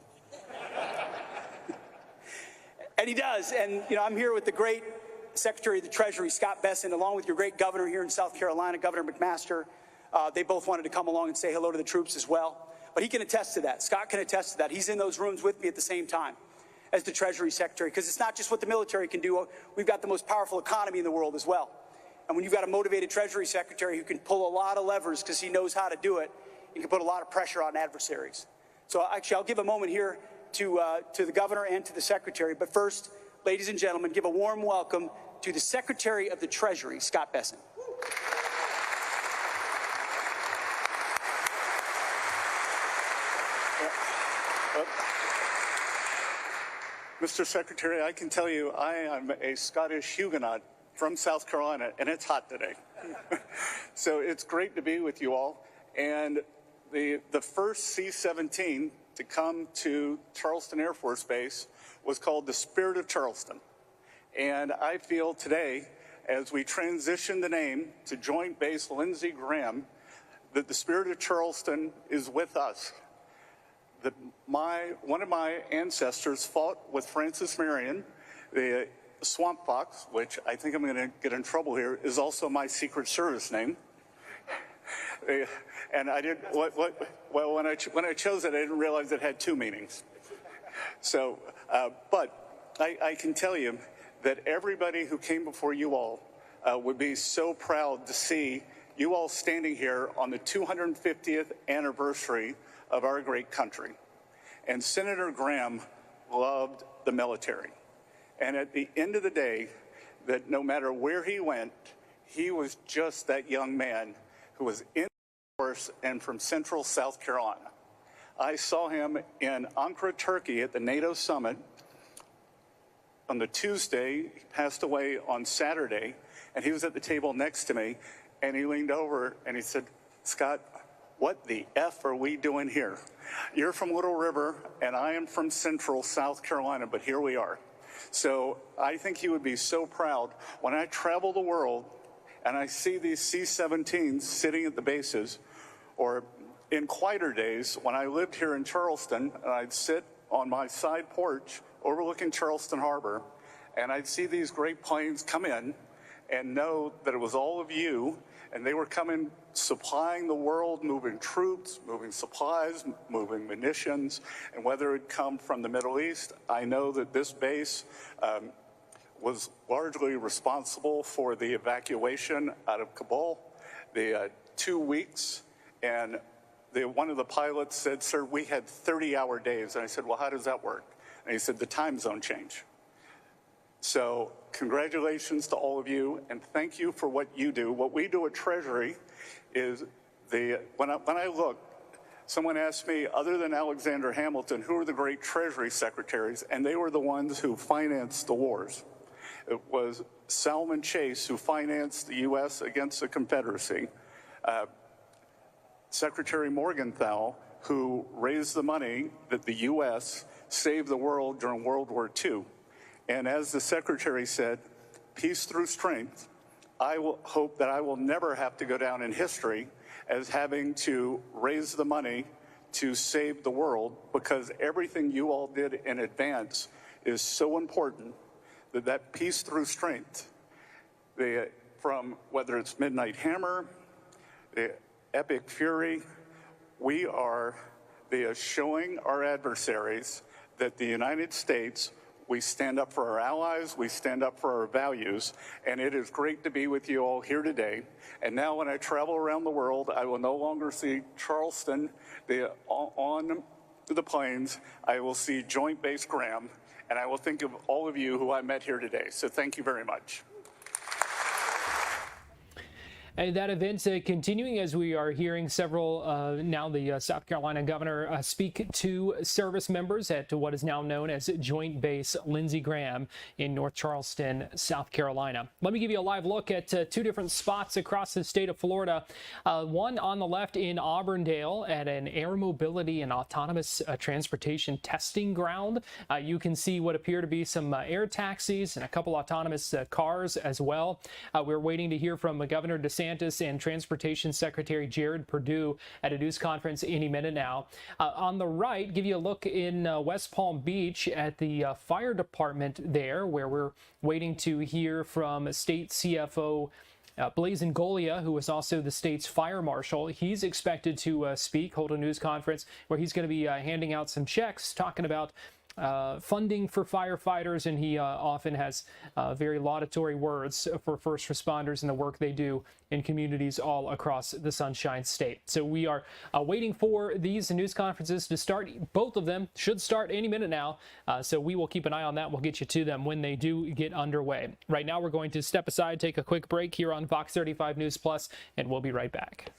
And he does. And, you know, I'm here with the great Secretary of the Treasury, Scott Bessent, along with your great governor here in South Carolina, Governor McMaster. They both wanted to come along and say hello to the troops as well. But he can attest to that. Scott can attest to that. He's in those rooms with me at the same time as the Treasury Secretary, because it's not just what the military can do. We've got the most powerful economy in the world as well. And when you've got a motivated Treasury Secretary who can pull a lot of levers because he knows how to do it, he can put a lot of pressure on adversaries. So actually, I'll give a moment here to the governor and to the secretary. But first, ladies and gentlemen, give a warm welcome to the Secretary of the Treasury, Scott Bessent. Mr. Secretary, I can tell you I am a Scottish Huguenot from South Carolina, and it's hot today. So it's great to be with you all. And the first C-17 to come to Charleston Air Force Base was called the Spirit of Charleston. And I feel today, as we transition the name to Joint Base Lindsey Graham, that the Spirit of Charleston is with us. One of my ancestors fought with Francis Marion, the Swamp Fox, which I think I'm going to get in trouble here, is also my Secret Service name. And I didn't. Well, when I chose it, I didn't realize it had two meanings. So, but I can tell you that everybody who came before you all would be so proud to see you all standing here on the 250th anniversary of our great country. And Senator Graham loved the military. And at the end of the day, that no matter where he went, he was just that young man who was in the force and from Central South Carolina. I saw him in Ankara, Turkey at the NATO summit on the Tuesday. He passed away on Saturday, and he was at the table next to me, and he leaned over and he said, Scott, what the F are we doing here? You're from Little River, and I am from Central South Carolina, but here we are. So I think he would be so proud. When I travel the world and I see these C-17s sitting at the bases, or in quieter days, when I lived here in Charleston, and I'd sit on my side porch overlooking Charleston Harbor, and I'd see these great planes come in and know that it was all of you, and they were coming, supplying the world, moving troops, moving supplies, moving munitions, and whether it come from the Middle East, I know that this base was largely responsible for the evacuation out of Kabul, the 2 weeks, and one of the pilots said, sir, we had 30-hour days. And I said, well, how does that work? And he said, the time zone change. So congratulations to all of you, and thank you for what you do. What we do at Treasury is when I look, someone asked me, other than Alexander Hamilton, who are the great Treasury secretaries? And they were the ones who financed the wars. It was Salmon Chase who financed the U.S. against the Confederacy. Secretary Morgenthau, who raised the money that the U.S. saved the world during World War II. And as the Secretary said, peace through strength, I will hope that I will never have to go down in history as having to raise the money to save the world, because everything you all did in advance is so important that peace through strength, from whether it's Midnight Hammer, the Epic Fury, we are showing our adversaries that the United States, we stand up for our allies, we stand up for our values, and it is great to be with you all here today. And now when I travel around the world, I will no longer see Charleston on the planes. I will see Joint Base Graham, and I will think of all of you who I met here today. So thank you very much. And that event continuing as we are hearing several, now the South Carolina governor speak to service members at what is now known as Joint Base Lindsey Graham in North Charleston, South Carolina. Let me give you a live look at two different spots across the state of Florida. One on the left in Auburndale at an air mobility and autonomous transportation testing ground. You can see what appear to be some air taxis and a couple autonomous cars as well. We're waiting to hear from Governor DeSantis and Transportation Secretary Jared Perdue at a news conference any minute now. On the right, give you a look in West Palm Beach at the fire department there, where we're waiting to hear from State CFO Blazin Golia, who is also the state's fire marshal. He's expected to speak, hold a news conference where he's going to be handing out some checks, talking about funding for firefighters, and he often has very laudatory words for first responders and the work they do in communities all across the Sunshine State. So we are waiting for these news conferences to start. Both of them should start any minute now, so we will keep an eye on that. We'll get you to them when they do get underway. Right now, we're going to step aside, take a quick break here on Fox 35 News Plus, and we'll be right back.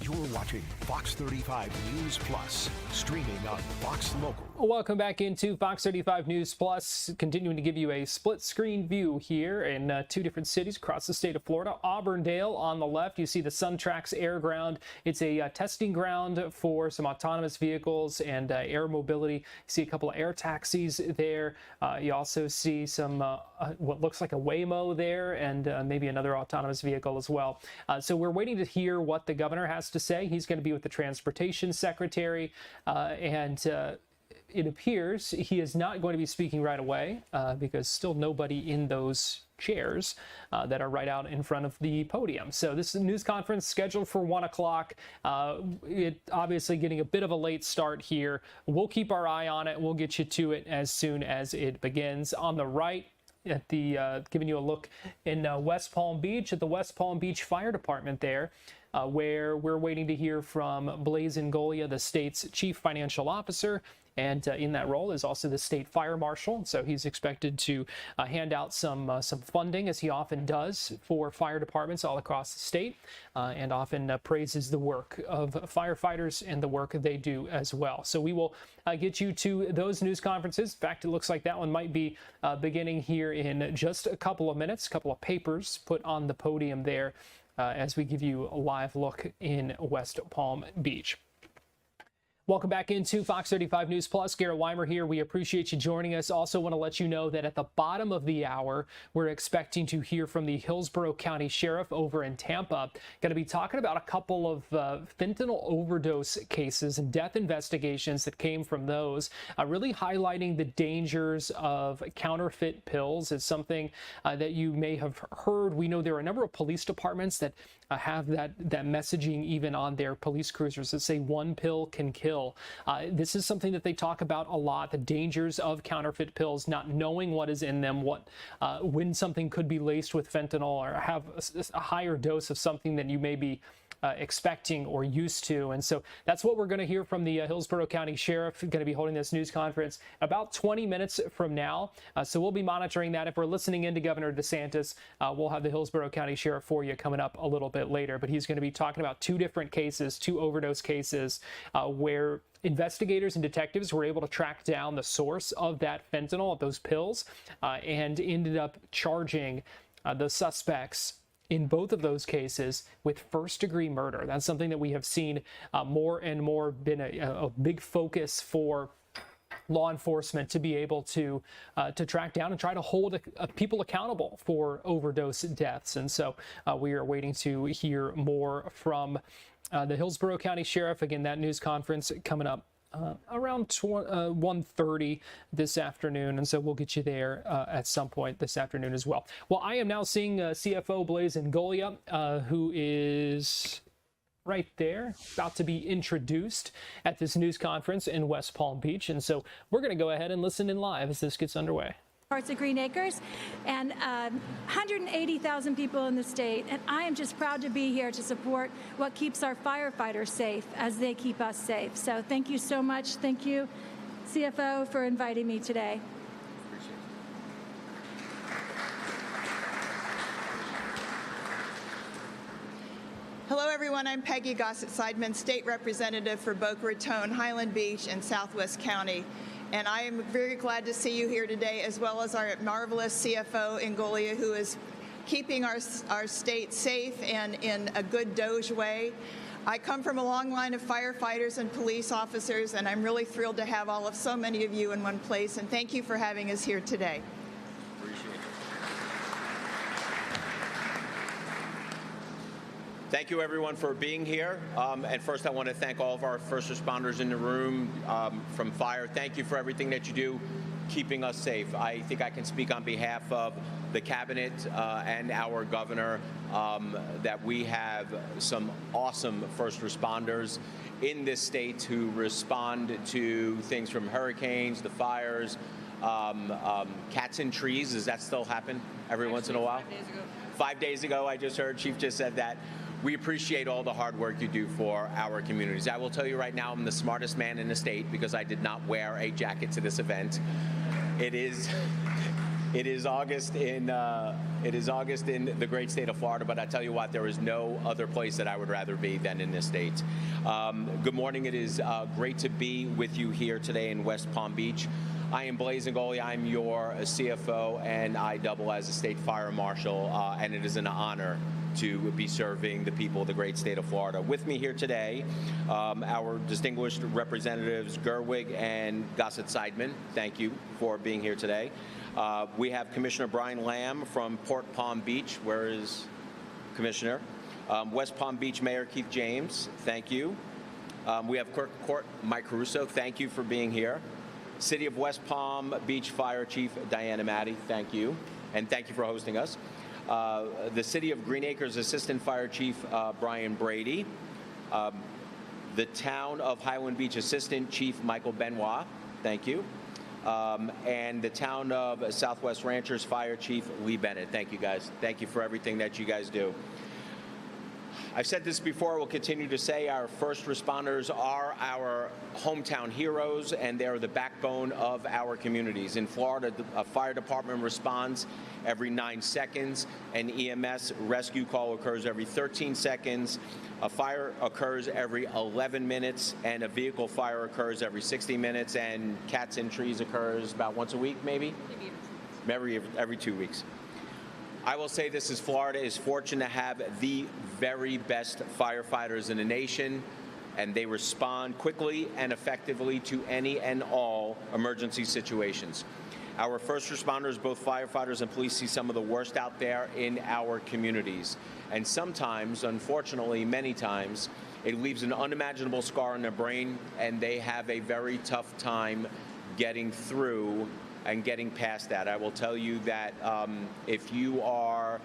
You're watching Fox 35 News Plus, streaming on Fox Local. Welcome back into Fox 35 News Plus, continuing to give you a split-screen view here in two different cities across the state of Florida. Auburndale on the left, you see the SunTrax Air Ground. It's a testing ground for some autonomous vehicles and air mobility. You see a couple of air taxis there. You also see some what looks like a Waymo there, and maybe another autonomous vehicle as well. So we're waiting to hear what the governor has to say. He's going to be with the Transportation Secretary, and it appears he is not going to be speaking right away because still nobody in those chairs that are right out in front of the podium. So this is a news conference scheduled for 1 o'clock. It obviously getting a bit of a late start here. We'll keep our eye on it. We'll get you to it as soon as it begins. On the right, at the giving you a look in West Palm Beach at the West Palm Beach Fire Department there. Where we're waiting to hear from Blaise Ngolia, the state's chief financial officer, and in that role is also the state fire marshal. So he's expected to hand out some funding, as he often does, for fire departments all across the state, and often praises the work of firefighters and the work they do as well. So we will get you to those news conferences. In fact, it looks like that one might be beginning here in just a couple of minutes. A couple of papers put on the podium there. As we give you a live look in West Palm Beach. Welcome back into Fox 35 News Plus. Garrett Weimer here. We appreciate you joining us. Also want to let you know that at the bottom of the hour, we're expecting to hear from the Hillsborough County Sheriff over in Tampa. Going to be talking about a couple of fentanyl overdose cases and death investigations that came from those, really highlighting the dangers of counterfeit pills. It's something that you may have heard. We know there are a number of police departments that have that messaging even on their police cruisers that say one pill can kill. This is something that they talk about a lot, the dangers of counterfeit pills, not knowing what is in them, when something could be laced with fentanyl or have a higher dose of something than you may be expecting or used to. And so that's what we're going to hear from the Hillsborough County Sheriff, going to be holding this news conference about 20 minutes from now. So we'll be monitoring that. If we're listening in to Governor DeSantis, we'll have the Hillsborough County Sheriff for you coming up a little bit later. But he's going to be talking about two different cases, two overdose cases, where investigators and detectives were able to track down the source of that fentanyl, of those pills, and ended up charging the suspects in both of those cases with first-degree murder. That's something that we have seen more and more been a big focus for law enforcement to be able to track down and try to hold people accountable for overdose deaths. And so we are waiting to hear more from the Hillsborough County Sheriff. Again, that news conference coming up around 1:30 this afternoon, and so we'll get you there at some point this afternoon as well. Well, I am now seeing CFO Blaise Ngolia, who is right there, about to be introduced at this news conference in West Palm Beach, and so we're going to go ahead and listen in live as this gets underway. Parts of Green Acres, and 180,000 people in the state, and I am just proud to be here to support what keeps our firefighters safe as they keep us safe. So thank you so much. Thank you, CFO, for inviting me today. Hello, everyone. I'm Peggy Gossett-Seidman, State Representative for Boca Raton, Highland Beach, and Southwest County. And I am very glad to see you here today, as well as our marvelous CFO, Ngolia, who is keeping our state safe and in a good Doge way. I come from a long line of firefighters and police officers, and I'm really thrilled to have so many of you in one place. And thank you for having us here today. Thank you, everyone, for being here. And first, I want to thank all of our first responders in the room from fire. Thank you for everything that you do, keeping us safe. I think I can speak on behalf of the cabinet and our governor that we have some awesome first responders in this state who respond to things from hurricanes, the fires, cats in trees. Does that still happen every once in a while? 5 days ago. 5 days ago, I just heard Chief just said that. We appreciate all the hard work you do for our communities. I will tell you right now, I'm the smartest man in the state because I did not wear a jacket to this event. It is August in the great state of Florida, but I tell you what, there is no other place that I would rather be than in this state. Good morning. It is great to be with you here today in West Palm Beach. I am Blaise Ngolia. I'm your CFO, and I double as a state fire marshal, and it is an honor to be serving the people of the great state of Florida. With me here today, our distinguished representatives Gerwig and Gossett-Seidman. Thank you for being here today. We have Commissioner Brian Lamb from Port Palm Beach. Where is Commissioner? West Palm Beach Mayor Keith James. Thank you. We have Clerk of Court Mike Caruso. Thank you for being here. City of West Palm Beach Fire Chief Diana Matty, thank you, and thank you for hosting us. The City of Green Acres Assistant Fire Chief Brian Brady. The Town of Highland Beach Assistant Chief Michael Benoit, thank you. And the Town of Southwest Ranchers Fire Chief Lee Bennett. Thank you, guys. Thank you for everything that you guys do. I've said this before, we'll continue to say our first responders are our hometown heroes, and they're the backbone of our communities. In Florida, a fire department responds every 9 seconds. An EMS rescue call occurs every 13 seconds. A fire occurs every 11 minutes, and a vehicle fire occurs every 60 minutes, and cats in trees occurs about once a week, maybe? Maybe every 2 weeks. I will say this: is Florida is fortunate to have the very best firefighters in the nation, and they respond quickly and effectively to any and all emergency situations. Our first responders, both firefighters and police, see some of the worst out there in our communities. And sometimes, unfortunately, many times, it leaves an unimaginable scar in their brain, and they have a very tough time getting through and getting past that. I will tell you that if you are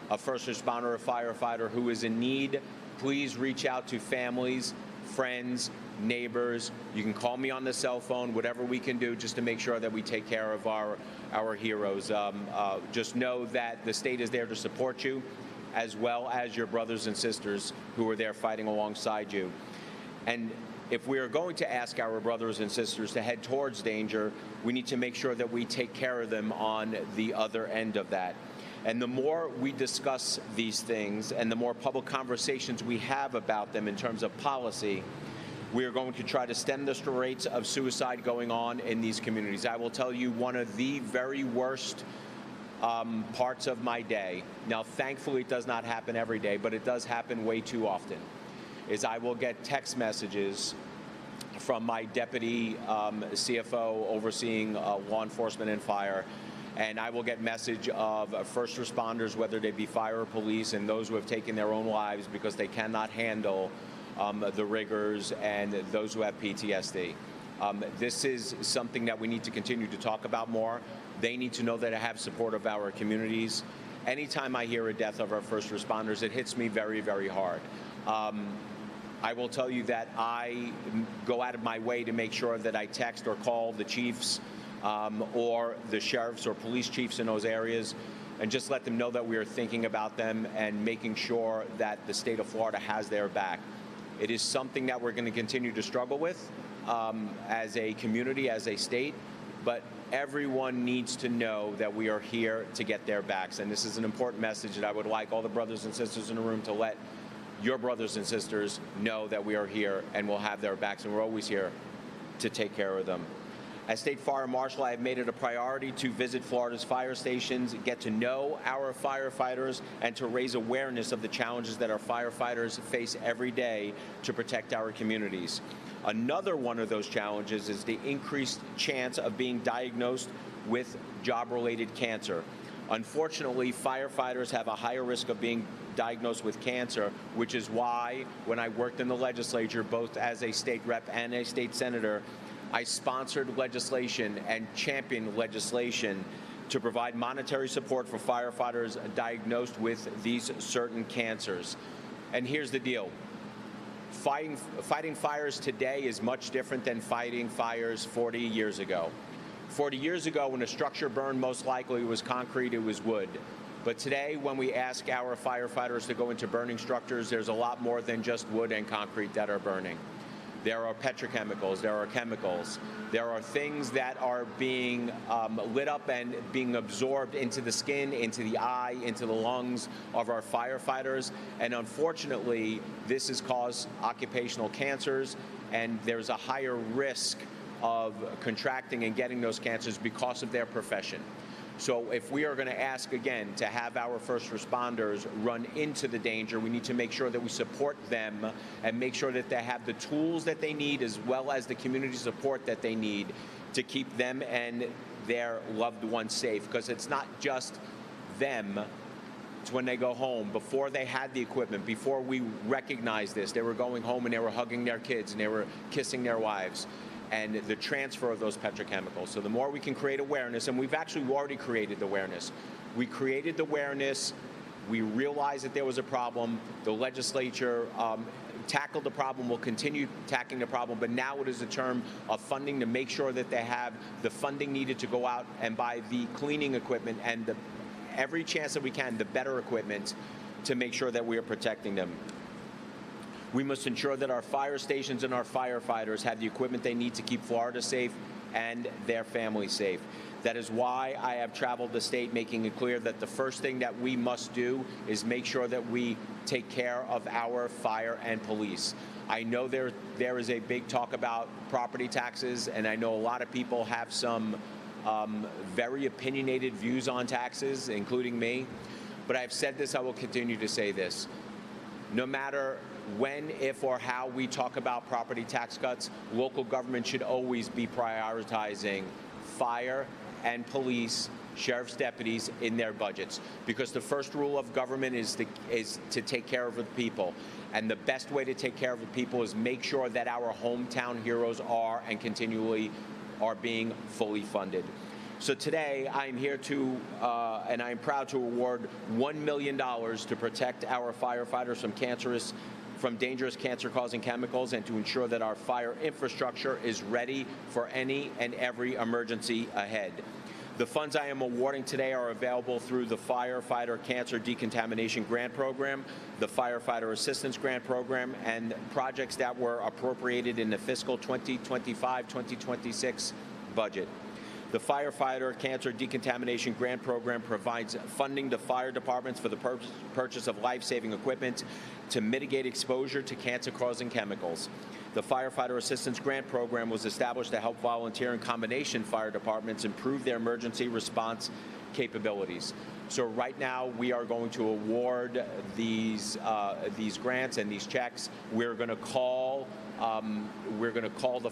a first responder or firefighter who is in need, please reach out to families, friends, neighbors. You can call me on the cell phone, whatever we can do just to make sure that we take care of our heroes. Just know that the state is there to support you, as well as your brothers and sisters who are there fighting alongside you. And if we are going to ask our brothers and sisters to head towards danger, we need to make sure that we take care of them on the other end of that. And the more we discuss these things and the more public conversations we have about them in terms of policy, we are going to try to stem the rates of suicide going on in these communities. I will tell you one of the very worst parts of my day, now thankfully it does not happen every day, but it does happen way too often, is I will get text messages from my deputy CFO overseeing law enforcement and fire, and I will get message of first responders, whether they be fire or police, and those who have taken their own lives because they cannot handle the rigors, and those who have PTSD. This is something that we need to continue to talk about more. They need to know that I have support of our communities. Anytime I hear a death of our first responders, it hits me very, very hard. I will tell you that I go out of my way to make sure that I text or call the chiefs or the sheriffs or police chiefs in those areas and just let them know that we are thinking about them and making sure that the state of Florida has their back. It is something that we're going to continue to struggle with as a community, as a state, but everyone needs to know that we are here to get their backs. And this is an important message that I would like all the brothers and sisters in the room to let your brothers and sisters know that we are here and we'll have their backs, and we're always here to take care of them. As State Fire Marshal, I have made it a priority to visit Florida's fire stations, get to know our firefighters, and to raise awareness of the challenges that our firefighters face every day to protect our communities. Another one of those challenges is the increased chance of being diagnosed with job-related cancer. Unfortunately, firefighters have a higher risk of being diagnosed with cancer, which is why when I worked in the legislature, both as a state rep and a state senator, I sponsored legislation and championed legislation to provide monetary support for firefighters diagnosed with these certain cancers. And here's the deal. Fighting fires today is much different than fighting fires 40 years ago. 40 years ago, when a structure burned, most likely it was concrete, it was wood. But today, when we ask our firefighters to go into burning structures, there's a lot more than just wood and concrete that are burning. There are petrochemicals, there are chemicals, there are things that are being lit up and being absorbed into the skin, into the eye, into the lungs of our firefighters. And unfortunately, this has caused occupational cancers, and there's a higher risk of contracting and getting those cancers because of their profession. So if we are going to ask again to have our first responders run into the danger, we need to make sure that we support them and make sure that they have the tools that they need, as well as the community support that they need to keep them and their loved ones safe. Because it's not just them. It's when they go home. Before they had the equipment, before we recognized this, they were going home and they were hugging their kids and they were kissing their wives. and the transfer of those petrochemicals. So the more we can create awareness, and we've actually already created the awareness. We created the awareness. We realized that there was a problem. The legislature tackled the problem, will continue tackling the problem, but now it is a term of funding to make sure that they have the funding needed to go out and buy the cleaning equipment and every chance that we can, the better equipment to make sure that we are protecting them. We must ensure that our fire stations and our firefighters have the equipment they need to keep Florida safe and their families safe. That is why I have traveled the state making it clear that the first thing that we must do is make sure that we take care of our fire and police. I know there is a big talk about property taxes, and I know a lot of people have some very opinionated views on taxes, including me. But I've said this, I will continue to say this. No matter when, if, or how we talk about property tax cuts, local government should always be prioritizing fire and police, sheriff's deputies in their budgets, because the first rule of government is to take care of the people. And the best way to take care of the people is make sure that our hometown heroes are and continually are being fully funded. So today, I'm here to, and I'm proud to award $1 million to protect our firefighters from dangerous cancer-causing chemicals and to ensure that our fire infrastructure is ready for any and every emergency ahead. The funds I am awarding today are available through the Firefighter Cancer Decontamination Grant Program, the Firefighter Assistance Grant Program, and projects that were appropriated in the fiscal 2025-2026 budget. The Firefighter Cancer Decontamination Grant Program provides funding to fire departments for the purchase of life-saving equipment to mitigate exposure to cancer-causing chemicals. The Firefighter Assistance Grant Program was established to help volunteer and combination fire departments improve their emergency response capabilities. So right now we are going to award these grants and these checks. We're going to call the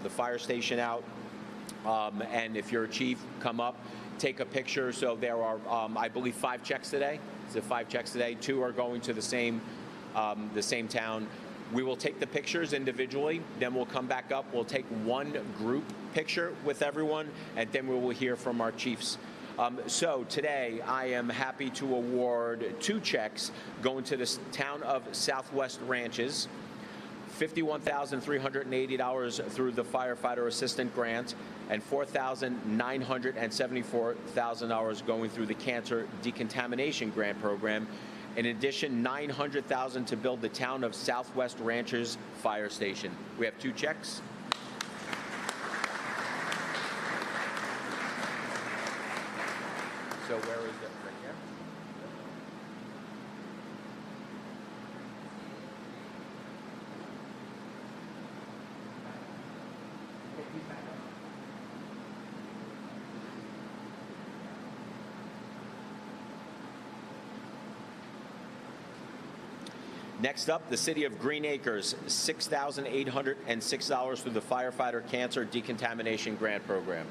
fire station out. And if you're a chief, come up, take a picture. So there are, I believe, 5 checks today. So 5 checks today. 2 are going to the same town. We will take the pictures individually. Then we'll come back up. We'll take one group picture with everyone, and then we will hear from our chiefs. So today, I am happy to award 2 checks going to the town of Southwest Ranches. $51,380 through the Firefighter Assistant Grant, and $4,974,000 going through the Cancer Decontamination Grant Program. In addition, $900,000 to build the town of Southwest Ranches Fire Station. We have 2 checks. So where is that? Right here? Next up, the city of Green Acres, $6,806 through the Firefighter Cancer Decontamination Grant Program.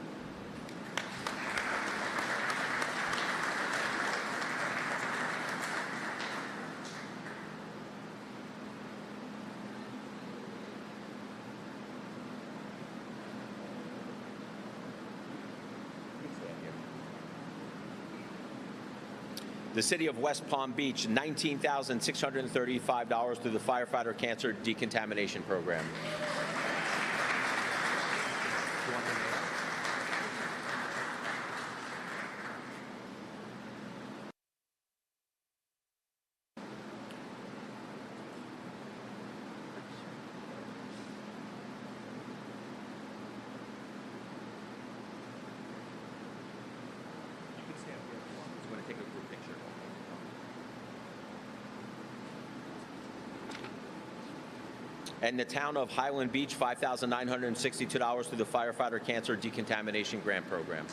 The city of West Palm Beach, $19,635 through the Firefighter Cancer Decontamination Program. And the town of Highland Beach, $5,962 through the Firefighter Cancer Decontamination Grant Program.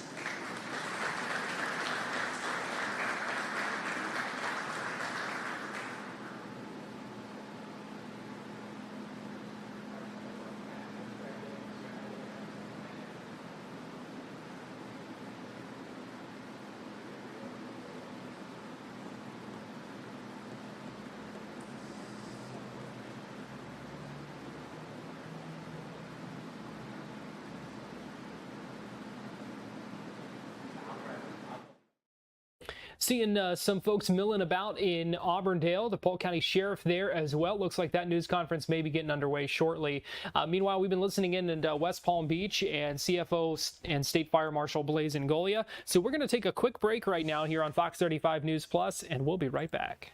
Seeing some folks milling about in Auburndale, the Polk County Sheriff there as well. Looks like that news conference may be getting underway shortly. Meanwhile, we've been listening in West Palm Beach and CFO and State Fire Marshal Blaise Ngolia. So we're going to take a quick break right now here on Fox 35 News Plus, and we'll be right back.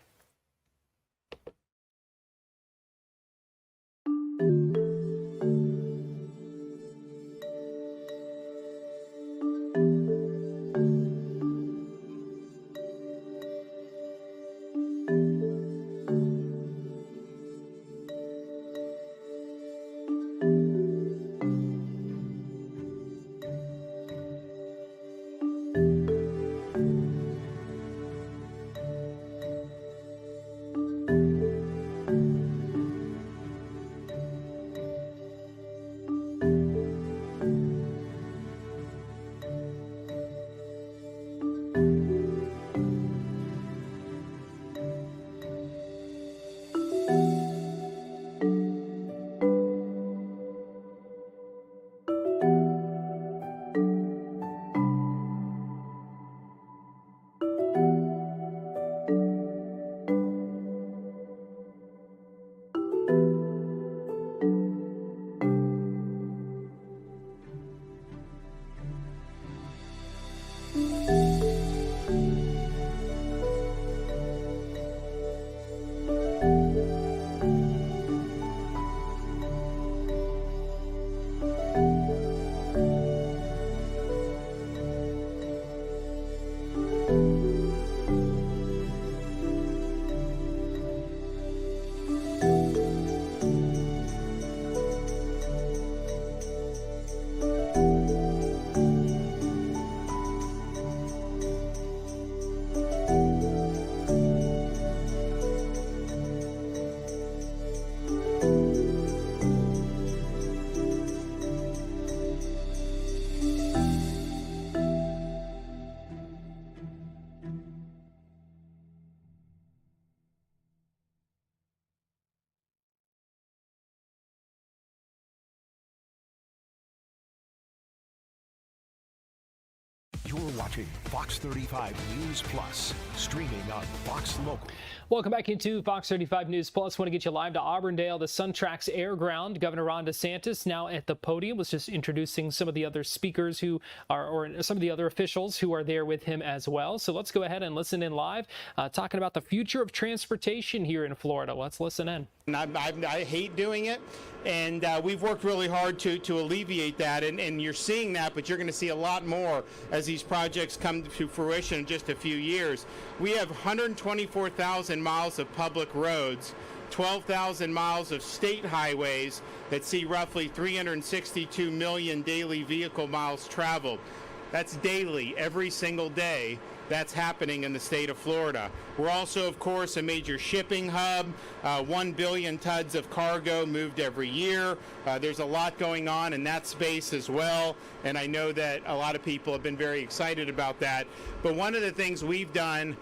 You're watching Fox 35 News Plus, streaming on Fox Local. Welcome back into Fox 35 News Plus. Want to get you live to Auburndale, the SunTrax Air Ground. Governor Ron DeSantis now at the podium was just introducing some of the other speakers who are, or some of the other officials who are there with him as well. So let's go ahead and listen in live, talking about the future of transportation here in Florida. Let's listen in. I hate doing it, and we've worked really hard to alleviate that, and you're seeing that, but you're going to see a lot more as these projects come to fruition in just a few years. We have 124,000 miles of public roads, 12,000 miles of state highways that see roughly 362 million daily vehicle miles traveled. That's daily, every single day. That's happening in the state of Florida. We're also, of course, a major shipping hub. 1 billion tons of cargo moved every year. There's a lot going on in that space as well, and I know that a lot of people have been very excited about that. But one of the things we've done,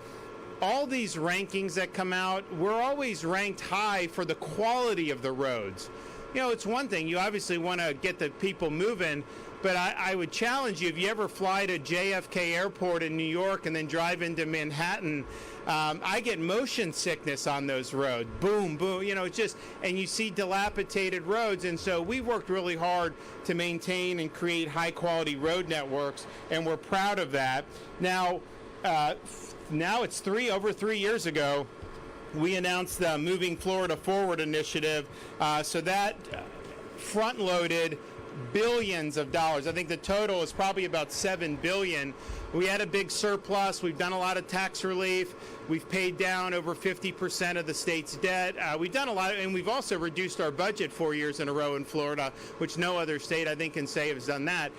all these rankings that come out, we're always ranked high for the quality of the roads. You know, it's one thing, you obviously want to get the people moving, but I would challenge you, if you ever fly to JFK Airport in New York and then drive into Manhattan, I get motion sickness on those roads. Boom, boom, you know, it's just, and you see dilapidated roads. And so we worked really hard to maintain and create high quality road networks, and we're proud of that. Now it's over 3 years ago, we announced the Moving Florida Forward initiative. So that front-loaded billions of dollars. I think the total is probably about $7 billion. We had a big surplus. We've done a lot of tax relief. We've paid down over 50% of the state's debt. We've done a lot, and we've also reduced our budget 4 years in a row in Florida, which no other state I think can say has done that.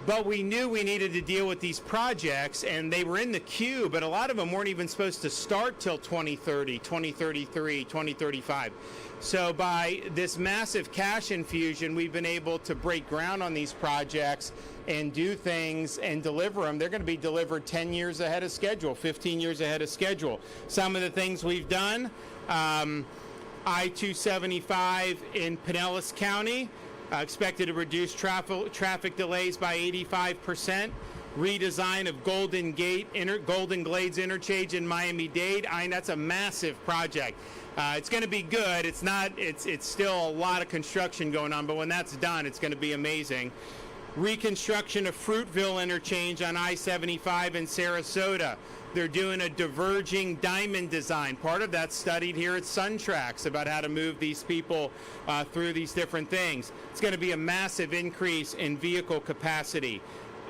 But we knew we needed to deal with these projects, and they were in the queue, but a lot of them weren't even supposed to start till 2030, 2033, 2035. So by this massive cash infusion, we've been able to break ground on these projects and do things and deliver them. They're going to be delivered 10 years ahead of schedule, 15 years ahead of schedule. Some of the things we've done, I-275 in Pinellas County, expected to reduce traffic delays by 85%. redesign of Golden Glades interchange in Miami-Dade. That's a massive project. It's going to be good. It's still a lot of construction going on, but when that's done, it's going to be amazing. Reconstruction of Fruitville interchange on I-75 in Sarasota. They're doing a diverging diamond design. Part of that's studied here at SunTrax about how to move these people through these different things. It's going to be a massive increase in vehicle capacity.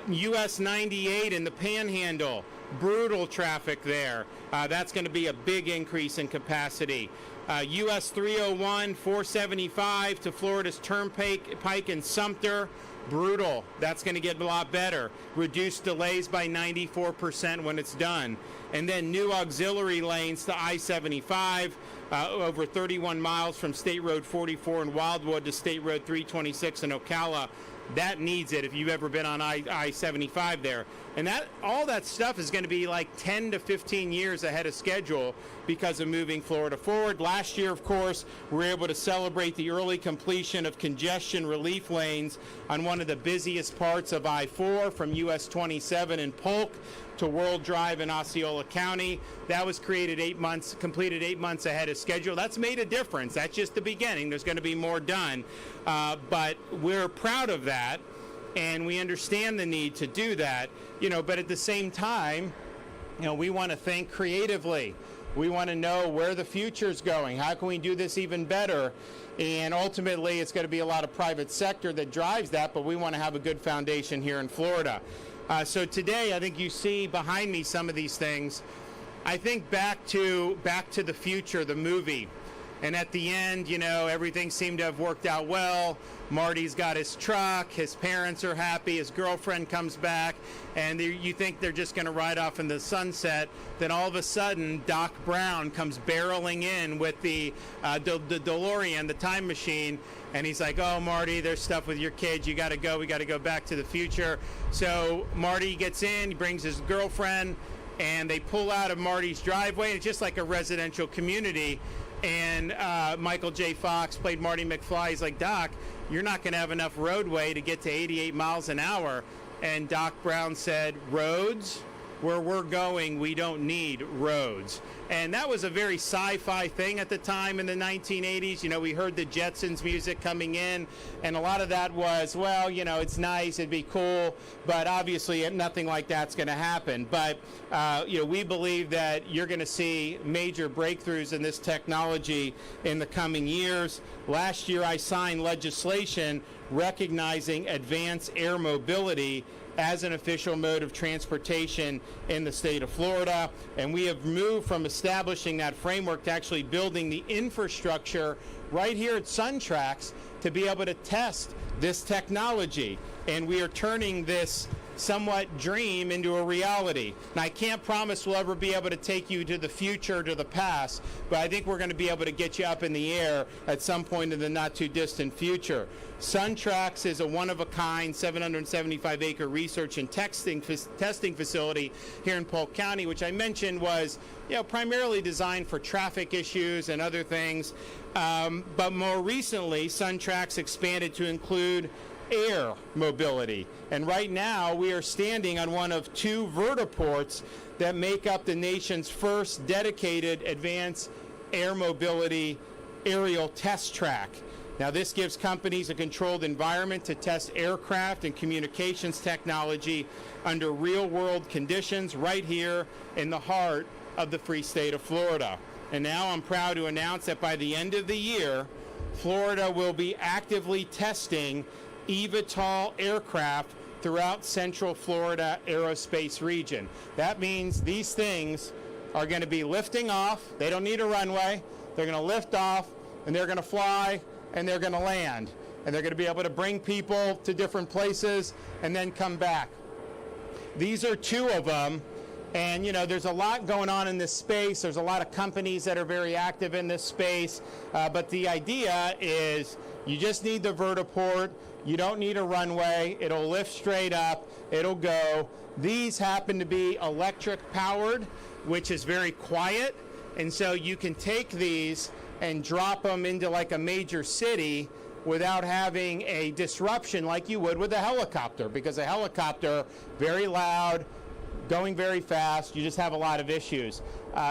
US 98 in the Panhandle, brutal traffic there. That's going to be a big increase in capacity. US 301, 475 to Florida's Turnpike in Sumter, brutal. That's going to get a lot better. Reduced delays by 94% when it's done. And then new auxiliary lanes to I-75, over 31 miles from State Road 44 in Wildwood to State Road 326 in Ocala. That needs it if you've ever been on I-75 there. And all that stuff is going to be like 10 to 15 years ahead of schedule because of moving Florida forward. Last year, of course, we were able to celebrate the early completion of congestion relief lanes on one of the busiest parts of I-4 from US 27 in Polk to World Drive in Osceola County. That was completed 8 months ahead of schedule. That's made a difference. That's just the beginning. There's going to be more done. But we're proud of that, and we understand the need to do that. But at the same time, we want to think creatively. We want to know where the future is going. How can we do this even better? And ultimately, it's going to be a lot of private sector that drives that, but we want to have a good foundation here in Florida. So today, I think you see behind me some of these things. I think back to the Future, the movie. And at the end, everything seemed to have worked out well. Marty's got his truck, his parents are happy, his girlfriend comes back, and you think they're just going to ride off in the sunset. Then all of a sudden, Doc Brown comes barreling in with the DeLorean, the time machine, and he's like, "Oh, Marty, there's stuff with your kids. You got to go. We got to go back to the future." So Marty gets in, he brings his girlfriend, and they pull out of Marty's driveway. It's just like a residential community. And Michael J. Fox played Marty McFly. He's like, "Doc, you're not going to have enough roadway to get to 88 miles an hour. And Doc Brown said, "Roads? Where we're going, we don't need roads." And that was a very sci-fi thing at the time in the 1980s. We heard the Jetsons music coming in, and a lot of that was, well, it's nice, it'd be cool, but obviously nothing like that's going to happen. But, we believe that you're going to see major breakthroughs in this technology in the coming years. Last year, I signed legislation recognizing advanced air mobility as an official mode of transportation in the state of Florida. And we have moved from establishing that framework to actually building the infrastructure right here at SunTrax to be able to test this technology. And we are turning this somewhat dream into a reality. Now, I can't promise we'll ever be able to take you to the future or to the past, but I think we're going to be able to get you up in the air at some point in the not too distant future. SunTrax is a one-of-a-kind 775-acre research and testing facility here in Polk County, which I mentioned was primarily designed for traffic issues and other things. But more recently, SunTrax expanded to include air mobility. And right now, we are standing on one of two vertiports that make up the nation's first dedicated advanced air mobility aerial test track. Now, this gives companies a controlled environment to test aircraft and communications technology under real-world conditions right here in the heart of the free state of Florida. And now I'm proud to announce that by the end of the year, Florida will be actively testing eVTOL aircraft throughout Central Florida aerospace region. That means these things are going to be lifting off. They don't need a runway. They're going to lift off, and they're going to fly, and they're going to land. And they're going to be able to bring people to different places and then come back. These are two of them. And, there's a lot going on in this space. There's a lot of companies that are very active in this space. But the idea is you just need the vertiport. You don't need a runway. It'll lift straight up. It'll go. These happen to be electric powered, which is very quiet. And so you can take these and drop them into like a major city without having a disruption like you would with a helicopter, because a helicopter, very loud, going very fast, you just have a lot of issues.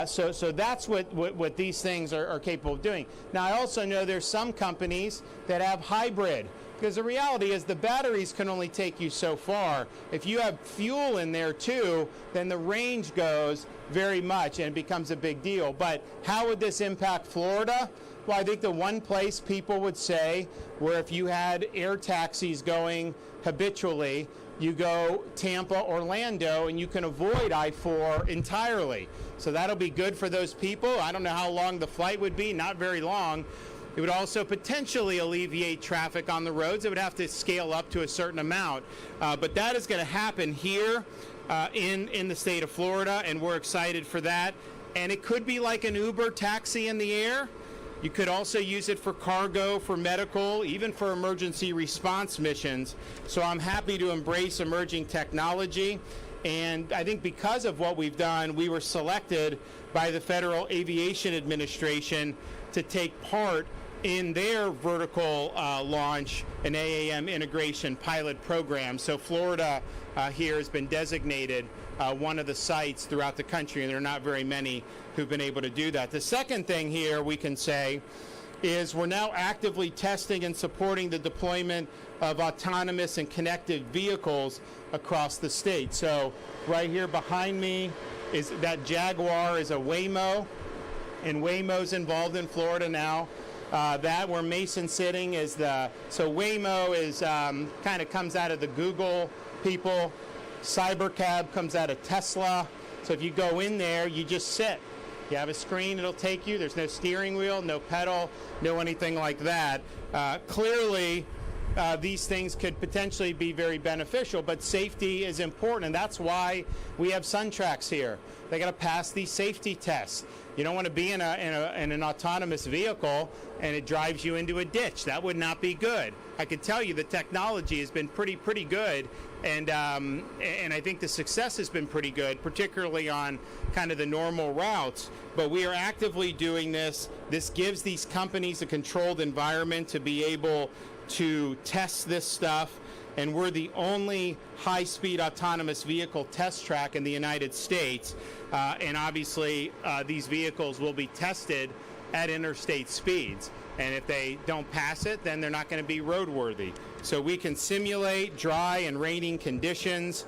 So that's what these things are capable of doing. Now, I also know there's some companies that have hybrid, because the reality is the batteries can only take you so far. If you have fuel in there too, then the range goes very much and it becomes a big deal. But how would this impact Florida? Well, I think the one place people would say where if you had air taxis going habitually, you go Tampa, Orlando, and you can avoid I-4 entirely. So that'll be good for those people. I don't know how long the flight would be, not very long. It would also potentially alleviate traffic on the roads. It would have to scale up to a certain amount. But that is going to happen here in the state of Florida, and we're excited for that. And it could be like an Uber taxi in the air. You could also use it for cargo, for medical, even for emergency response missions. So I'm happy to embrace emerging technology. And I think because of what we've done, we were selected by the Federal Aviation Administration to take part in their vertical launch and AAM integration pilot program. So Florida here has been designated one of the sites throughout the country, and there are not very many who've been able to do that. The second thing here we can say is we're now actively testing and supporting the deployment of autonomous and connected vehicles across the state. So right here behind me is that Jaguar is a Waymo, and Waymo's involved in Florida now. That where Mason's sitting is so Waymo is kind of comes out of the Google people. Cybercab comes out of Tesla. So if you go in there, you just sit. You have a screen, it'll take you. There's no steering wheel, no pedal, no anything like that. Clearly, these things could potentially be very beneficial, but safety is important, and that's why we have SunTrax here. They got to pass these safety tests. You don't want to be in an autonomous vehicle and it drives you into a ditch. That would not be good. I can tell you the technology has been pretty good, and I think the success has been pretty good, particularly on kind of the normal routes. But we are actively doing this. This gives these companies a controlled environment to be able to test this stuff, and we're the only high-speed autonomous vehicle test track in the United States. And obviously, these vehicles will be tested at interstate speeds. And if they don't pass it, then they're not going to be roadworthy. So we can simulate dry and raining conditions,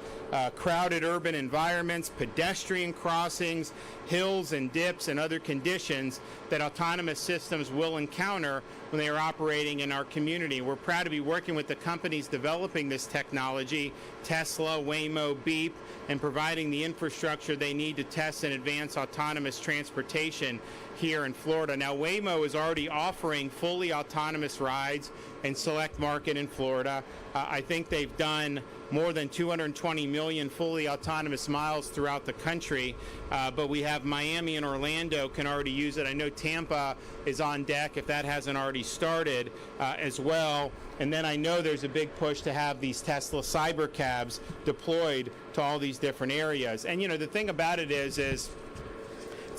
crowded urban environments, pedestrian crossings, hills and dips, and other conditions that autonomous systems will encounter when they are operating in our community. We're proud to be working with the companies developing this technology, Tesla, Waymo, Beep, and providing the infrastructure they need to test and advance autonomous transportation here in Florida. Now, Waymo is already offering fully autonomous rides in select market in Florida. I think they've done more than 220 million fully autonomous miles throughout the country, but we have Miami and Orlando can already use it. I know Tampa is on deck if that hasn't already started as well. And then I know there's a big push to have these Tesla Cybercabs deployed to all these different areas. And you know, the thing about it is it's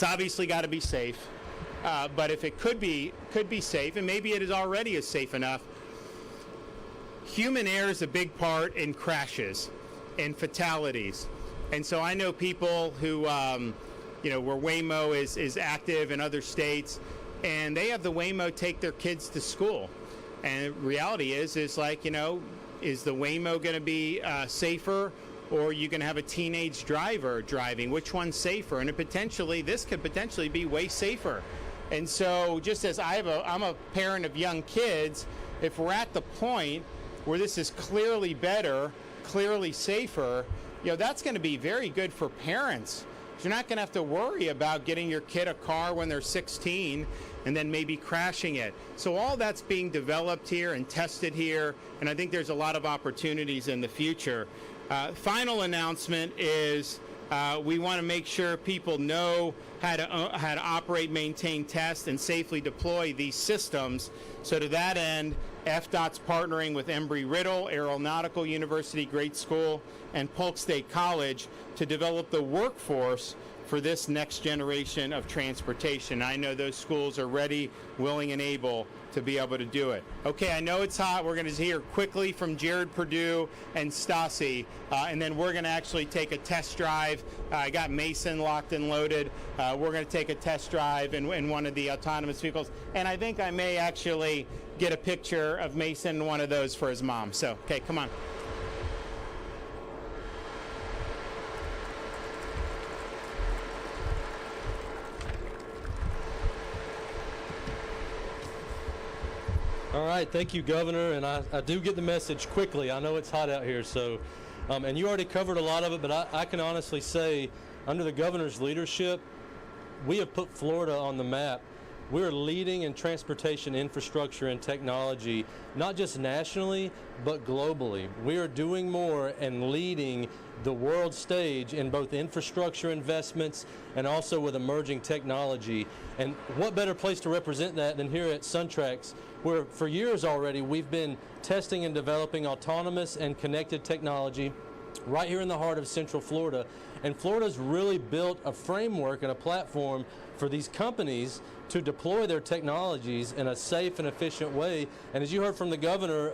obviously got to be safe, but if it could be safe, and maybe it is already is safe enough, human error is a big part in crashes and fatalities. And so I know people who, you know, where Waymo is active in other states, and they have the Waymo take their kids to school. And the reality is like, you know, is the Waymo going to be safer, or are you going to have a teenage driver driving? Which one's safer? And this could potentially be way safer. And so just as I'm a parent of young kids, if we're at the point where this is clearly better, clearly safer, you know, that's going to be very good for parents. You're not going to have to worry about getting your kid a car when they're 16 and then maybe crashing it. So all that's being developed here and tested here, and I think there's a lot of opportunities in the future. Final announcement is we want to make sure people know how to operate, maintain, test, and safely deploy these systems. So to that end, FDOT's partnering with Embry-Riddle, Aeronautical University, Great School, and Polk State College to develop the workforce for this next generation of transportation. I know those schools are ready, willing, and able to be able to do it. Okay, I know it's hot. We're going to hear quickly from Jared Perdue and Stassi, and then we're going to actually take a test drive. I got Mason locked and loaded. We're going to take a test drive in one of the autonomous vehicles, and I think I may actually get a picture of Mason in one of those for his mom. So, okay, come on. All right, thank you, Governor, and I do get the message quickly. I know it's hot out here, so, and you already covered a lot of it, but I can honestly say, under the Governor's leadership, we have put Florida on the map. We're leading in transportation infrastructure and technology, not just nationally, but globally. We are doing more and leading the world stage in both infrastructure investments and also with emerging technology. And what better place to represent that than here at SunTrax, where for years already we've been testing and developing autonomous and connected technology right here in the heart of Central Florida. And Florida's really built a framework and a platform for these companies to deploy their technologies in a safe and efficient way. And as you heard from the Governor,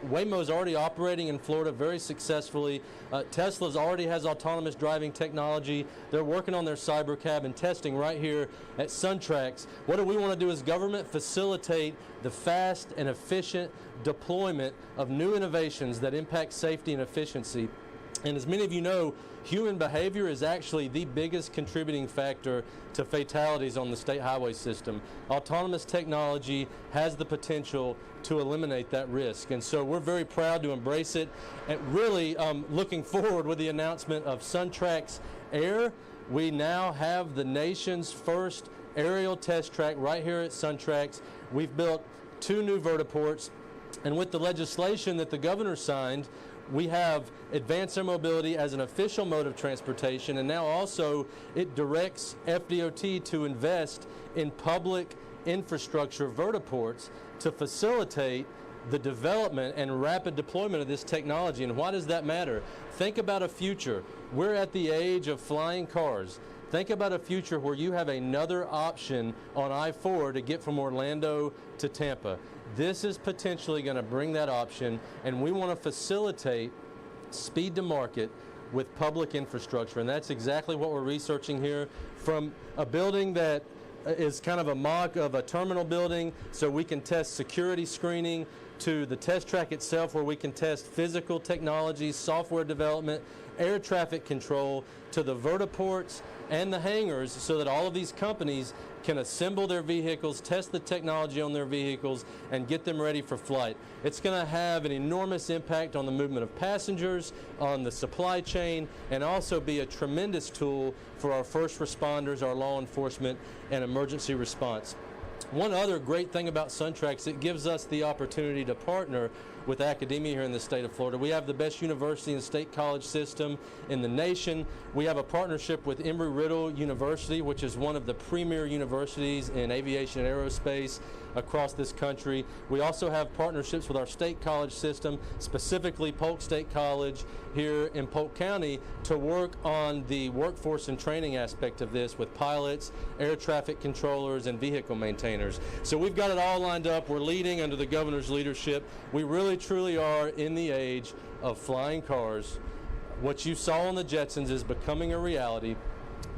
Waymo's already operating in Florida very successfully. Tesla's already has autonomous driving technology. They're working on their cybercab and testing right here at SunTrax. What do we want to do as government? Facilitate the fast and efficient deployment of new innovations that impact safety and efficiency. And as many of you know, human behavior is actually the biggest contributing factor to fatalities on the state highway system. Autonomous technology has the potential to eliminate that risk. And so we're very proud to embrace it, and really looking forward with the announcement of SunTrax Air. We now have the nation's first aerial test track right here at SunTrax. We've built 2 new vertiports, and with the legislation that the Governor signed, we have advanced air mobility as an official mode of transportation, and now also it directs FDOT to invest in public infrastructure vertiports to facilitate the development and rapid deployment of this technology. And why does that matter? Think about a future. We're at the age of flying cars. Think about a future where you have another option on I-4 to get from Orlando to Tampa. This is potentially going to bring that option, and we want to facilitate speed to market with public infrastructure, and that's exactly what we're researching here. From a building that is kind of a mock of a terminal building so we can test security screening, to the test track itself where we can test physical technologies, software development, air traffic control, to the vertiports and the hangars, so that all of these companies can assemble their vehicles, test the technology on their vehicles, and get them ready for flight. It's going to have an enormous impact on the movement of passengers, on the supply chain, and also be a tremendous tool for our first responders, our law enforcement, and emergency response. One other great thing about SunTrax, it gives us the opportunity to partner with academia here in the state of Florida. We have the best university and state college system in the nation. We have a partnership with Embry-Riddle University, which is one of the premier universities in aviation and aerospace across this country. We also have partnerships with our state college system, specifically Polk State College here in Polk County, to work on the workforce and training aspect of this with pilots, air traffic controllers, and vehicle maintainers. So we've got it all lined up. We're leading under the Governor's leadership. We really truly are in the age of flying cars. What you saw on the Jetsons is becoming a reality.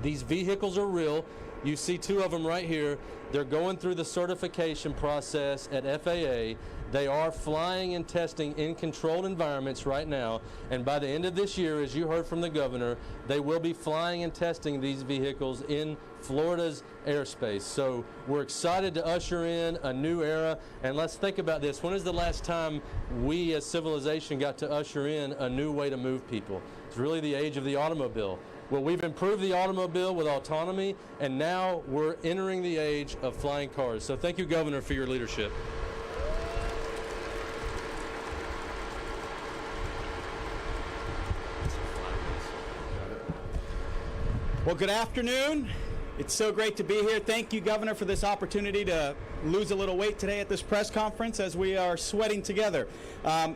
These vehicles are real. You see 2 of them right here. They're going through the certification process at FAA. They are flying and testing in controlled environments right now, and by the end of this year, as you heard from the Governor, they will be flying and testing these vehicles in Florida's airspace. So we're excited to usher in a new era, and let's think about this. When is the last time we as civilization got to usher in a new way to move people? It's really the age of the automobile. Well, we've improved the automobile with autonomy, and now we're entering the age of flying cars. So thank you, Governor, for your leadership. Well, good afternoon. It's so great to be here. Thank you, Governor, for this opportunity to lose a little weight today at this press conference as we are sweating together.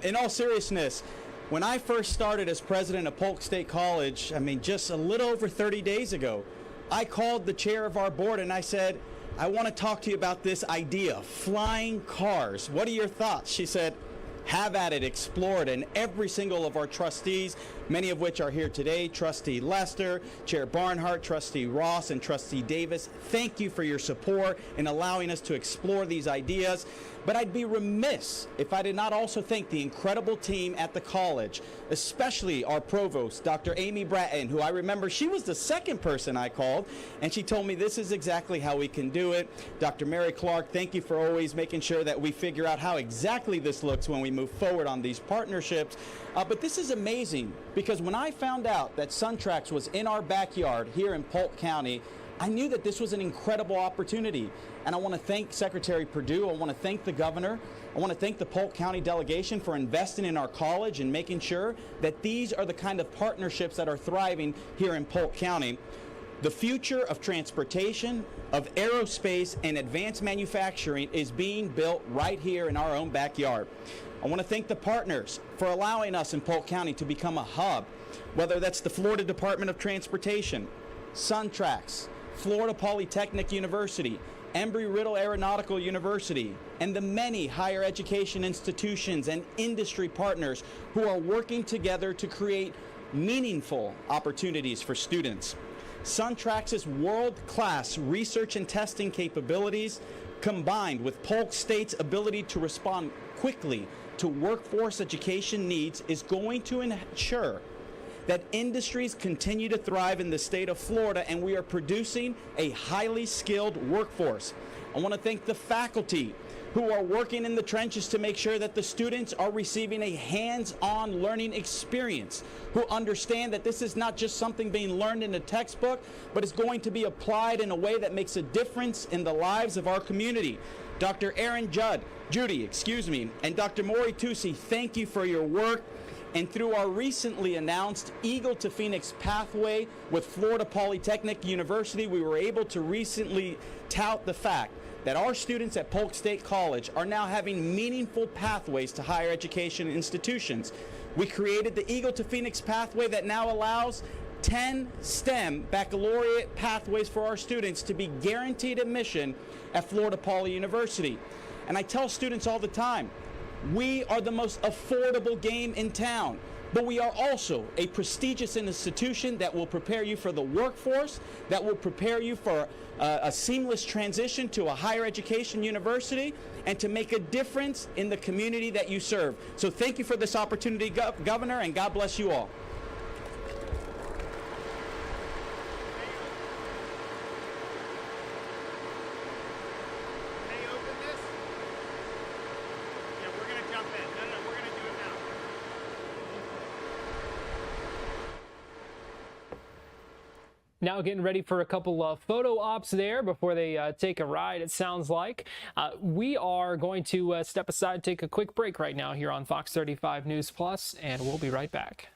In all seriousness, when I first started as president of Polk State College, just a little over 30 days ago, I called the chair of our board and I said, I want to talk to you about this idea, flying cars. What are your thoughts? She said, have at it, explore it. And every single of our trustees, many of which are here today, Trustee Lester, Chair Barnhart, Trustee Ross, and Trustee Davis, thank you for your support in allowing us to explore these ideas. But I'd be remiss if I did not also thank the incredible team at the college, especially our provost, Dr. Amy Bratton, who I remember she was the second person I called, and she told me this is exactly how we can do it. Dr. Mary Clark, thank you for always making sure that we figure out how exactly this looks when we move forward on these partnerships. But this is amazing, because when I found out that SunTrax was in our backyard here in Polk County, I knew that this was an incredible opportunity. And I want to thank Secretary Perdue. I want to thank the governor. I want to thank the Polk County delegation for investing in our college and making sure that these are the kind of partnerships that are thriving here in Polk County. The future of transportation, of aerospace, and advanced manufacturing is being built right here in our own backyard. I want to thank the partners for allowing us in Polk County to become a hub, whether that's the Florida Department of Transportation, SunTrax, Florida Polytechnic University, Embry-Riddle Aeronautical University, and the many higher education institutions and industry partners who are working together to create meaningful opportunities for students. SunTrax's world-class research and testing capabilities, combined with Polk State's ability to respond quickly to workforce education needs, is going to ensure that industries continue to thrive in the state of Florida, and we are producing a highly skilled workforce. I want to thank the faculty who are working in the trenches to make sure that the students are receiving a hands-on learning experience, who understand that this is not just something being learned in a textbook, but is going to be applied in a way that makes a difference in the lives of our community. Dr. Aaron Judy, and Dr. Maury Tusi, thank you for your work. And through our recently announced Eagle to Phoenix pathway with Florida Polytechnic University, we were able to recently tout the fact that our students at Polk State College are now having meaningful pathways to higher education institutions. We created the Eagle to Phoenix pathway that now allows 10 STEM baccalaureate pathways for our students to be guaranteed admission at Florida Poly University. And I tell students all the time, we are the most affordable game in town, but we are also a prestigious institution that will prepare you for the workforce, that will prepare you for a seamless transition to a higher education university, and to make a difference in the community that you serve. So thank you for this opportunity, Governor, and God bless you all. Now getting ready for a couple of photo ops there before they take a ride, it sounds like. We are going to step aside, take a quick break right now here on Fox 35 News Plus, and we'll be right back.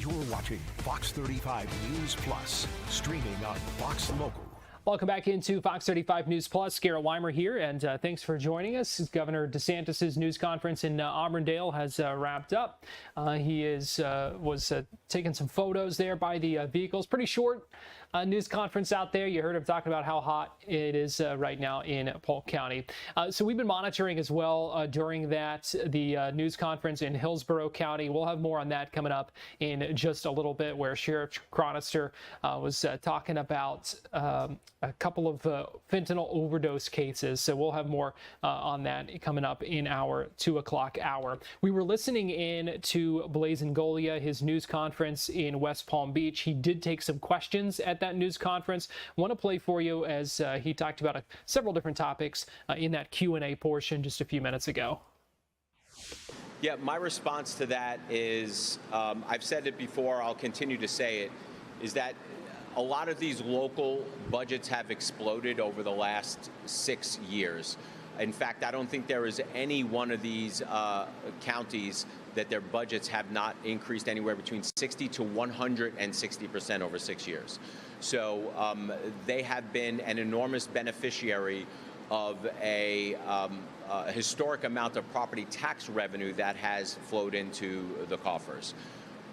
You're watching Fox 35 News Plus, streaming on Fox Local. Welcome back into Fox 35 News Plus. Garrett Weimer here, and thanks for joining us. Governor DeSantis' news conference in Auburndale has wrapped up. He was taking some photos there by the vehicles. Pretty short news conference out there. You heard him talking about how hot it is right now in Polk County. So we've been monitoring as well during the news conference in Hillsborough County. We'll have more on that coming up in just a little bit, where Sheriff Chronister was talking about a couple of fentanyl overdose cases. So we'll have more on that coming up in our 2 o'clock hour. We were listening in to Blazin Golia, his news conference in West Palm Beach. He did take some questions at that news conference. Want to play for you as he talked about several different topics in that Q&A portion just a few minutes ago. Yeah, my response to that is, I've said it before, I'll continue to say it, is that a lot of these local budgets have exploded over the last 6 years. In fact, I don't think there is any one of these counties that their budgets have not increased anywhere between 60 to 160% over 6 years. So they have been an enormous beneficiary of a historic amount of property tax revenue that has flowed into the coffers.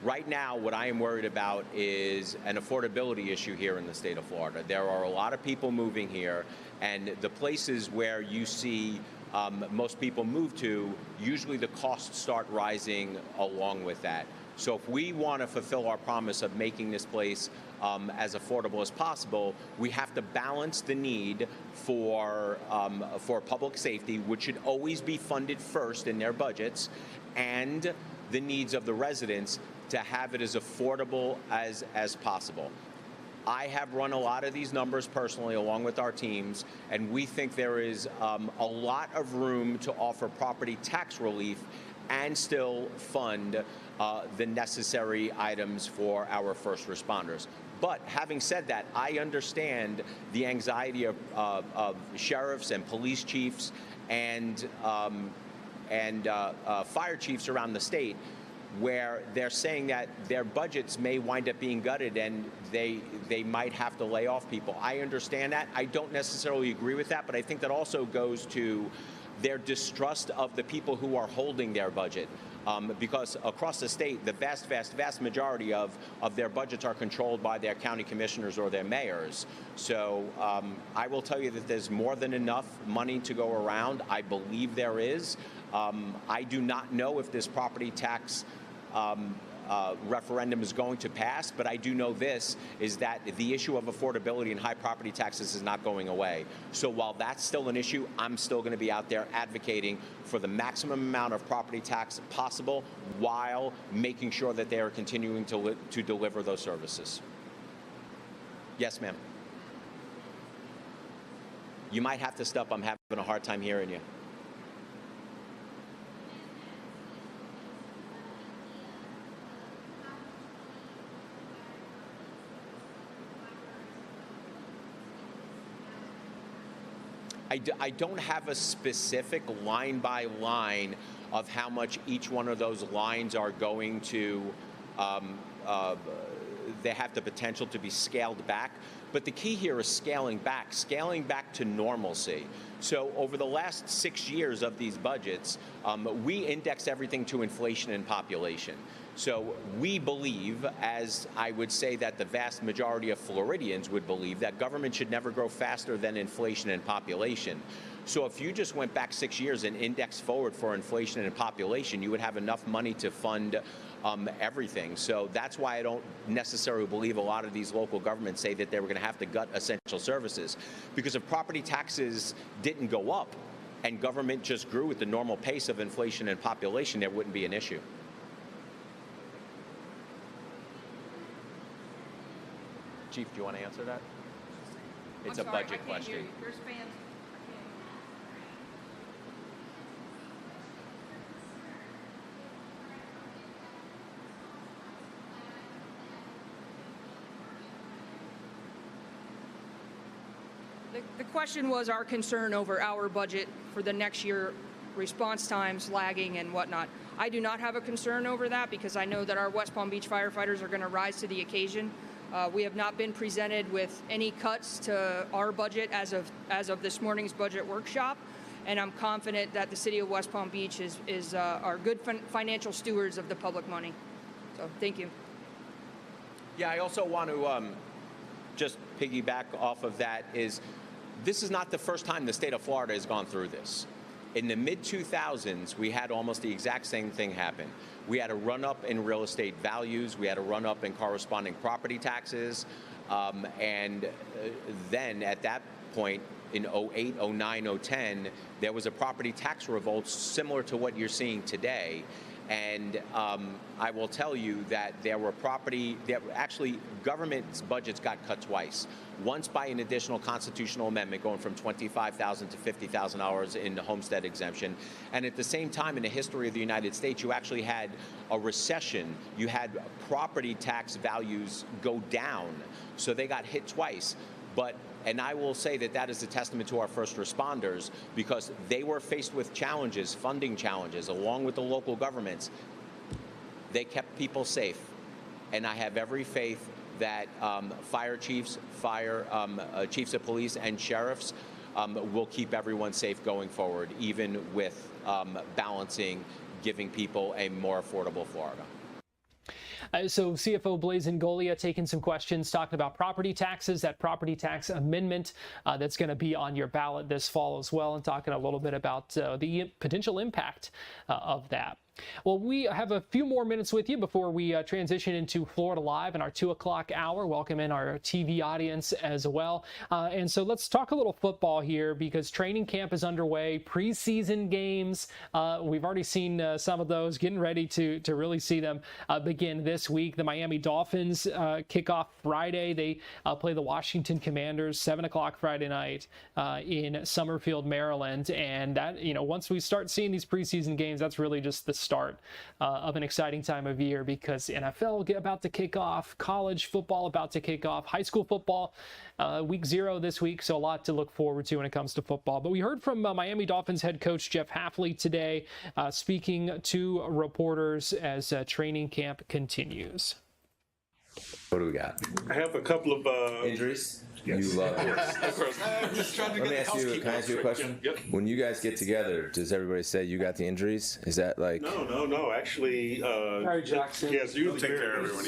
Right now, what I am worried about is an affordability issue here in the state of Florida. There are a lot of people moving here, and the places where you see most people move to, usually the costs start rising along with that. So if we want to fulfill our promise of making this place as affordable as possible, we have to balance the need for public safety, which should always be funded first in their budgets, and the needs of the residents to have it as affordable as possible. I have run a lot of these numbers personally along with our teams, and we think there is a lot of room to offer property tax relief and still fund the necessary items for our first responders. But having said that, I understand the anxiety of sheriffs and police chiefs and fire chiefs around the state, where they're saying that their budgets may wind up being gutted and they might have to lay off people. I understand that. I don't necessarily agree with that, but I think that also goes to their distrust of the people who are holding their budget. Because across the state, the vast majority of their budgets are controlled by their county commissioners or their mayors. So I will tell you that there's more than enough money to go around. I believe there is. I do not know if this property tax referendum is going to pass, but I do know this, is that the issue of affordability and high property taxes is not going away. So while that's still an issue, I'm still going to be out there advocating for the maximum amount of property tax possible while making sure that they are continuing to deliver those services. Yes, ma'am. You might have to stop. I'm having a hard time hearing you. I don't have a specific line by line of how much each one of those lines are going to, they have the potential to be scaled back. But the key here is scaling back to normalcy. So over the last 6 years of these budgets, we index everything to inflation and population. So we believe, as I would say that the vast majority of Floridians would believe, that government should never grow faster than inflation and population. So if you just went back 6 years and indexed forward for inflation and population, you would have enough money to fund everything. So that's why I don't necessarily believe a lot of these local governments say that they were going to have to gut essential services. Because if property taxes didn't go up and government just grew at the normal pace of inflation and population, there wouldn't be an issue. Chief, do you want to answer that? It's a budget question. There's fans. The question was our concern over our budget for the next year, response times lagging and whatnot. I do not have a concern over that because I know that our West Palm Beach firefighters are going to rise to the occasion. We have not been presented with any cuts to our budget as of this morning's budget workshop, and I'm confident that the city of West Palm Beach are good financial stewards of the public money. So thank you. Yeah, I also want to just piggyback off of that this is not the first time the state of Florida has gone through this. In the mid-2000s, we had almost the exact same thing happen. We had a run-up in real estate values. We had a run-up in corresponding property taxes. And then at that point, in 08, 09, 010, there was a property tax revolt similar to what you're seeing today. And I will tell you that actually government's budgets got cut twice. Once by an additional constitutional amendment going from $25,000 to $50,000 in the homestead exemption. And at the same time in the history of the United States, you actually had a recession. You had property tax values go down. So they got hit twice. And I will say that is a testament to our first responders because they were faced with challenges, funding challenges, along with the local governments. They kept people safe. And I have every faith that fire chiefs, chiefs of police, and sheriffs will keep everyone safe going forward, even with balancing giving people a more affordable Florida. So CFO Blaise Ngolia taking some questions, talking about property taxes, that property tax amendment that's going to be on your ballot this fall as well, and talking a little bit about the potential impact of that. Well, we have a few more minutes with you before we transition into Florida Live in our 2 o'clock hour. Welcome in our TV audience as well. And so let's talk a little football here because training camp is underway. Preseason games, we've already seen some of those, getting ready to really see them begin this week. The Miami Dolphins kick off Friday. They play the Washington Commanders 7 o'clock Friday night in Summerfield, Maryland. And that, once we start seeing these preseason games, that's really just the start of an exciting time of year because NFL about to kick off, college football about to kick off, high school football week 0 this week, so a lot to look forward to when it comes to football. But we heard from Miami Dolphins head coach Jeff Hafley today speaking to reporters as training camp continues. What do we got? I have a couple of injuries. Yes. You love it. Let me ask you. Can I ask you a question? Yep. When you guys get together, does everybody say you got the injuries? Is that like? No. Actually, Harry Jackson. Yes, usually take care of everyone.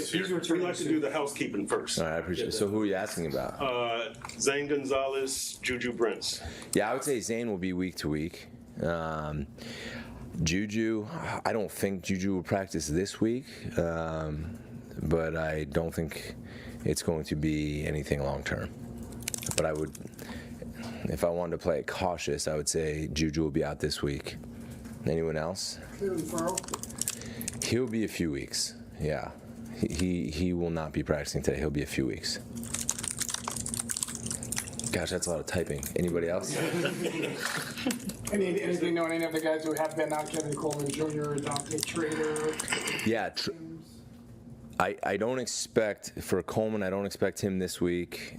We like to do the housekeeping first. All right, I appreciate it. So who are you asking about? Zane Gonzalez, Juju Brents. Yeah, I would say Zane will be week to week. Juju, I don't think Juju will practice this week, but I don't think it's going to be anything long term. But I would, if I wanted to play it cautious, I would say Juju will be out this week. Anyone else? He'll be a few weeks. Yeah, he will not be practicing today. He'll be a few weeks. Gosh, that's a lot of typing. Anybody else? Anything on any of the guys who have been out? Kevin Coleman Jr., Dante Trader. Yeah. I don't expect, for Coleman, I don't expect him this week.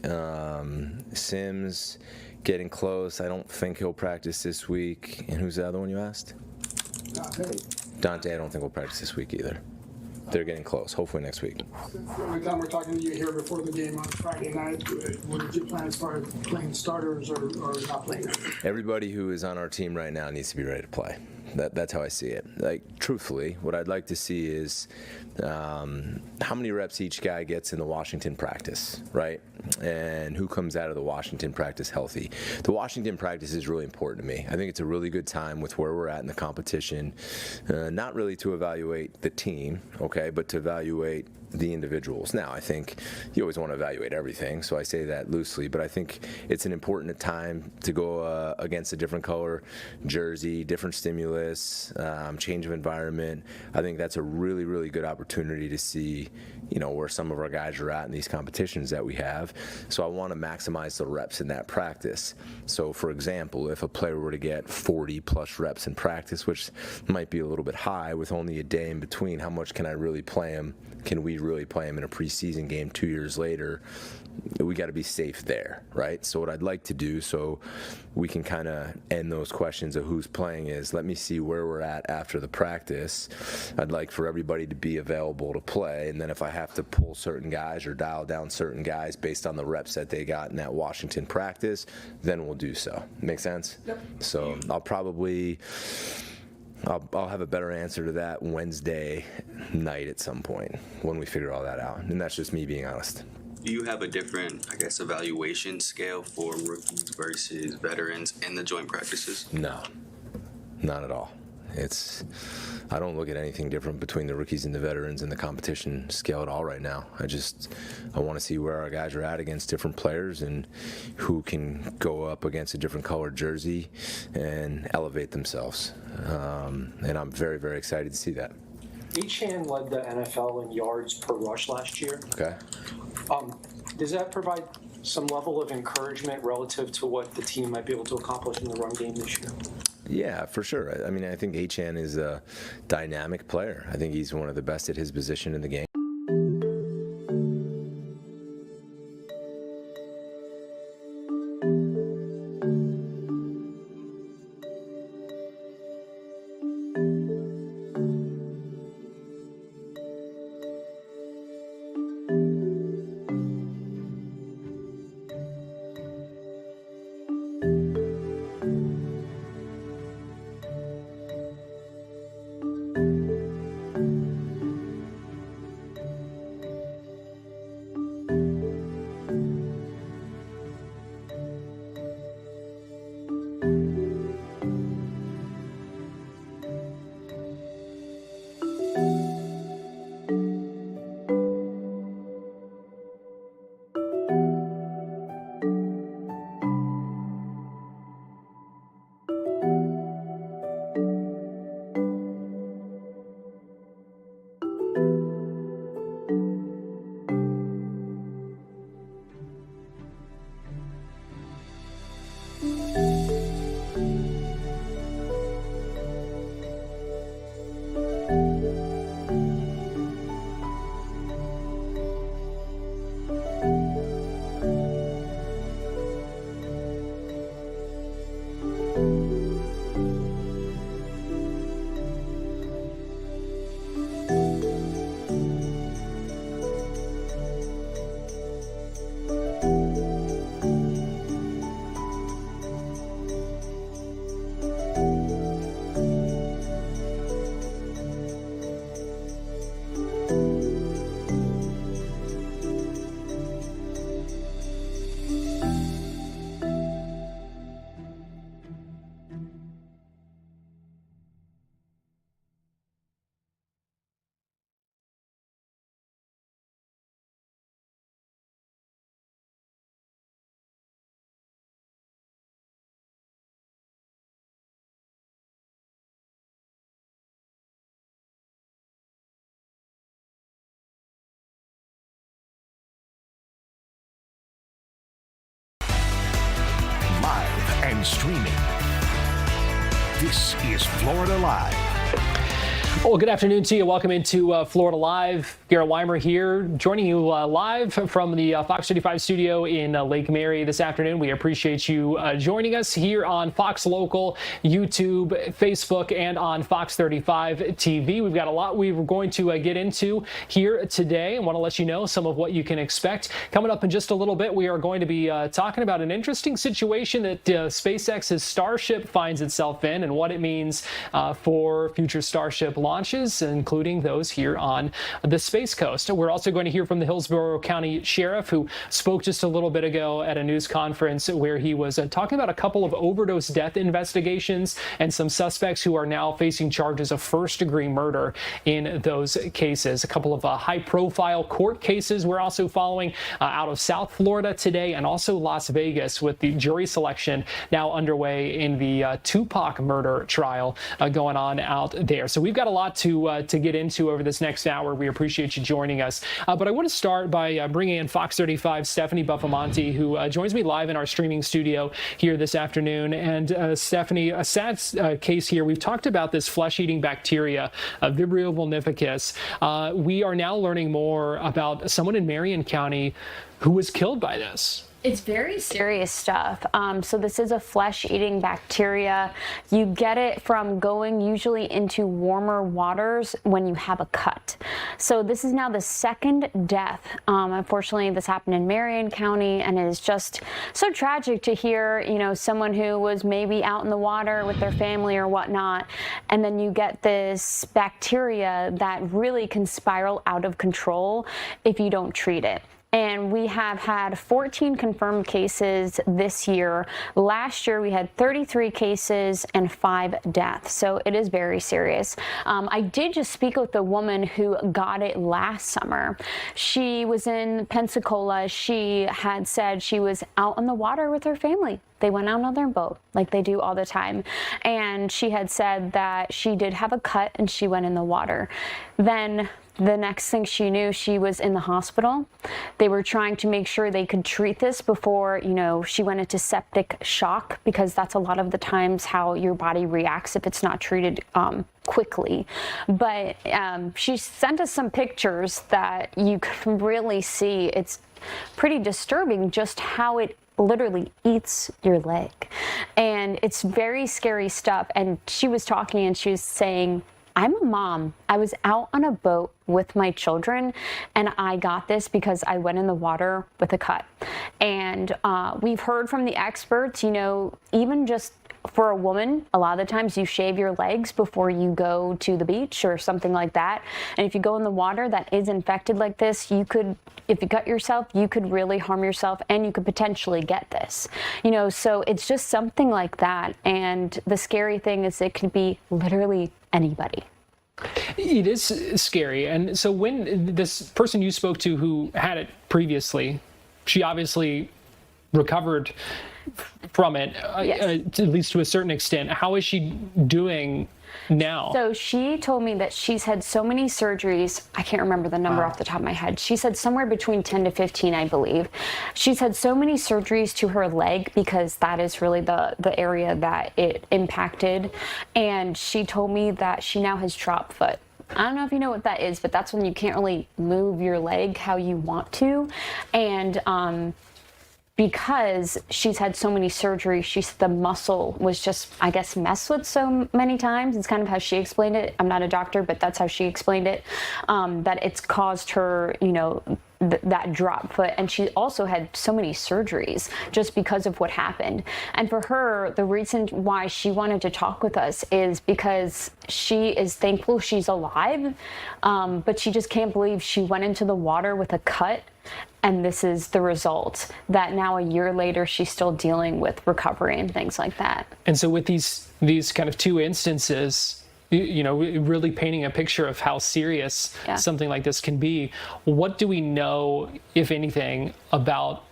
Sims getting close. I don't think he'll practice this week. And who's the other one you asked? Dante, I don't think will practice this week either. They're getting close. Hopefully next week. The only time we're talking to you here before the game on Friday night, what did you plan as far as playing starters or not playing? Everybody who is on our team right now needs to be ready to play. That's how I see it. Like, truthfully, what I'd like to see is how many reps each guy gets in the Washington practice, right? And who comes out of the Washington practice healthy. The Washington practice is really important to me. I think it's a really good time with where we're at in the competition, not really to evaluate the team, okay, but to evaluate the individuals. Now, I think you always want to evaluate everything, so I say that loosely, but I think it's an important time to go against a different color jersey, different stimulus, change of environment. I think that's a really, really good opportunity to see, where some of our guys are at in these competitions that we have. So I want to maximize the reps in that practice. So, for example, if a player were to get 40 plus reps in practice, which might be a little bit high with only a day in between, how much can I really play him? Can we me really play him in a preseason game 2 years later, we got to be safe there, right? So what I'd like to do, so we can kind of end those questions of who's playing, is let me see where we're at after the practice. I'd like for everybody to be available to play, and then if I have to pull certain guys or dial down certain guys based on the reps that they got in that Washington practice, then we'll do so. Make sense? Yep. So I'll have a better answer to that Wednesday night at some point when we figure all that out, and that's just me being honest. Do you have a different, I guess, evaluation scale for rookies versus veterans in the joint practices? No, not at all. I don't look at anything different between the rookies and the veterans in the competition scale at all right now. I want to see where our guys are at against different players and who can go up against a different colored jersey and elevate themselves. And I'm very, very excited to see that. Achane led the NFL in yards per rush last year. Okay. Does that provide some level of encouragement relative to what the team might be able to accomplish in the run game this year? Yeah, for sure. I mean, I think Achane is a dynamic player. I think he's one of the best at his position in the game. And streaming. This is Florida Live. Well, good afternoon to you. Welcome into Florida Live. Garrett Weimer here, joining you live from the Fox 35 studio in Lake Mary this afternoon. We appreciate you joining us here on Fox Local, YouTube, Facebook, and on Fox 35 TV. We've got a lot we're going to get into here today. I want to let you know some of what you can expect. Coming up in just a little bit, we are going to be talking about an interesting situation that SpaceX's Starship finds itself in and what it means for future Starship launches, including those here on the Space Coast. We're also going to hear from the Hillsborough County Sheriff, who spoke just a little bit ago at a news conference where he was talking about a couple of overdose death investigations and some suspects who are now facing charges of first-degree murder in those cases. A couple of high-profile court cases we're also following out of South Florida today, and also Las Vegas, with the jury selection now underway in the Tupac murder trial going on out there. So we've got a lot to get into over this next hour. We appreciate appreciate you joining us. But I want to start by bringing in Fox 35 Stephanie Buffamonte, who joins me live in our streaming studio here this afternoon. And Stephanie, a sad case here. We've talked about this flesh-eating bacteria, Vibrio vulnificus. We are now learning more about someone in Marion County who was killed by this. It's very serious stuff. So this is a flesh-eating bacteria. You get it from going usually into warmer waters when you have a cut. So this is now the second death. Unfortunately, this happened in Marion County, and it is just so tragic to hear, you know, someone who was maybe out in the water with their family or whatnot, and then you get this bacteria that really can spiral out of control if you don't treat it. And we have had 14 confirmed cases this year. Last year, we had 33 cases and 5 deaths. So it is very serious. I did just speak with the woman who got it last summer. She was in Pensacola. She had said she was out on the water with her family. They went out on their boat like they do all the time. And she had said that she did have a cut and she went in the water. Then the next thing she knew, she was in the hospital. They were trying to make sure they could treat this before, you know, she went into septic shock, because that's a lot of the times how your body reacts if it's not treated quickly. But she sent us some pictures that you can really see. It's pretty disturbing just how it literally eats your leg. And it's very scary stuff. And she was talking and she was saying, I'm a mom. I was out on a boat with my children and I got this because I went in the water with a cut. And we've heard from the experts, you know, even just for a woman, a lot of the times you shave your legs before you go to the beach or something like that. And if you go in the water that is infected like this, you could, if you cut yourself, you could really harm yourself and you could potentially get this. You know, so it's just something like that. And the scary thing is it could be literally anybody. It is scary. And so when this person you spoke to who had it previously, she obviously recovered from it, Yes. At least to a certain extent. How is she doing now? So she told me that she's had so many surgeries. I can't remember the number off the top of my head. She said somewhere between 10 to 15, I believe. She's had so many surgeries to her leg because that is really the area that it impacted. And she told me that she now has drop foot. I don't know if you know what that is, but that's when you can't really move your leg how you want to. And because she's had so many surgeries, she said the muscle was just, I guess, messed with so many times. It's kind of how she explained it. I'm not a doctor, but that's how she explained it, that it's caused her, you know, that drop foot. And she also had so many surgeries just because of what happened. And for her, the reason why she wanted to talk with us is because she is thankful she's alive, but she just can't believe she went into the water with a cut. And this is the result, that now a year later, she's still dealing with recovery and things like that. And so with these kind of two instances, you know, really painting a picture of how serious something like this can be, what do we know, if anything, about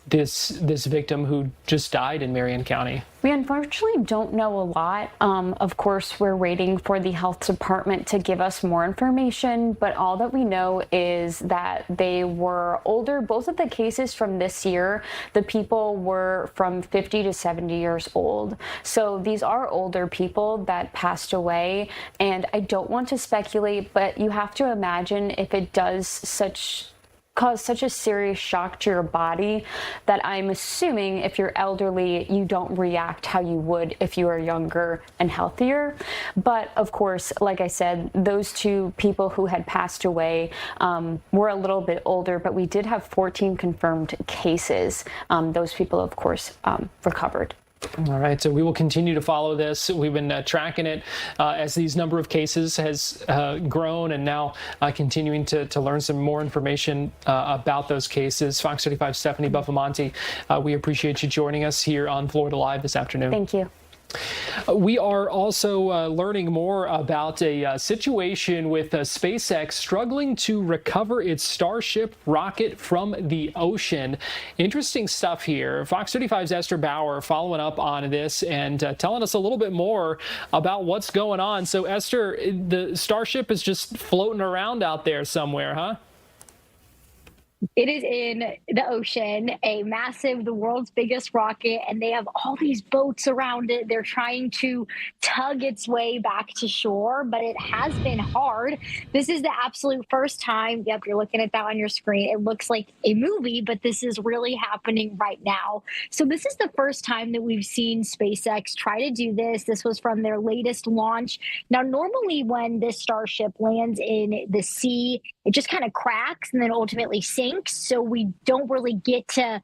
this victim who just died in Marion County? We unfortunately don't know a lot. Of course, we're waiting for the health department to give us more information, but all that we know is that they were older. Both of the cases from this year, the people were from 50 to 70 years old. So these are older people that passed away. And I don't want to speculate, but you have to imagine if it does cause such a serious shock to your body, that I'm assuming if you're elderly, you don't react how you would if you are younger and healthier. But of course, like I said, those two people who had passed away were a little bit older, but we did have 14 confirmed cases. Those people, of course, recovered. All right, so we will continue to follow this. We've been tracking it as these number of cases has grown, and now continuing to learn some more information about those cases. Fox 35 Stephanie Buffamonte, we appreciate you joining us here on Florida Live this afternoon. Thank you. We are also learning more about a situation with SpaceX struggling to recover its Starship rocket from the ocean. Interesting stuff here. Fox 35's Esther Bauer following up on this and telling us a little bit more about what's going on. So, Esther, the Starship is just floating around out there somewhere, huh? It is in the ocean, the world's biggest rocket, and they have all these boats around it. They're trying to tug its way back to shore, but it has been hard. This is the absolute first time. Yep, you're looking at that on your screen. It looks like a movie, but this is really happening right now. So this is the first time that we've seen SpaceX try to do this. This was from their latest launch. Now, normally when this Starship lands in the sea, it just kind of cracks and then ultimately sinks. So we don't really get to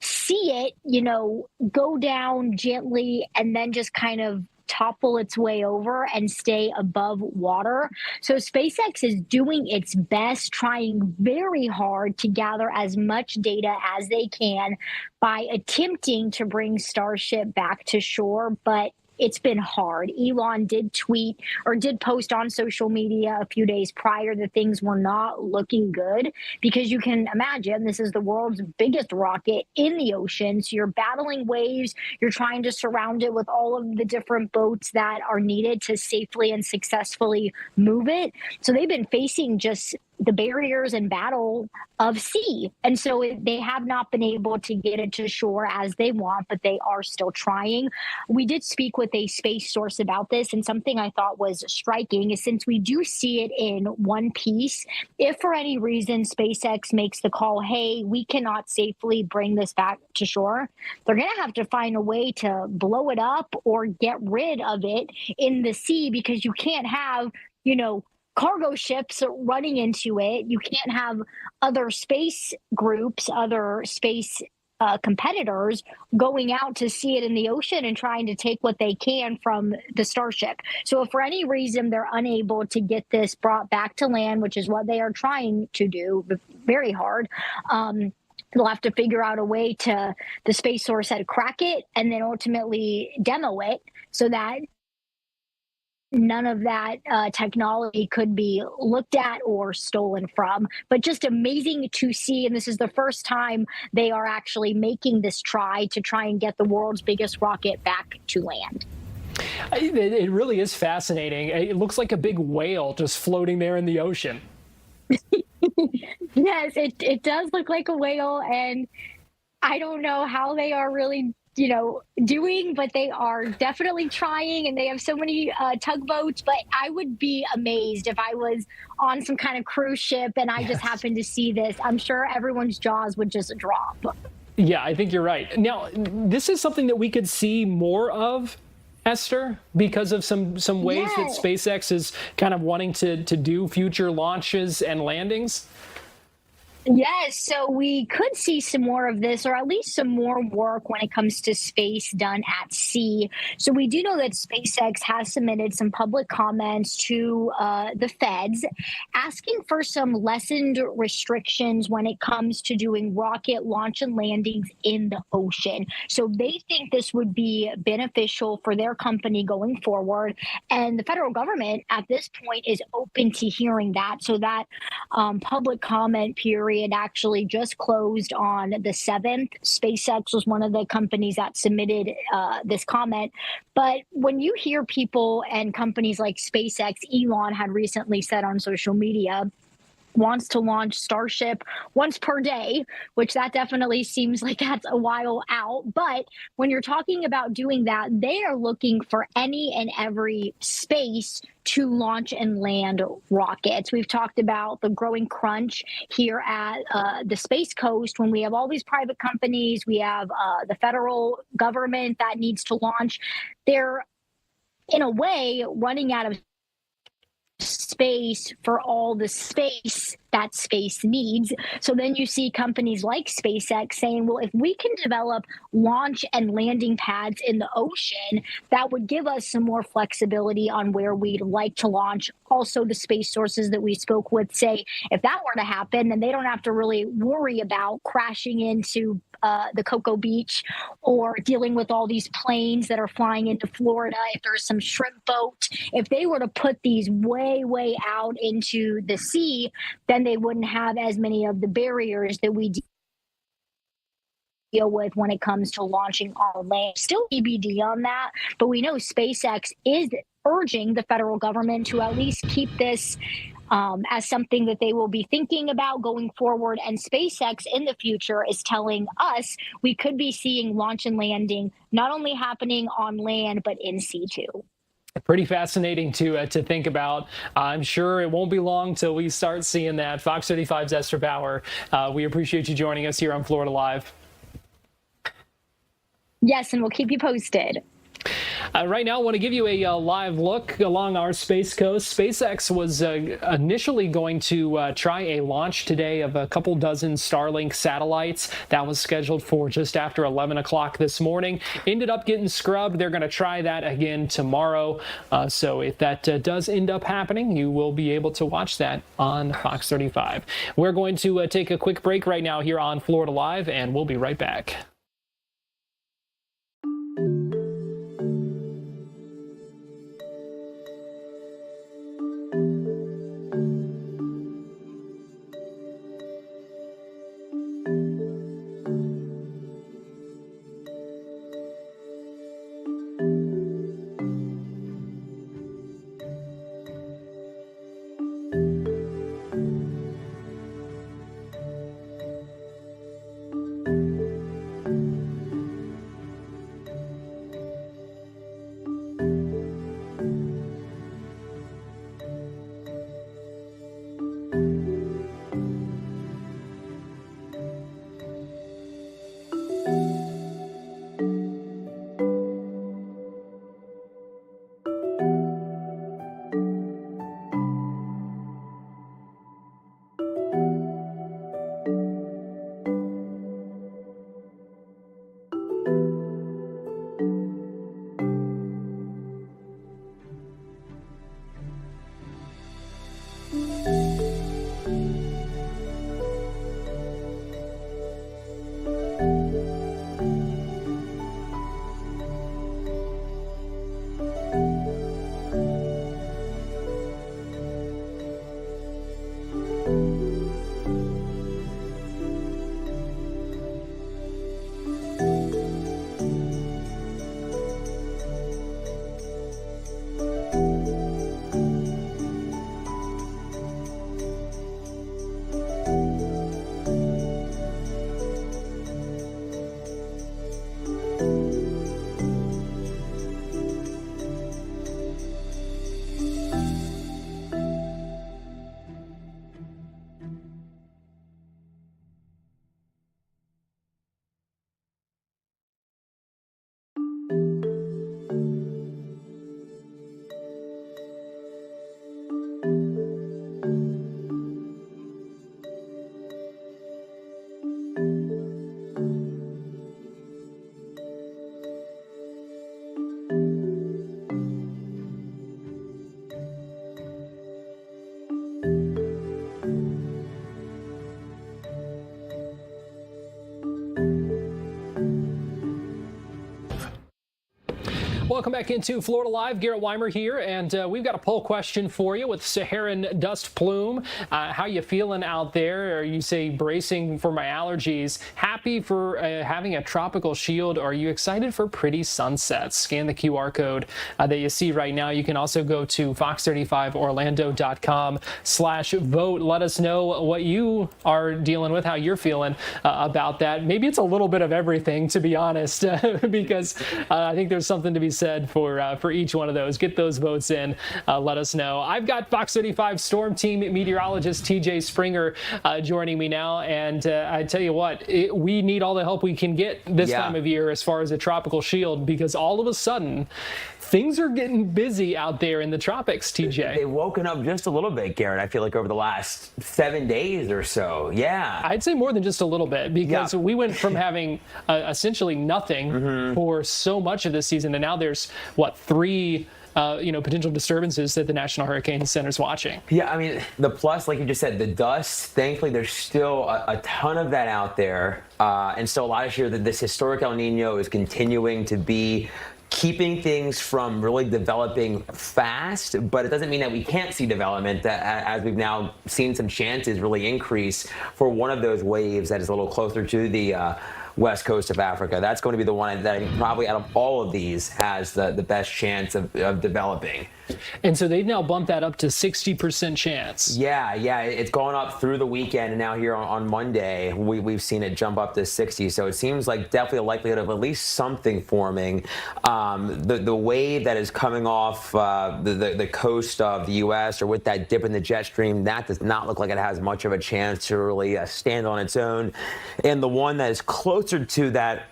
see it, go down gently and then just kind of topple its way over and stay above water. So SpaceX is doing its best, trying very hard to gather as much data as they can by attempting to bring Starship back to shore, but it's been hard. Elon did post on social media a few days prior that things were not looking good, because you can imagine this is the world's biggest rocket in the ocean. So you're battling waves. You're trying to surround it with all of the different boats that are needed to safely and successfully move it. So they've been facing just the barriers and battle of sea. And so they have not been able to get it to shore as they want, but they are still trying. We did speak with a space source about this, and something I thought was striking is, since we do see it in one piece, if for any reason SpaceX makes the call, hey, we cannot safely bring this back to shore, they're going to have to find a way to blow it up or get rid of it in the sea, because you can't have, cargo ships running into it. You can't have other space groups, other space competitors going out to see it in the ocean and trying to take what they can from the Starship. So if for any reason they're unable to get this brought back to land, which is what they are trying to do, very hard, they'll have to figure out a way to, the space source said, crack it and then ultimately demo it so that none of that technology could be looked at or stolen from. But just amazing to see. And this is the first time they are actually making this try and get the world's biggest rocket back to land. It really is fascinating. It looks like a big whale just floating there in the ocean. Yes, it does look like a whale. And I don't know how they are really doing, but they are definitely trying, and they have so many tugboats. But I would be amazed if I was on some kind of cruise ship and I just happened to see this. I'm sure everyone's jaws would just drop. Yeah, I think you're right. Now, this is something that we could see more of, Esther, because of some ways that SpaceX is kind of wanting to do future launches and landings. Yes, so we could see some more of this, or at least some more work when it comes to space done at sea. So we do know that SpaceX has submitted some public comments to the feds, asking for some lessened restrictions when it comes to doing rocket launch and landings in the ocean. So they think this would be beneficial for their company going forward. And the federal government at this point is open to hearing that. So that public comment period actually just closed on the 7th. SpaceX was one of the companies that submitted this comment. But when you hear people and companies like SpaceX, Elon had recently said on social media, wants to launch Starship once per day, which that definitely seems like that's a while out. But when you're talking about doing that, they are looking for any and every space to launch and land rockets. We've talked about the growing crunch here at the Space Coast when we have all these private companies, we have the federal government that needs to launch. They're, in a way, running out of space for all the space that space needs. So then you see companies like SpaceX saying, well, if we can develop launch and landing pads in the ocean, that would give us some more flexibility on where we'd like to launch. Also, the space sources that we spoke with say, if that were to happen, then they don't have to really worry about crashing into Cocoa Beach, or dealing with all these planes that are flying into Florida. If there's some shrimp boat, if they were to put these way out into the sea, then they wouldn't have as many of the barriers that we deal with when it comes to launching on land. Still TBD on that, but we know SpaceX is urging the federal government to at least keep this as something that they will be thinking about going forward. And SpaceX in the future is telling us we could be seeing launch and landing not only happening on land, but in sea too. Pretty fascinating to think about. I'm sure it won't be long till we start seeing that. Fox 35's Esther Bauer, we appreciate you joining us here on Florida Live. Yes, and we'll keep you posted. Right now, I want to give you a live look along our Space Coast. SpaceX was initially going to try a launch today of a couple dozen Starlink satellites. That was scheduled for just after 11 o'clock this morning. Ended up getting scrubbed. They're going to try that again tomorrow. So if that does end up happening, you will be able to watch that on Fox 35. We're going to take a quick break right now here on Florida Live, and we'll be right back. Welcome back into Florida Live. Garrett Weimer here, and we've got a poll question for you with Saharan dust plume. How you feeling out there? Are you, say, bracing for my allergies? Happy for having a tropical shield? Or are you excited for pretty sunsets? Scan the QR code that you see right now. You can also go to fox35orlando.com/vote. Let us know what you are dealing with, how you're feeling about that. Maybe it's a little bit of everything, to be honest, because I think there's something to be said for each one of those. Get those votes in. Let us know. I've got Fox 35 Storm Team meteorologist TJ Springer joining me now, and I tell you what, we need all the help we can get this time of year as far as a tropical shield, because all of a sudden things are getting busy out there in the tropics, TJ. They've woken up just a little bit, Garrett, I feel like over the last 7 days or so. Yeah. I'd say more than just a little bit, because we went from having essentially nothing for so much of this season, and now there's, what, three potential disturbances that the National Hurricane Center is watching. Yeah, I mean, the plus, like you just said, the dust, thankfully, there's still a ton of that out there. And so a lot of sure that this historic El Nino is continuing to be keeping things from really developing fast, but it doesn't mean that we can't see development, as we've now seen some chances really increase for one of those waves that is a little closer to the west coast of Africa. That's going to be the one that I think probably out of all of these has the best chance of developing. And so they've now bumped that up to 60% chance. Yeah, it's gone up through the weekend, and now here on Monday, we've seen it jump up to 60. So it seems like definitely a likelihood of at least something forming. The wave that is coming off the coast of the U.S. or with that dip in the jet stream, that does not look like it has much of a chance to really stand on its own. And the one that is closer to that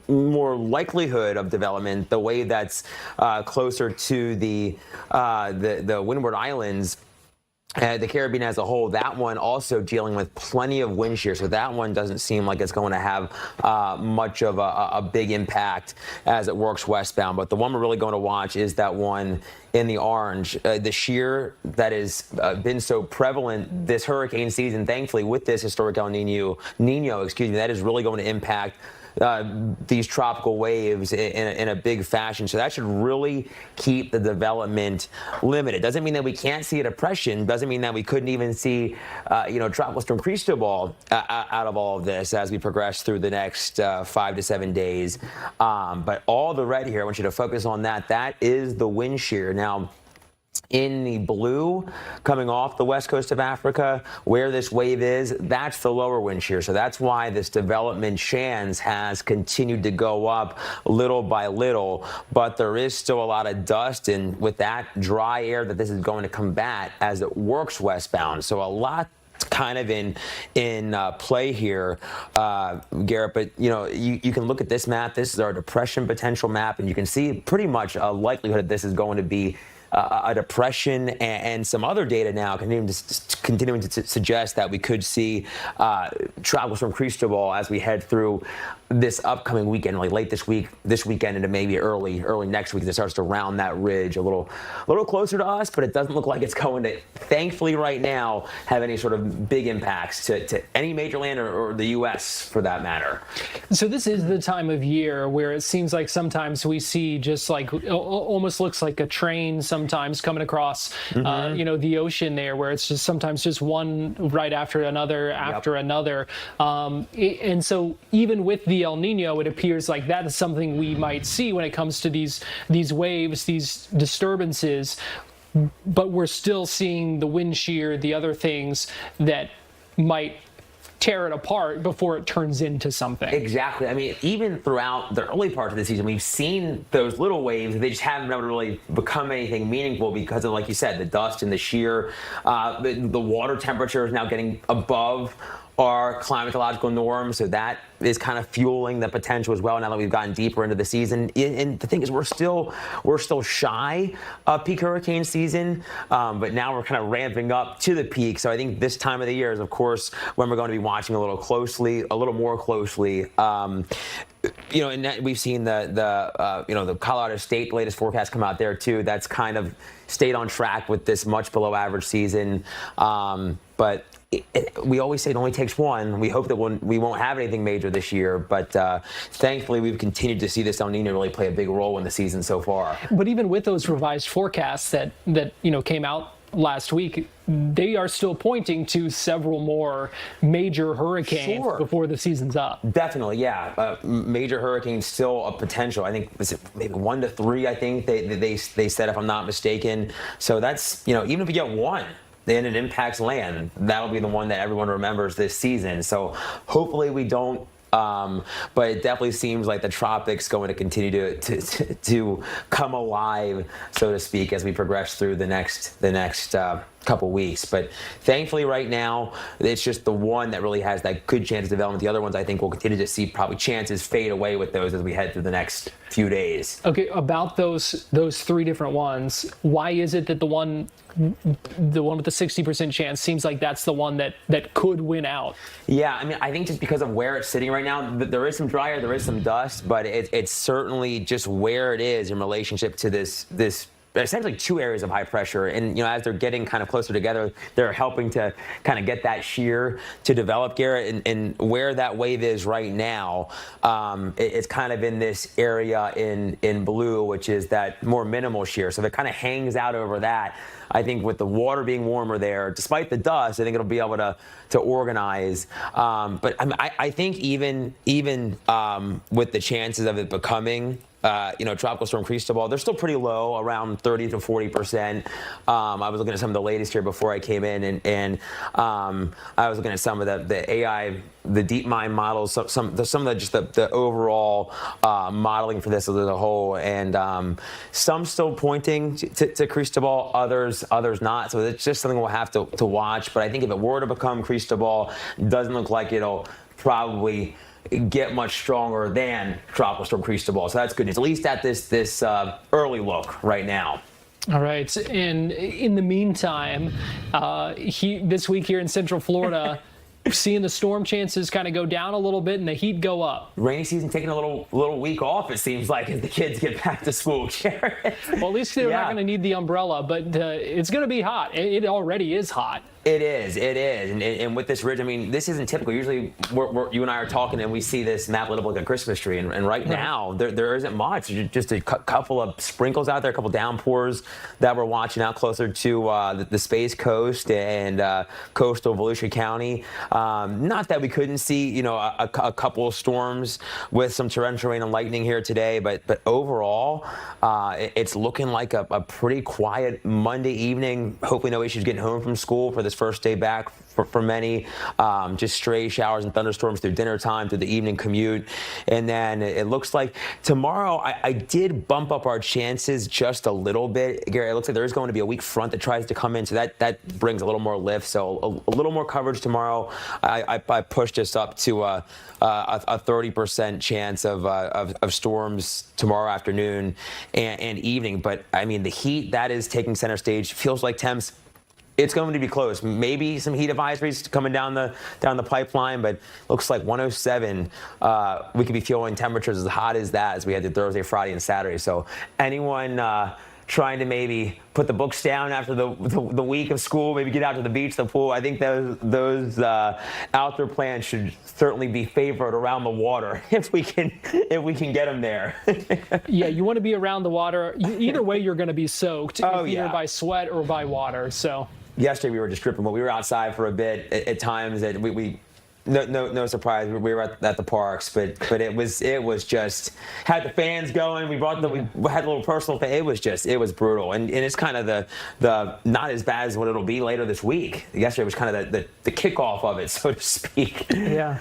more likelihood of development, the wave that's closer to the Windward Islands, the Caribbean as a whole, that one also dealing with plenty of wind shear. So that one doesn't seem like it's going to have much of a big impact as it works westbound. But the one we're really going to watch is that one in the orange. The shear that has been so prevalent this hurricane season, thankfully, with this historic El Nino, that is really going to impact these tropical waves in a big fashion. So that should really keep the development limited. Doesn't mean that we can't see a depression. Doesn't mean that we couldn't even see, Tropical Storm Cristobal out of all of this as we progress through the next 5 to 7 days. But all the red here, I want you to focus on that. That is the wind shear. Now, in the blue, coming off the west coast of Africa, where this wave is, that's the lower wind shear. So that's why this development chance has continued to go up little by little. But there is still a lot of dust, and with that dry air that this is going to combat as it works westbound. So a lot kind of in play here, Garrett. But you can look at this map. This is our depression potential map, and you can see pretty much a likelihood that this is going to be a depression, and some other data now continuing to suggest that we could see Tropical Storm Cristobal as we head through this upcoming weekend, like late this weekend into maybe early next week. It starts to round that ridge a little closer to us, but it doesn't look like it's going to, thankfully right now, have any sort of big impacts to any major land or the U.S. for that matter. So this is the time of year where it seems like sometimes we see just like almost looks like a train sometimes coming across the ocean there, where it's just sometimes just one right after another after another. And so even with the El Nino, it appears like that is something we might see when it comes to these waves, these disturbances. But we're still seeing the wind shear, the other things that might tear it apart before it turns into something. Exactly. I mean, even throughout the early parts of the season, we've seen those little waves. They just haven't been able to really become anything meaningful because of, like you said, the dust and the shear. The water temperature is now getting above our climatological norms, so that is kind of fueling the potential as well now that we've gotten deeper into the season. And the thing is, we're still shy of peak hurricane season, but now we're kind of ramping up to the peak. So I think this time of the year is, of course, when we're going to be watching a little more closely. And we've seen the Colorado State latest forecast come out there too. That's kind of stayed on track with this much below average season, but we always say it only takes one. We hope that we won't have anything major this year, but thankfully we've continued to see this El Nino really play a big role in the season so far. But even with those revised forecasts that came out last week, they are still pointing to several more major hurricanes before the season's up. Definitely, yeah. Major hurricanes still a potential. I think was it maybe 1 to 3. I think they said, if I'm not mistaken. So that's even if we get one, then it impacts land. That'll be the one that everyone remembers this season. So hopefully we don't. But it definitely seems like the tropics going to continue to come alive, so to speak, as we progress through the next couple weeks. But thankfully right now, it's just the one that really has that good chance of development. The other ones, I think, we'll continue to see probably chances fade away with those as we head through the next few days. Okay, about those 3 different ones, why is it that the one with the 60% chance seems like that's the one that could win out? Yeah, I mean, I think just because of where it's sitting right now, there is some dry air, there is some dust, but it's certainly just where it is in relationship to this essentially 2 areas of high pressure. And, as they're getting kind of closer together, they're helping to kind of get that shear to develop, Garrett. And where that wave is right now, it's kind of in this area in blue, which is that more minimal shear. So it kind of hangs out over that. I think with the water being warmer there, despite the dust, I think it'll be able to organize. But I think even with the chances of it becoming Tropical Storm Cristobal, they're still pretty low, around 30 to 40%. I was looking at some of the latest here before I came in, and I was looking at some of the AI, the DeepMind models, some of the overall modeling for this as a whole, and some still pointing to Cristobal, others not. So it's just something we'll have to watch. But I think if it were to become Cristobal, it doesn't look like it'll probably get much stronger than Tropical Storm Cristobal. So that's good news, at least at this early look right now. All right. And in the meantime, this week here in Central Florida, seeing the storm chances kind of go down a little bit and the heat go up. Rainy season taking a little week off, it seems like, as the kids get back to school. Well, at least they're not going to need the umbrella, but it's going to be hot. It already is hot. It is. And with this ridge, I mean, this isn't typical. Usually you and I are talking and we see this map lit up like a Christmas tree. And right now, there isn't much. Just a couple of sprinkles out there, a couple downpours that we're watching out closer to the Space Coast and coastal Volusia County. Not that we couldn't see, a couple of storms with some torrential rain and lightning here today, but overall, it's looking like a pretty quiet Monday evening. Hopefully no issues getting home from school for this first day back for many. Just stray showers and thunderstorms through dinner time, through the evening commute. And then it looks like tomorrow, I did bump up our chances just a little bit. Gary, it looks like there is going to be a weak front that tries to come in, so that brings a little more lift. So a little more coverage tomorrow. I pushed us up to a 30% chance of storms tomorrow afternoon and evening. But I mean, the heat that is taking center stage feels like temps. It's going to be close. Maybe some heat advisories coming down the pipeline, but looks like 107. We could be feeling temperatures as hot as that as we had to Thursday, Friday, and Saturday. So anyone trying to maybe put the books down after the week of school, maybe get out to the beach, the pool, I think those outdoor plans should certainly be favored around the water if we can get them there. Yeah, you want to be around the water. Either way, you're going to be soaked, either by sweat or by water. So yesterday we were just dripping, but we were outside for a bit at times. That we no surprise, we were at the parks, but it was just had the fans going. We had a little personal fan. It was brutal, and it's kind of the not as bad as what it'll be later this week. Yesterday was kind of the kickoff of it, so to speak. Yeah,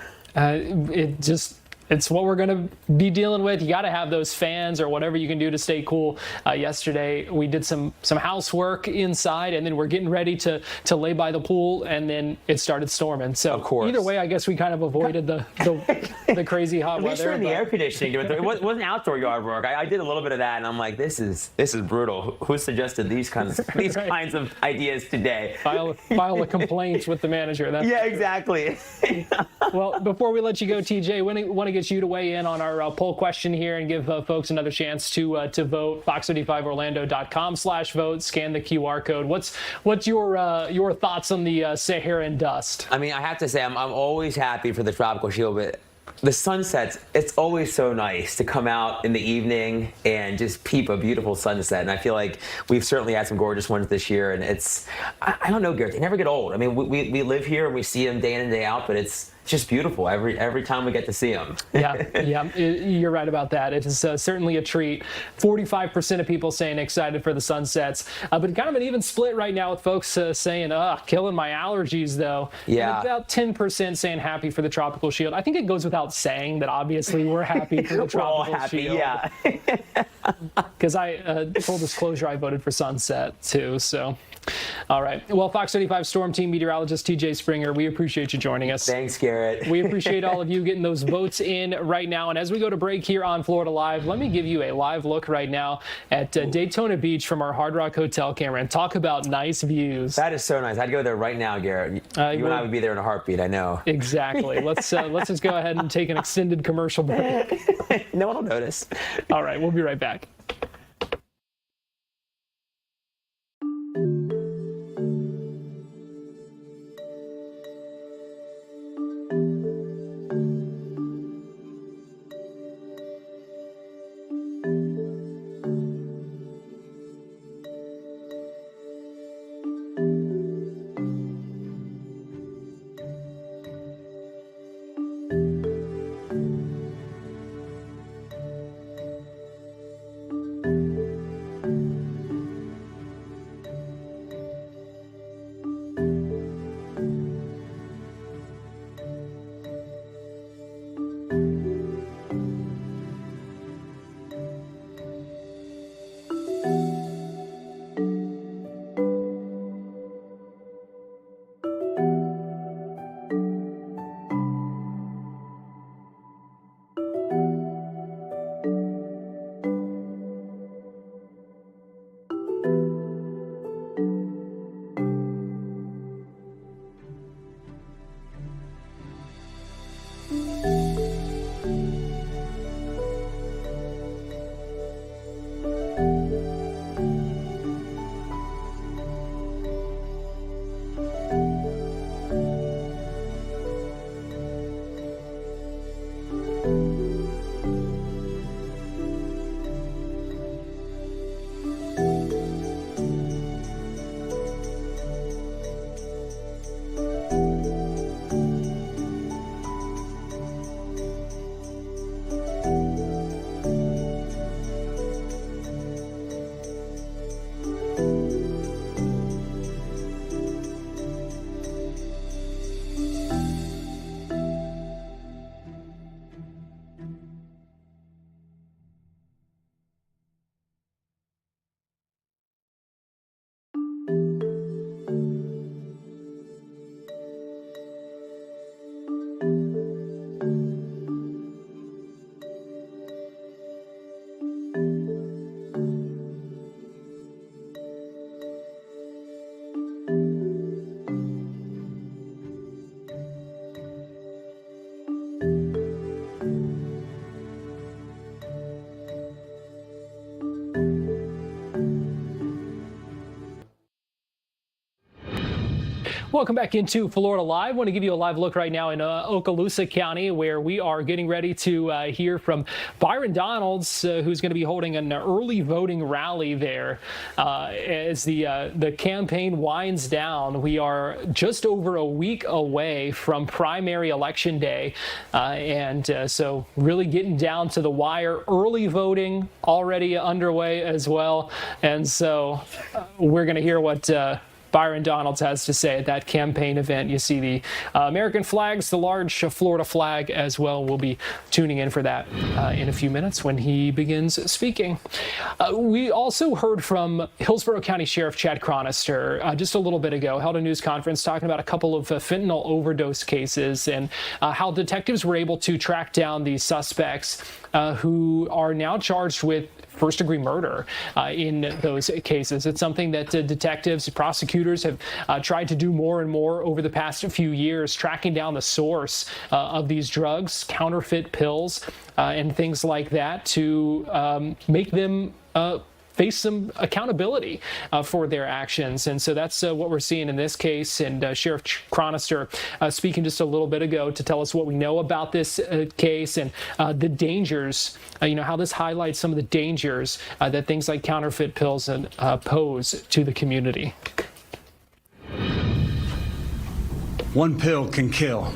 it's what we're going to be dealing with. You got to have those fans or whatever you can do to stay cool. Yesterday, we did some housework inside, and then we're getting ready to lay by the pool, and then it started storming. So of course, either way, I guess we kind of avoided the crazy hot weather. At least we're in the air conditioning. It wasn't outdoor yard work. I did a little bit of that, and I'm like, this is brutal. Who suggested these kinds of ideas today? File a complaint with the manager. Yeah, exactly. Well, before we let you go, TJ, want to get you to weigh in on our poll question here and give folks another chance to vote. Fox35Orlando.com/vote. Scan the QR code. What's your thoughts on the Saharan dust? I mean, I have to say, I'm always happy for the tropical shield, but the sunsets, it's always so nice to come out in the evening and just peep a beautiful sunset. And I feel like we've certainly had some gorgeous ones this year. And I don't know, Garrett, they never get old. I mean, we live here and we see them day in and day out, but it's just beautiful every time we get to see them. Yeah, you're right about that. It is certainly a treat. 45% of people saying excited for the sunsets, but kind of an even split right now with folks saying, killing my allergies though. Yeah. And about 10% saying happy for the tropical shield. I think it goes without saying that obviously we're happy for the tropical shield. Yeah. Because full disclosure, I voted for sunset too. So. All right. Well, Fox 35 Storm Team meteorologist TJ Springer, we appreciate you joining us. Thanks, Garrett. We appreciate all of you getting those votes in right now. And as we go to break here on Florida Live, let me give you a live look right now at Daytona Beach from our Hard Rock Hotel camera and talk about nice views. That is so nice. I'd go there right now, Garrett. You and I would be there in a heartbeat, I know. Exactly. Let's just go ahead and take an extended commercial break. No one will notice. All right. We'll be right back. Welcome back into Florida Live. I want to give you a live look right now in Okaloosa County, where we are getting ready to hear from Byron Donalds, who's going to be holding an early voting rally there as the campaign winds down. We are just over a week away from primary election day, so really getting down to the wire. Early voting already underway as well, and so we're going to hear what Byron Donalds has to say at that campaign event. You see the American flags, the large Florida flag as well. We'll be tuning in for that in a few minutes when he begins speaking. We also heard from Hillsborough County Sheriff Chad Chronister just a little bit ago, held a news conference talking about a couple of fentanyl overdose cases and how detectives were able to track down these suspects who are now charged with first-degree murder in those cases. It's something that detectives, prosecutors have tried to do more and more over the past few years, tracking down the source of these drugs, counterfeit pills, and things like that to make them face some accountability for their actions. And so that's what we're seeing in this case. And Sheriff Chronister speaking just a little bit ago to tell us what we know about this case and the dangers, how this highlights some of the dangers that things like counterfeit pills pose to the community. One pill can kill.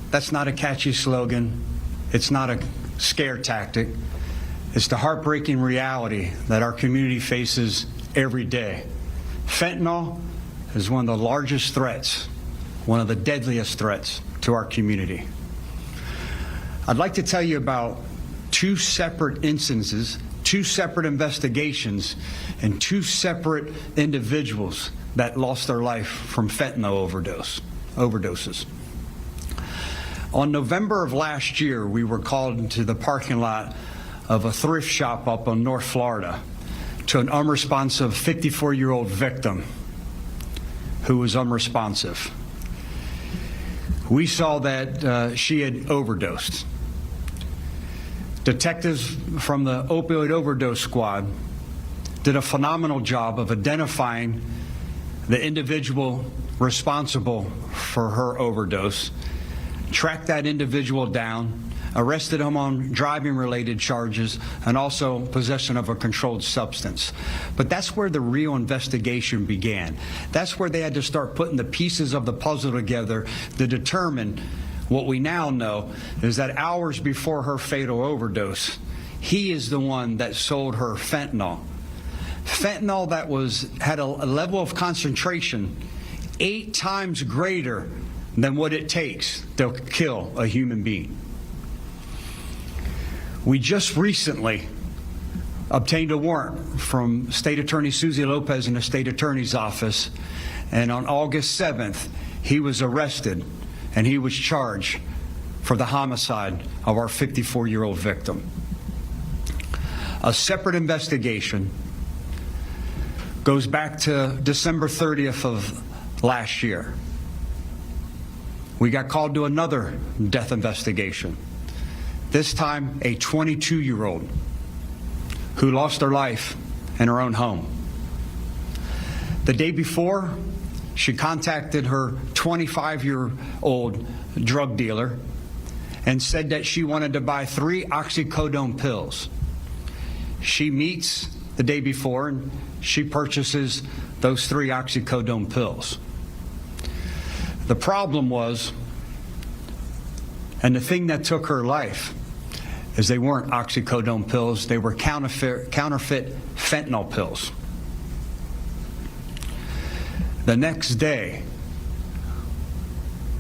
That's not a catchy slogan. It's not a scare tactic. It's the heartbreaking reality that our community faces every day. Fentanyl is one of the largest threats, one of the deadliest threats to our community. I'd like to tell you about two separate instances, two separate investigations, and two separate individuals that lost their life from fentanyl overdoses. On November of last year, we were called into the parking lot of a thrift shop up on North Florida to an unresponsive 54-year-old victim who was unresponsive. We saw that she had overdosed. Detectives from the opioid overdose squad did a phenomenal job of identifying the individual responsible for her overdose, tracked that individual down, arrested him on driving-related charges, and also possession of a controlled substance. But that's where the real investigation began. That's where they had to start putting the pieces of the puzzle together to determine what we now know is that hours before her fatal overdose, he is the one that sold her fentanyl. Fentanyl that had a level of concentration 8 times greater than what it takes to kill a human being. We just recently obtained a warrant from State Attorney Susie Lopez in the State Attorney's Office, and on August 7th, he was arrested and he was charged for the homicide of our 54-year-old victim. A separate investigation goes back to December 30th of last year. We got called to another death investigation. This time, a 22-year-old who lost her life in her own home. The day before, she contacted her 25-year-old drug dealer and said that she wanted to buy 3 oxycodone pills. She meets the day before and she purchases those 3 oxycodone pills. The problem was, and the thing that took her life, is they weren't oxycodone pills, they were counterfeit fentanyl pills. The next day,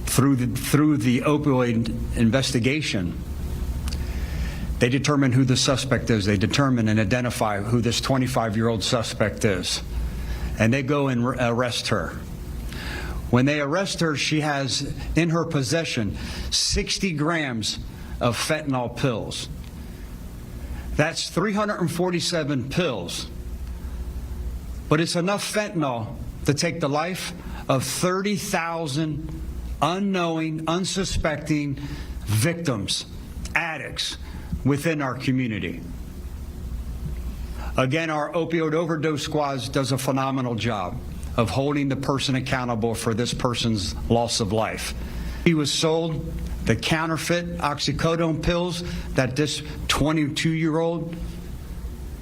through the opioid investigation, they determine who the suspect is. They determine and identify who this 25-year-old suspect is. And they go and arrest her. When they arrest her, she has in her possession 60 grams of fentanyl pills. That's 347 pills. But it's enough fentanyl to take the life of 30,000 unknowing, unsuspecting victims, addicts within our community. Again, our opioid overdose squad does a phenomenal job of holding the person accountable for this person's loss of life. He was sold the counterfeit oxycodone pills that this 22-year-old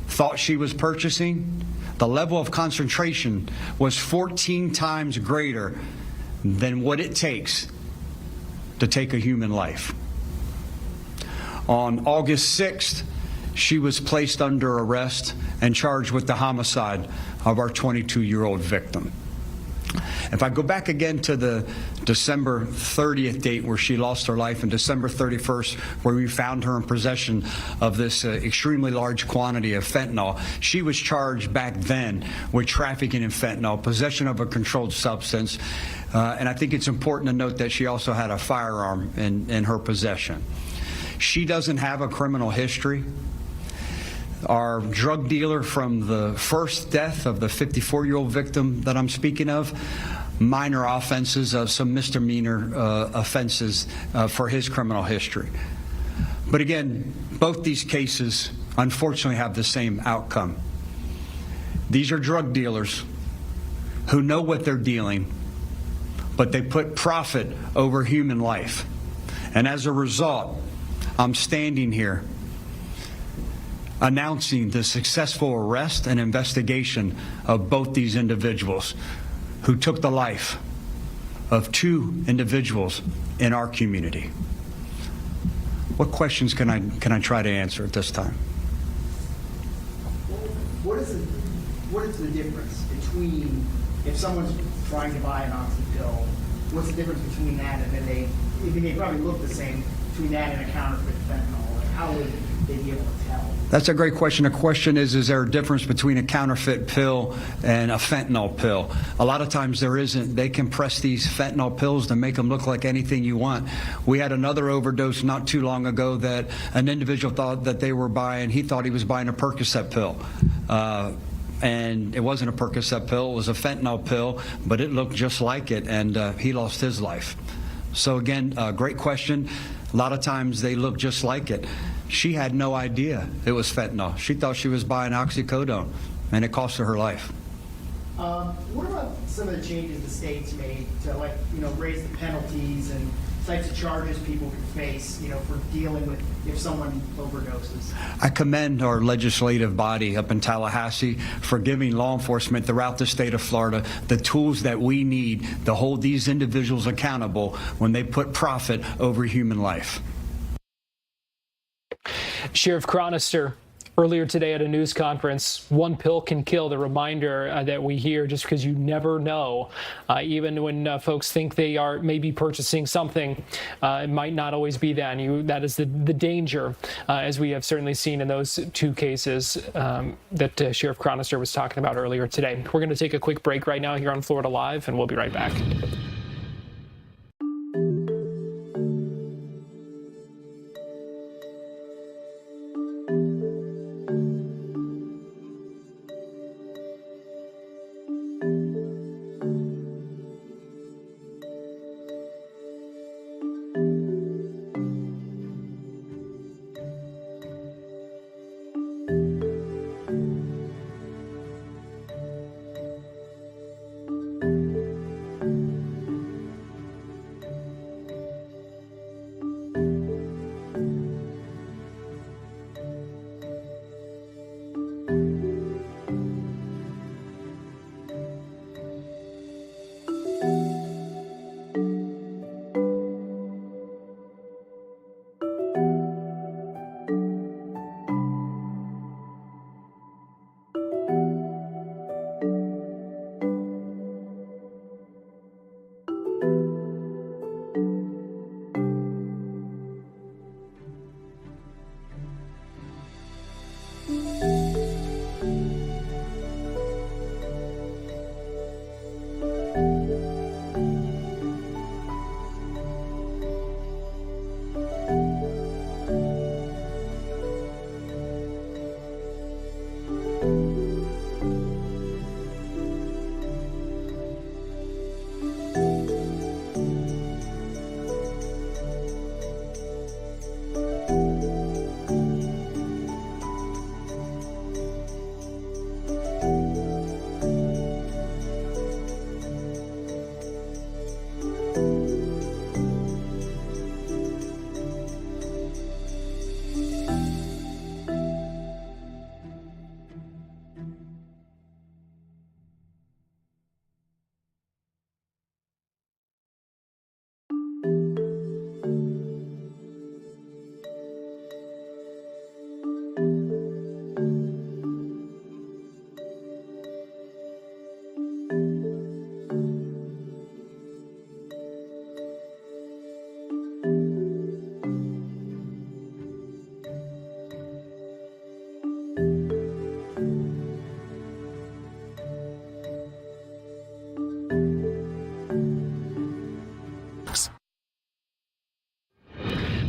thought she was purchasing. The level of concentration was 14 times greater than what it takes to take a human life. On August 6th, she was placed under arrest and charged with the homicide of our 22-year-old victim. If I go back again to the December 30th date where she lost her life and December 31st where we found her in possession of this extremely large quantity of fentanyl, she was charged back then with trafficking in fentanyl, possession of a controlled substance, and I think it's important to note that she also had a firearm in her possession. She doesn't have a criminal history. Our drug dealer from the first death of the 54-year-old victim that I'm speaking of, minor offenses, some misdemeanor offenses for his criminal history. But again, both these cases unfortunately have the same outcome. These are drug dealers who know what they're dealing, but they put profit over human life. And as a result, I'm standing here announcing the successful arrest and investigation of both these individuals who took the life of 2 individuals in our community. What questions can I try to answer at this time? What is the difference between, if someone's trying to buy an oxy pill, what's the difference between that and then they probably look the same, between that and a counterfeit fentanyl? Like, how would they be able to tell? That's a great question. The question is there a difference between a counterfeit pill and a fentanyl pill? A lot of times there isn't. They compress these fentanyl pills to make them look like anything you want. We had another overdose not too long ago that an individual thought that they were buying, he thought he was buying a Percocet pill. And it wasn't a Percocet pill, it was a fentanyl pill, but it looked just like it, and he lost his life. So again, great question. A lot of times they look just like it. She had no idea it was fentanyl. She thought she was buying oxycodone, and it cost her life. What about some of the changes the state's made to, raise the penalties and types of charges people can face, for dealing with if someone overdoses? I commend our legislative body up in Tallahassee for giving law enforcement throughout the state of Florida the tools that we need to hold these individuals accountable when they put profit over human life. Sheriff Chronister, earlier today at a news conference, 1 pill can kill. The reminder that we hear, just because you never know, even when folks think they are maybe purchasing something, it might not always be that. And that is the danger, as we have certainly seen in those 2 cases that Sheriff Chronister was talking about earlier today. We're going to take a quick break right now here on Florida Live, and we'll be right back.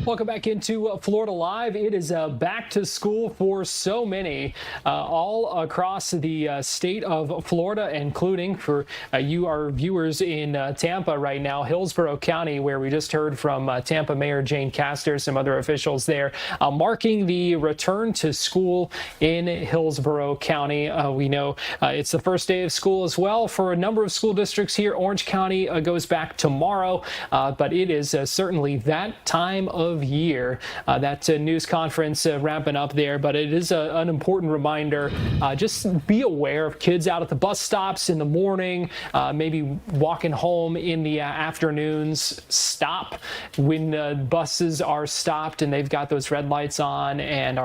Welcome back into Florida Live. It is back to school for so many all across the state of Florida, including for you, our viewers in Tampa right now, Hillsborough County, where we just heard from Tampa Mayor Jane Castor, some other officials there, marking the return to school in Hillsborough County. We know it's the first day of school as well for a number of school districts here. Orange County goes back tomorrow, but it is certainly that time of year. That news conference ramping up there, but it is an important reminder. Just be aware of kids out at the bus stops in the morning, maybe walking home in the afternoons. Stop when buses are stopped and they've got those red lights on and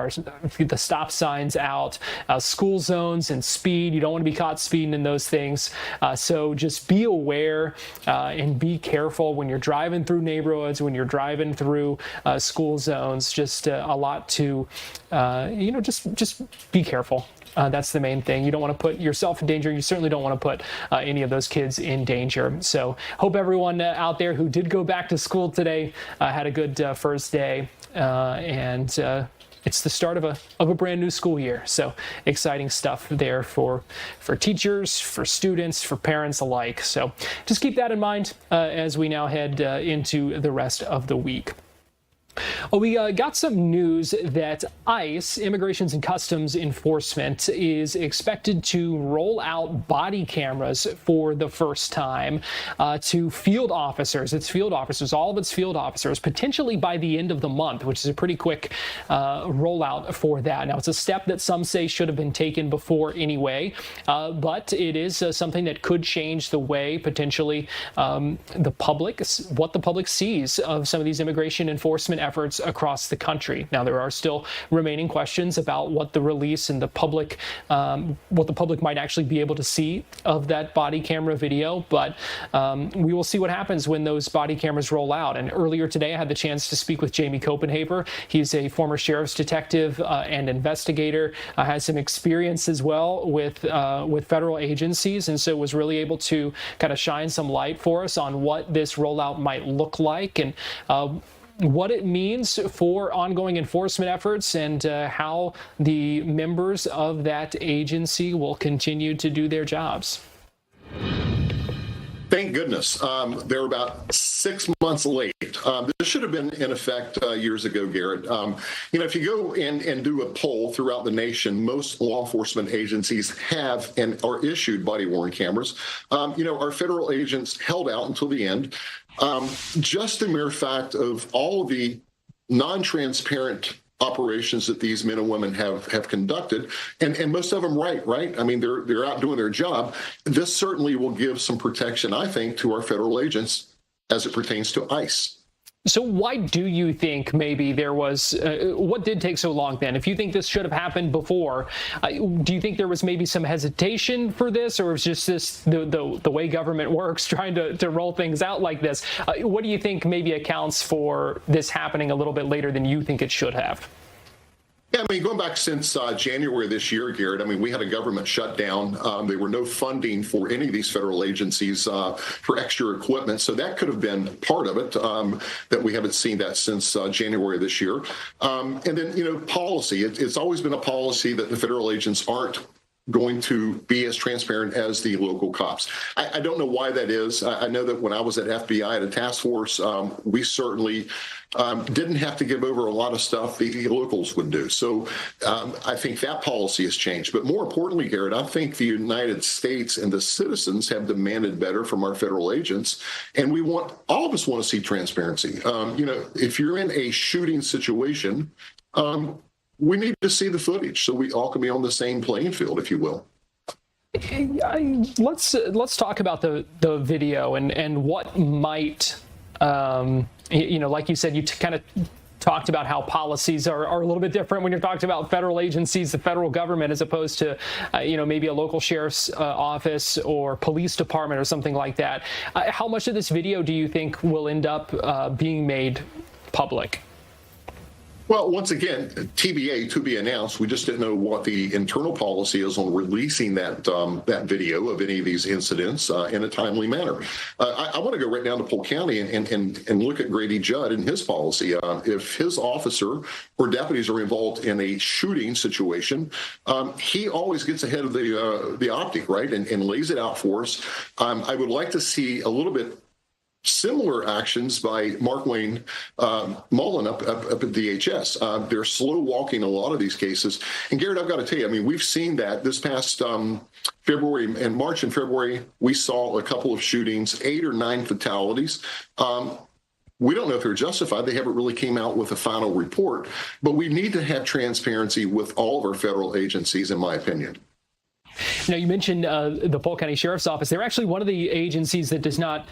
the stop signs out. School zones and speed. You don't want to be caught speeding in those things. So just be aware and be careful when you're driving through neighborhoods, when you're driving through school zones. Just a lot to, just be careful. That's the main thing. You don't want to put yourself in danger. You certainly don't want to put any of those kids in danger. So hope everyone out there who did go back to school today had a good first day. And it's the start of a brand new school year. So exciting stuff there for teachers, for students, for parents alike. So just keep that in mind as we now head into the rest of the week. We got some news that ICE, Immigrations and Customs Enforcement, is expected to roll out body cameras for the first time to field officers. It's field officers, all of its field officers, potentially by the end of the month, which is a pretty quick rollout for that. Now, it's a step that some say should have been taken before anyway, but it is something that could change the way, potentially, what the public sees of some of these immigration enforcement efforts across the country. Now, there are still remaining questions about what the release and what the public might actually be able to see of that body camera video, but we will see what happens when those body cameras roll out. And earlier today, I had the chance to speak with Jamie Copenhaver. He's a former sheriff's detective and investigator, has some experience as well with federal agencies, and so was really able to kind of shine some light for us on what this rollout might look like and what it means for ongoing enforcement efforts and how the members of that agency will continue to do their jobs. Thank goodness. They're about 6 months late. This should have been in effect years ago, Garrett. If you go and do a poll throughout the nation, most law enforcement agencies have and are issued body-worn cameras. Our federal agents held out until the end. Just the mere fact of all the non-transparent operations that these men and women have conducted, and most of them right? I mean, they're out doing their job. This certainly will give some protection, I think, to our federal agents as it pertains to ICE. So why do you think maybe there was, what did take so long then? If you think this should have happened before, do you think there was maybe some hesitation for this, or was just this the way government works, trying to roll things out like this? What do you think maybe accounts for this happening a little bit later than you think it should have? Yeah, I mean, going back since January this year, Garrett, I mean, we had a government shutdown. There were no funding for any of these federal agencies for extra equipment. So that could have been part of it, that we haven't seen that since January this year. And then, policy. It's always been a policy that the federal agents aren't going to be as transparent as the local cops. I don't know why that is. I know that when I was at FBI at a task force, we certainly didn't have to give over a lot of stuff the locals would do. So I think that policy has changed. But more importantly, Garrett, I think the United States and the citizens have demanded better from our federal agents. And all of us want to see transparency. If you're in a shooting situation, we need to see the footage so we all can be on the same playing field, if you will. Let's talk about the video and what might, like you said, you kind of talked about how policies are a little bit different when you're talking about federal agencies, the federal government, as opposed to, maybe a local sheriff's office or police department or something like that. How much of this video do you think will end up being made public? Well, once again, TBA, to be announced. We just didn't know what the internal policy is on releasing that that video of any of these incidents in a timely manner. I want to go right down to Polk County and look at Grady Judd and his policy. If his officer or deputies are involved in a shooting situation, he always gets ahead of the optic, right, and lays it out for us. I would like to see a little bit similar actions by Mark Wayne Mullen up at DHS. They're slow walking a lot of these cases. And Garrett, I've got to tell you, I mean, we've seen that this past February and March and February, we saw a couple of shootings, 8 or 9 fatalities. We don't know if they're justified. They haven't really came out with a final report, but we need to have transparency with all of our federal agencies, in my opinion. Now, you mentioned the Polk County Sheriff's Office. They're actually one of the agencies that does not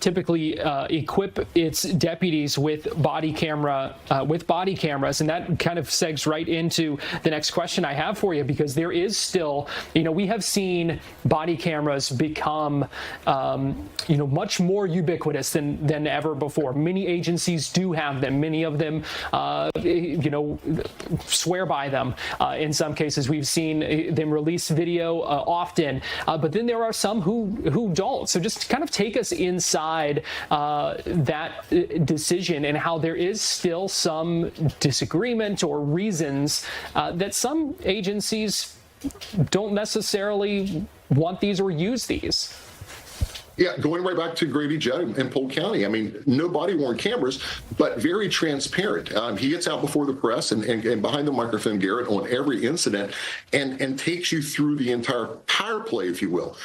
typically equip its deputies with body cameras, and that kind of segs right into the next question I have for you, because there is still, we have seen body cameras become, much more ubiquitous than ever before. Many agencies do have them. Many of them, swear by them. In some cases, we've seen them release video often, but then there are some who don't. So just kind of take us inside that decision and how there is still some disagreement or reasons that some agencies don't necessarily want these or use these. Yeah, going right back to Grady Judd in Polk County. I mean, no body-worn cameras, but very transparent. He gets out before the press and behind the microphone, Garrett, on every incident and takes you through the entire power play, if you will.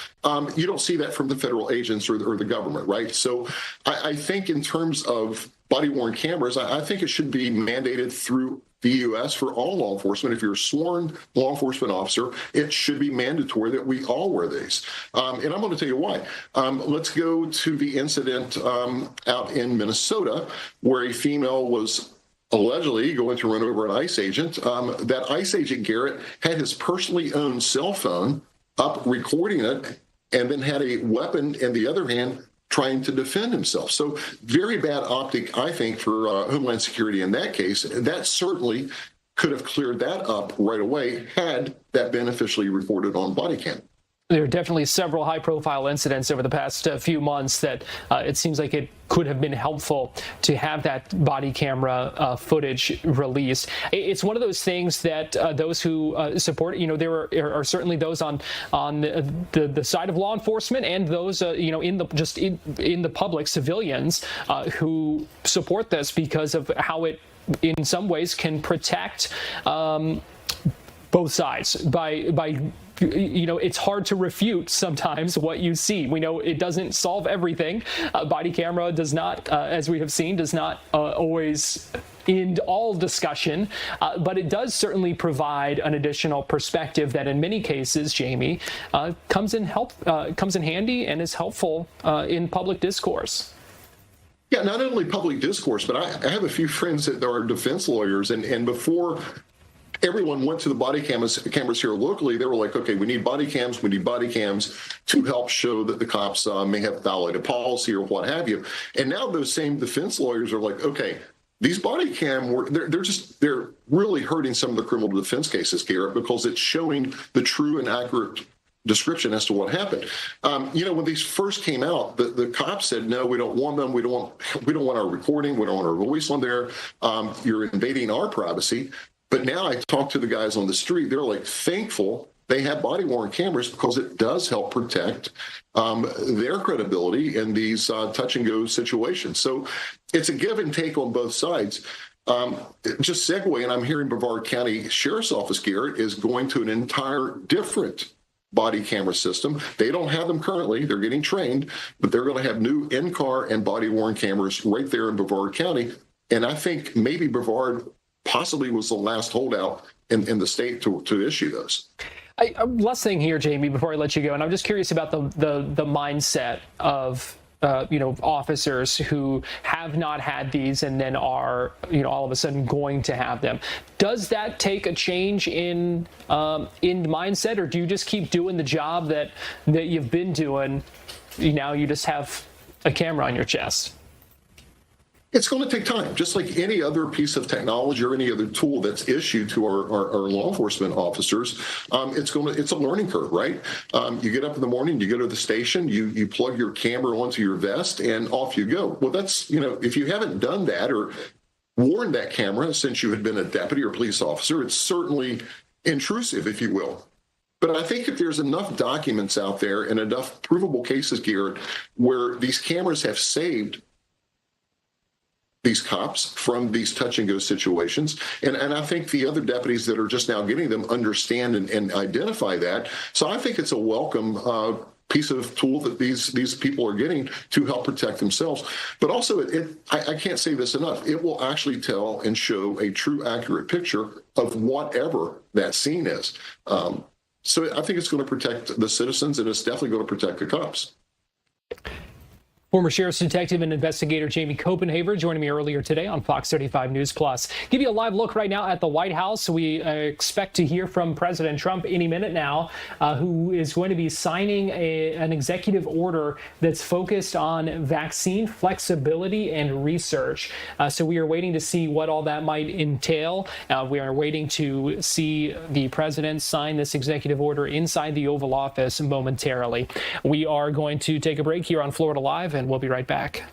You don't see that from the federal agents or the government, right? So I think in terms of body-worn cameras, I think it should be mandated through the U.S. for all law enforcement. If you're a sworn law enforcement officer, it should be mandatory that we all wear these. And I'm going to tell you why. Let's go to the incident out in Minnesota where a female was allegedly going to run over an ICE agent. That ICE agent, Garrett, had his personally owned cell phone up recording it and then had a weapon in the other hand trying to defend himself. So very bad optic, I think, for Homeland Security in that case. That certainly could have cleared that up right away had that been officially reported on body cam. There are definitely several high-profile incidents over the past few months that it seems like it could have been helpful to have that body camera footage released. It's one of those things that those who support it, there are certainly those on the side of law enforcement and those in the public, civilians who support this because of how it in some ways can protect both sides by it's hard to refute sometimes what you see. We know it doesn't solve everything. Body camera does not, as we have seen, does not always end all discussion, but it does certainly provide an additional perspective that in many cases, Jamie, comes in handy and is helpful in public discourse. Yeah, not only public discourse, but I have a few friends that are defense lawyers, and before everyone went to the body cameras here locally, they were like, okay, we need body cams to help show that the cops may have violated policy or what have you. And now those same defense lawyers are like, okay, these body cam, they're really hurting some of the criminal defense cases, Garrett, because it's showing the true and accurate description as to what happened. When these first came out, the cops said, no, we don't want them. We don't want our recording. We don't want our voice on there. You're invading our privacy. But now I talk to the guys on the street, they're like thankful they have body-worn cameras because it does help protect their credibility in these touch-and-go situations. So it's a give and take on both sides. Just segue, and I'm hearing Brevard County Sheriff's Office, Garrett, is going to an entire different body camera system. They don't have them currently. They're getting trained, but they're going to have new in-car and body-worn cameras right there in Brevard County. And I think maybe Brevard possibly was the last holdout in the state to issue those. Last thing here, Jamie, before I let you go, and I'm just curious about the mindset of officers who have not had these and then are all of a sudden going to have them. Does that take a change in mindset, or do you just keep doing the job that you've been doing? Now you just have a camera on your chest. It's going to take time, just like any other piece of technology or any other tool that's issued to our law enforcement officers. It's a learning curve, right? You get up in the morning, you go to the station, you plug your camera onto your vest, and off you go. Well, that's, if you haven't done that or worn that camera since you had been a deputy or police officer, it's certainly intrusive, if you will. But I think if there's enough documents out there and enough provable cases, Garrett, where these cameras have saved these cops from these touch-and-go situations. And I think the other deputies that are just now getting them understand and identify that. So I think it's a welcome piece of tool that these people are getting to help protect themselves. But also, I can't say this enough, it will actually tell and show a true, accurate picture of whatever that scene is. So I think it's going to protect the citizens, and it's definitely going to protect the cops. Former Sheriff's Detective and Investigator Jamie Copenhaver joining me earlier today on Fox 35 News Plus. Give you a live look right now at the White House. We expect to hear from President Trump any minute now, who is going to be signing an executive order that's focused on vaccine flexibility and research. So we are waiting to see what all that might entail. We are waiting to see the president sign this executive order inside the Oval Office momentarily. We are going to take a break here on Florida Live, and we'll be right back.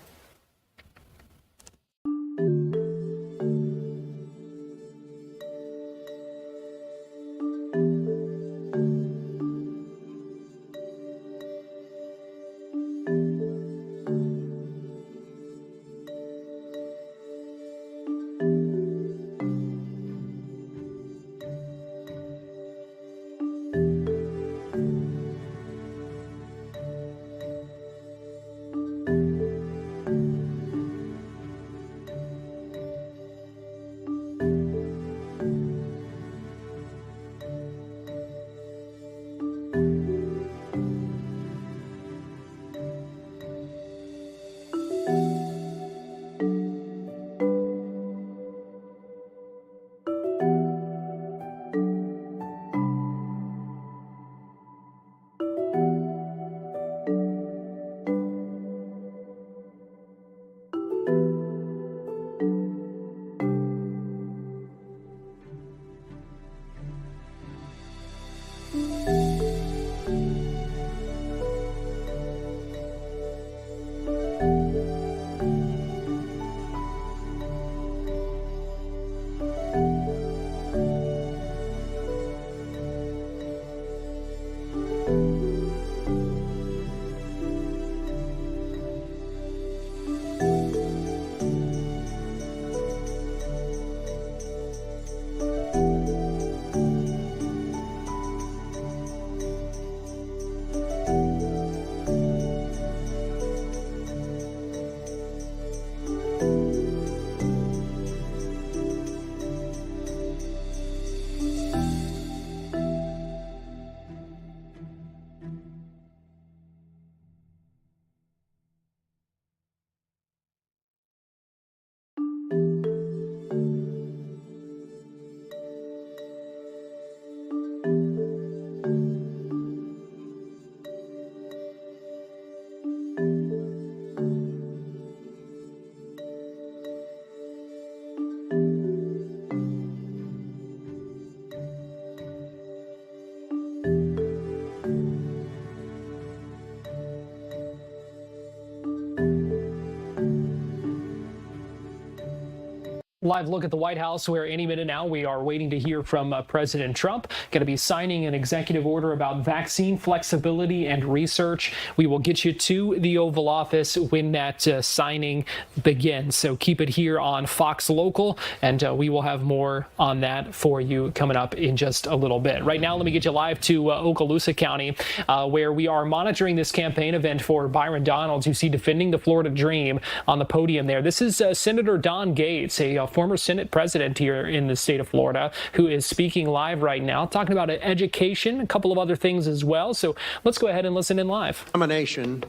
Live look at the White House, where any minute now we are waiting to hear from President Trump. Going to be signing an executive order about vaccine flexibility and research. We will get you to the Oval Office when that signing begins. So keep it here on Fox Local, and we will have more on that for you coming up in just a little bit. Right now, let me get you live to Okaloosa County, where we are monitoring this campaign event for Byron Donalds. You see defending the Florida Dream on the podium there. This is Senator Don Gates, a former Senate president here in the state of Florida, who is speaking live right now, talking about education, a couple of other things as well. So let's go ahead and listen in live. Nomination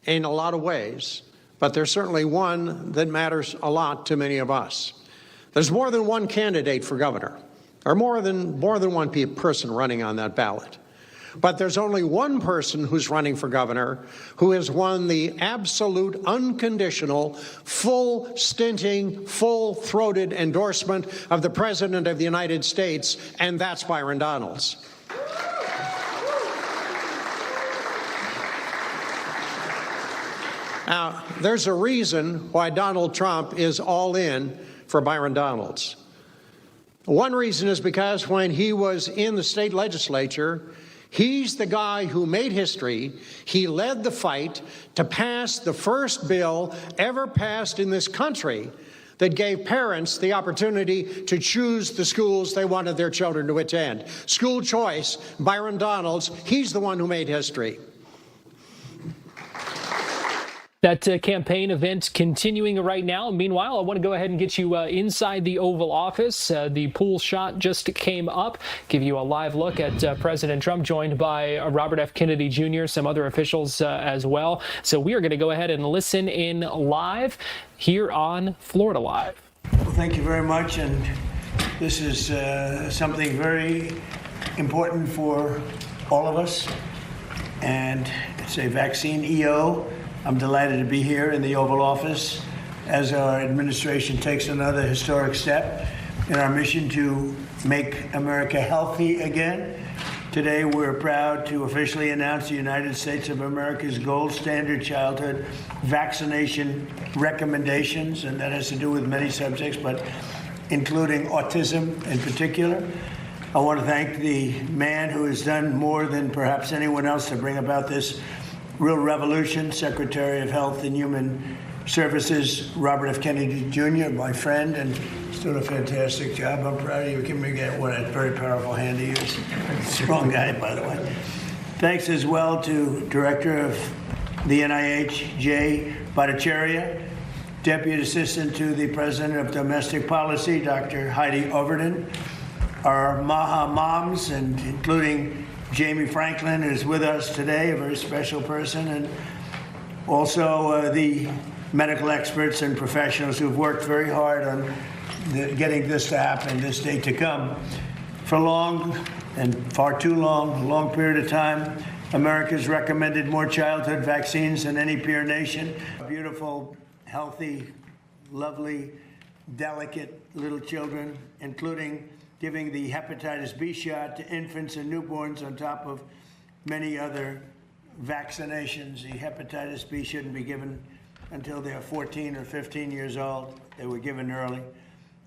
in a lot of ways, but there's certainly one that matters a lot to many of us. There's more than one candidate for governor, or more than one person running on that ballot. But there's only one person who's running for governor who has won the absolute, unconditional, full-stinting, full-throated endorsement of the President of the United States, and that's Byron Donalds. Now, there's a reason why Donald Trump is all in for Byron Donalds. One reason is because when he was in the state legislature, he's the guy who made history. He led the fight to pass the first bill ever passed in this country that gave parents the opportunity to choose the schools they wanted their children to attend. School choice, Byron Donalds, he's the one who made history. That campaign event continuing right now. Meanwhile, I want to go ahead and get you inside the Oval Office. The pool shot just came up. Give you a live look at President Trump, joined by Robert F. Kennedy Jr., some other officials as well. So we are going to go ahead and listen in live here on Florida Live. Well, thank you very much. And this is something very important for all of us. And it's a vaccine EO. I'm delighted to be here in the Oval Office as our administration takes another historic step in our mission to make America healthy again. Today, we're proud to officially announce the United States of America's gold standard childhood vaccination recommendations, and that has to do with many subjects, but including autism in particular. I want to thank the man who has done more than perhaps anyone else to bring about this real revolution, Secretary of Health and Human Services, Robert F. Kennedy Jr., my friend, and he's doing a fantastic job. I'm proud of you. Give me what a very powerful hand he is. Strong guy, by the way. Thanks as well to Director of the NIH, Jay Bhattacharya, Deputy Assistant to the President of Domestic Policy, Dr. Heidi Overton, our MAHA moms, and including Jamie Franklin is with us today, a very special person, and also the medical experts and professionals who've worked very hard on getting this to happen, this day to come. For long and far too long, a long period of time, America's recommended more childhood vaccines than any peer nation. Beautiful, healthy, lovely, delicate little children, including giving the hepatitis B shot to infants and newborns on top of many other vaccinations. The hepatitis B shouldn't be given until they're 14 or 15 years old. They were given early.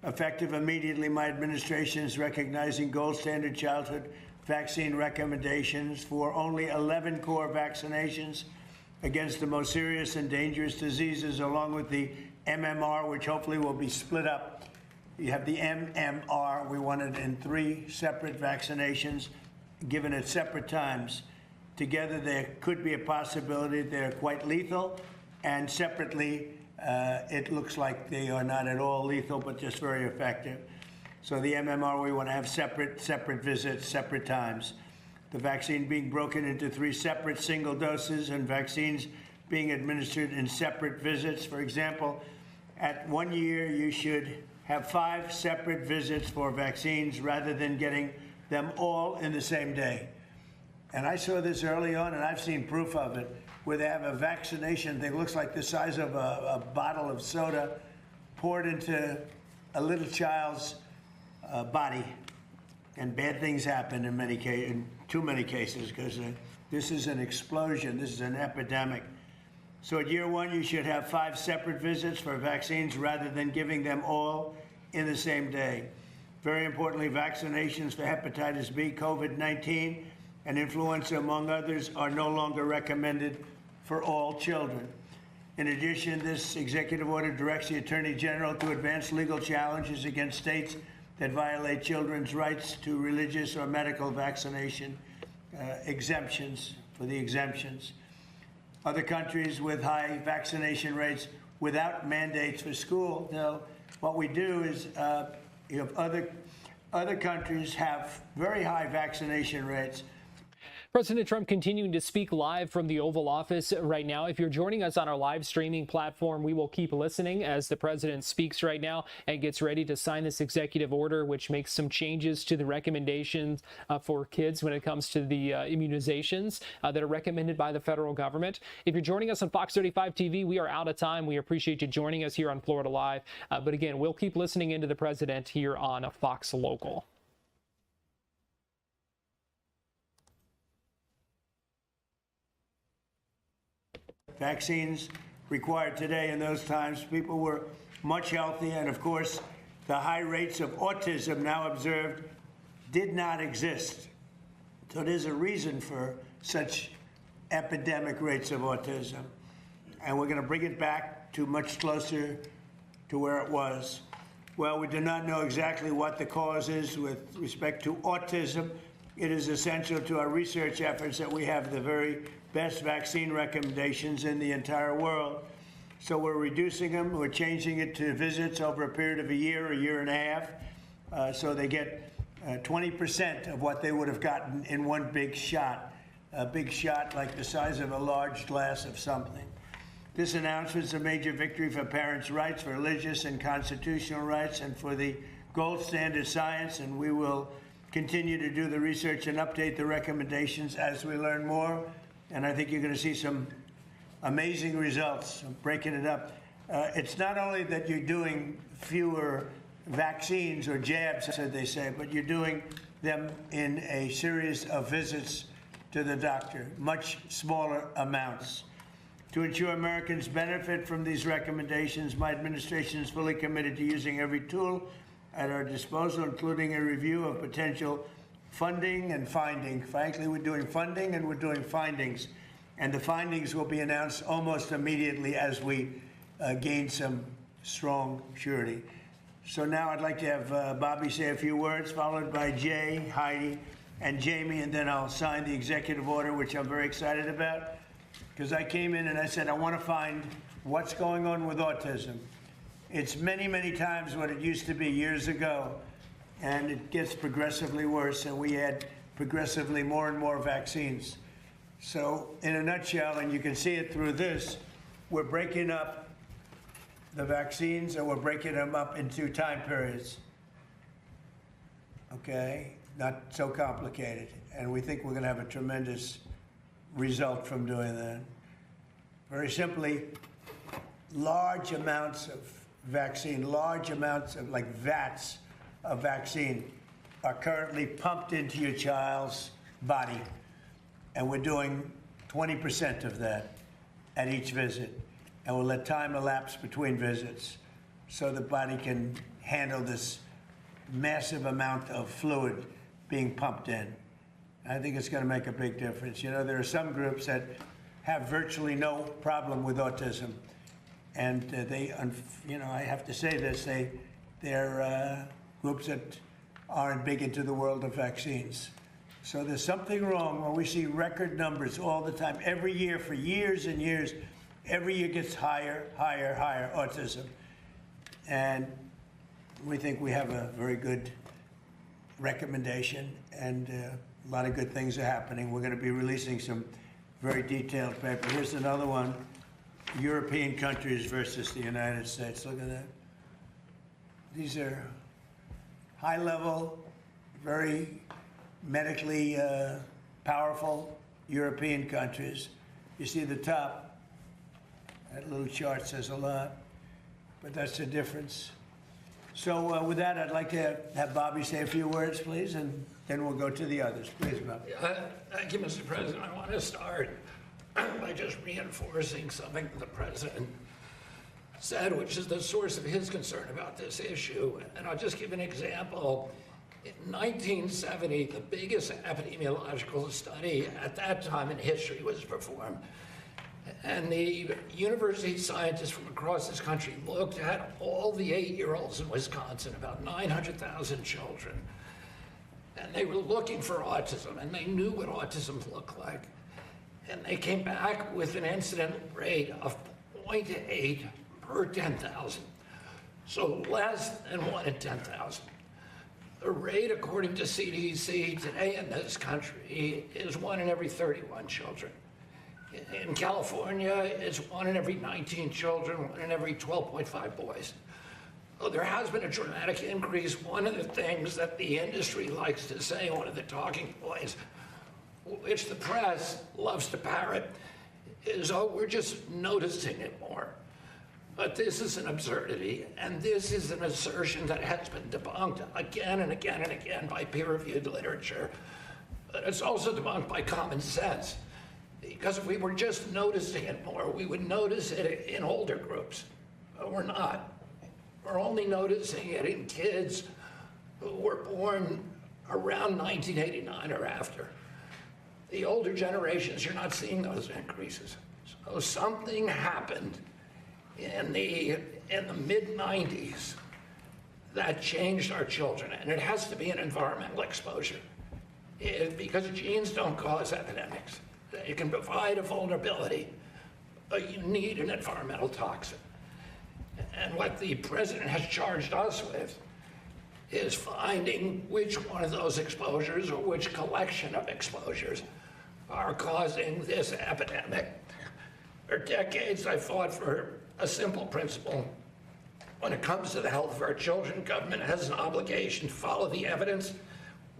Effective immediately, my administration is recognizing gold standard childhood vaccine recommendations for only 11 core vaccinations against the most serious and dangerous diseases, along with the MMR, which hopefully will be split up. You have the MMR. We want it in 3 separate vaccinations, given at separate times. Together, there could be a possibility they're quite lethal, and separately, it looks like they are not at all lethal, but just very effective. So the MMR, we want to have separate visits, separate times. The vaccine being broken into 3 separate single doses, and vaccines being administered in separate visits. For example, at 1 year, you should have 5 separate visits for vaccines rather than getting them all in the same day. And I saw this early on, and I've seen proof of it, where they have a vaccination that looks like the size of a bottle of soda poured into a little child's body. And bad things happen in too many cases, because this is an explosion. This is an epidemic. So at year 1, you should have 5 separate visits for vaccines rather than giving them all in the same day. Very importantly, vaccinations for hepatitis B, COVID-19, and influenza, among others, are no longer recommended for all children. In addition, this executive order directs the Attorney General to advance legal challenges against states that violate children's rights to religious or medical vaccination exemptions for the exemptions. Other countries with high vaccination rates without mandates for school. Now, what we do is other countries have very high vaccination rates. President Trump continuing to speak live from the Oval Office right now. If you're joining us on our live streaming platform, we will keep listening as the president speaks right now and gets ready to sign this executive order, which makes some changes to the recommendations for kids when it comes to the immunizations that are recommended by the federal government. If you're joining us on Fox 35 TV, we are out of time. We appreciate you joining us here on Florida Live. But again, we'll keep listening into the president here on Fox Local. Vaccines required today. In those times, people were much healthier, and of course, the high rates of autism now observed did not exist. So there's a reason for such epidemic rates of autism, and we're going to bring it back to much closer to where it was. Well, we do not know exactly what the cause is with respect to autism. It is essential to our research efforts that we have the very best vaccine recommendations in the entire world. So we're reducing them. We're changing it to visits over a period of a year and a half, so they get 20% of what they would have gotten in one big shot, a big shot like the size of a large glass of something. This announcement is a major victory for parents' rights, for religious and constitutional rights, and for the gold standard science, and we will continue to do the research and update the recommendations as we learn more. And I think you're going to see some amazing results. I'm breaking it up. It's not only that you're doing fewer vaccines or jabs, as they say, but you're doing them in a series of visits to the doctor, much smaller amounts. To ensure Americans benefit from these recommendations, my administration is fully committed to using every tool at our disposal, including a review of potential funding and finding. Frankly, we're doing funding and we're doing findings. And the findings will be announced almost immediately as we gain some strong surety. So now I'd like to have Bobby say a few words, followed by Jay, Heidi, and Jamie, and then I'll sign the executive order, which I'm very excited about, because I came in and I said, I want to find what's going on with autism. It's many, many times what it used to be years ago, and it gets progressively worse, and we add progressively more and more vaccines. So in a nutshell, and you can see it through this, we're breaking up the vaccines and we're breaking them up into time periods. Okay, not so complicated. And we think we're going to have a tremendous result from doing that. Very simply, large amounts of vaccine, large amounts of, like vats of vaccine, are currently pumped into your child's body. And we're doing 20% of that at each visit. And we'll let time elapse between visits so the body can handle this massive amount of fluid being pumped in. I think it's going to make a big difference. You know, there are some groups that have virtually no problem with autism. And they, you know, I have to say this, they're groups that aren't big into the world of vaccines. So there's something wrong when we see record numbers all the time. Every year, for years and years, every year gets higher, higher, higher autism. And we think we have a very good recommendation, and a lot of good things are happening. We're going to be releasing some very detailed paper. Here's another one, European countries versus the United States. Look at that. These are high-level, very medically powerful European countries. You see the top, that little chart says a lot, but that's the difference. So with that, I'd like to have Bobby say a few words, please, and then we'll go to the others. Please, Bobby. Thank you, Mr. President. I want to start by just reinforcing something the President said, which is the source of his concern about this issue. And I'll just give an example. In 1970, the biggest epidemiological study at that time in history was performed. And the university scientists from across this country looked at all the 8-year-olds in Wisconsin, about 900,000 children. And they were looking for autism, and they knew what autism looked like. And they came back with an incident rate of 0.8 per 10,000. So less than 1 in 10,000. The rate, according to CDC, today in this country is 1 in every 31 children. In California, it's 1 in every 19 children, 1 in every 12.5 boys. Well, there has been a dramatic increase. One of the things that the industry likes to say, one of the talking points, which the press loves to parrot, is, oh, we're just noticing it more. But this is an absurdity, and this is an assertion that has been debunked again and again and again by peer-reviewed literature. But it's also debunked by common sense. Because if we were just noticing it more, we would notice it in older groups. But we're not. We're only noticing it in kids who were born around 1989 or after. The older generations, you're not seeing those increases. So something happened in the mid-90s that changed our children, and it has to be an environmental exposure. Because genes don't cause epidemics. They can provide a vulnerability, but you need an environmental toxin. And what the president has charged us with is finding which one of those exposures or which collection of exposures are causing this epidemic. For decades, I fought for a simple principle. When it comes to the health of our children, government has an obligation to follow the evidence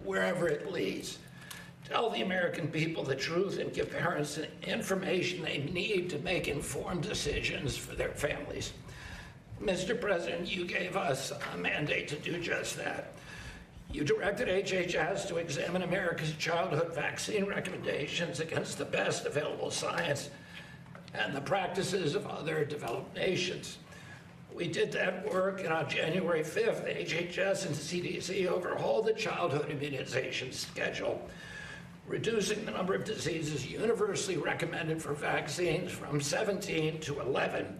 wherever it leads. Tell the American people the truth and give parents the information they need to make informed decisions for their families. Mr. President, you gave us a mandate to do just that. You directed HHS to examine America's childhood vaccine recommendations against the best available science and the practices of other developed nations. We did that work, and on January 5th, HHS and CDC overhauled the childhood immunization schedule, reducing the number of diseases universally recommended for vaccines from 17 to 11,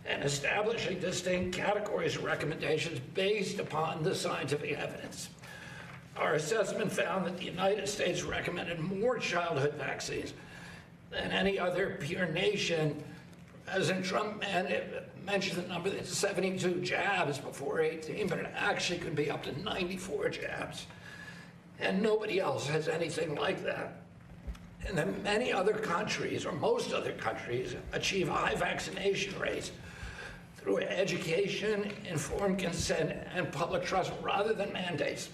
and establishing distinct categories of recommendations based upon the scientific evidence. Our assessment found that the United States recommended more childhood vaccines than any other peer nation. President Trump mentioned the number that's 72 jabs before 18, but it actually could be up to 94 jabs. And nobody else has anything like that. And then many other countries, or most other countries, achieve high vaccination rates through education, informed consent, and public trust rather than mandates.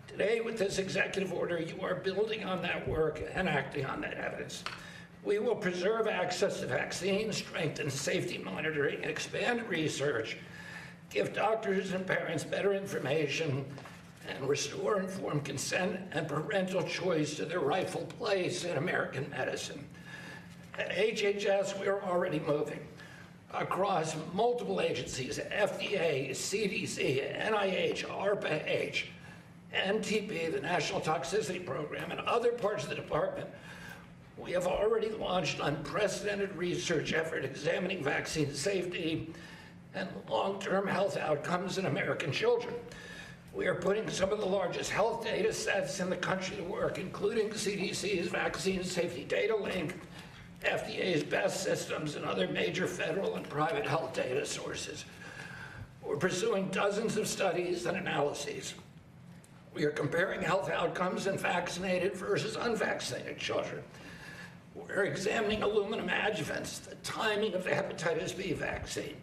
Today, with this executive order, you are building on that work and acting on that evidence. We will preserve access to vaccines, strengthen safety monitoring, expand research, give doctors and parents better information, and restore informed consent and parental choice to their rightful place in American medicine. At HHS, we are already moving across multiple agencies, FDA, CDC, NIH, ARPA-H, NTP, the National Toxicity Program, and other parts of the department. We have already launched unprecedented research effort examining vaccine safety and long-term health outcomes in American children. We are putting some of the largest health data sets in the country to work, including CDC's Vaccine Safety Data Link, FDA's BEST systems, and other major federal and private health data sources. We're pursuing dozens of studies and analyses. We are comparing health outcomes in vaccinated versus unvaccinated children. We're examining aluminum adjuvants, the timing of the hepatitis B vaccine,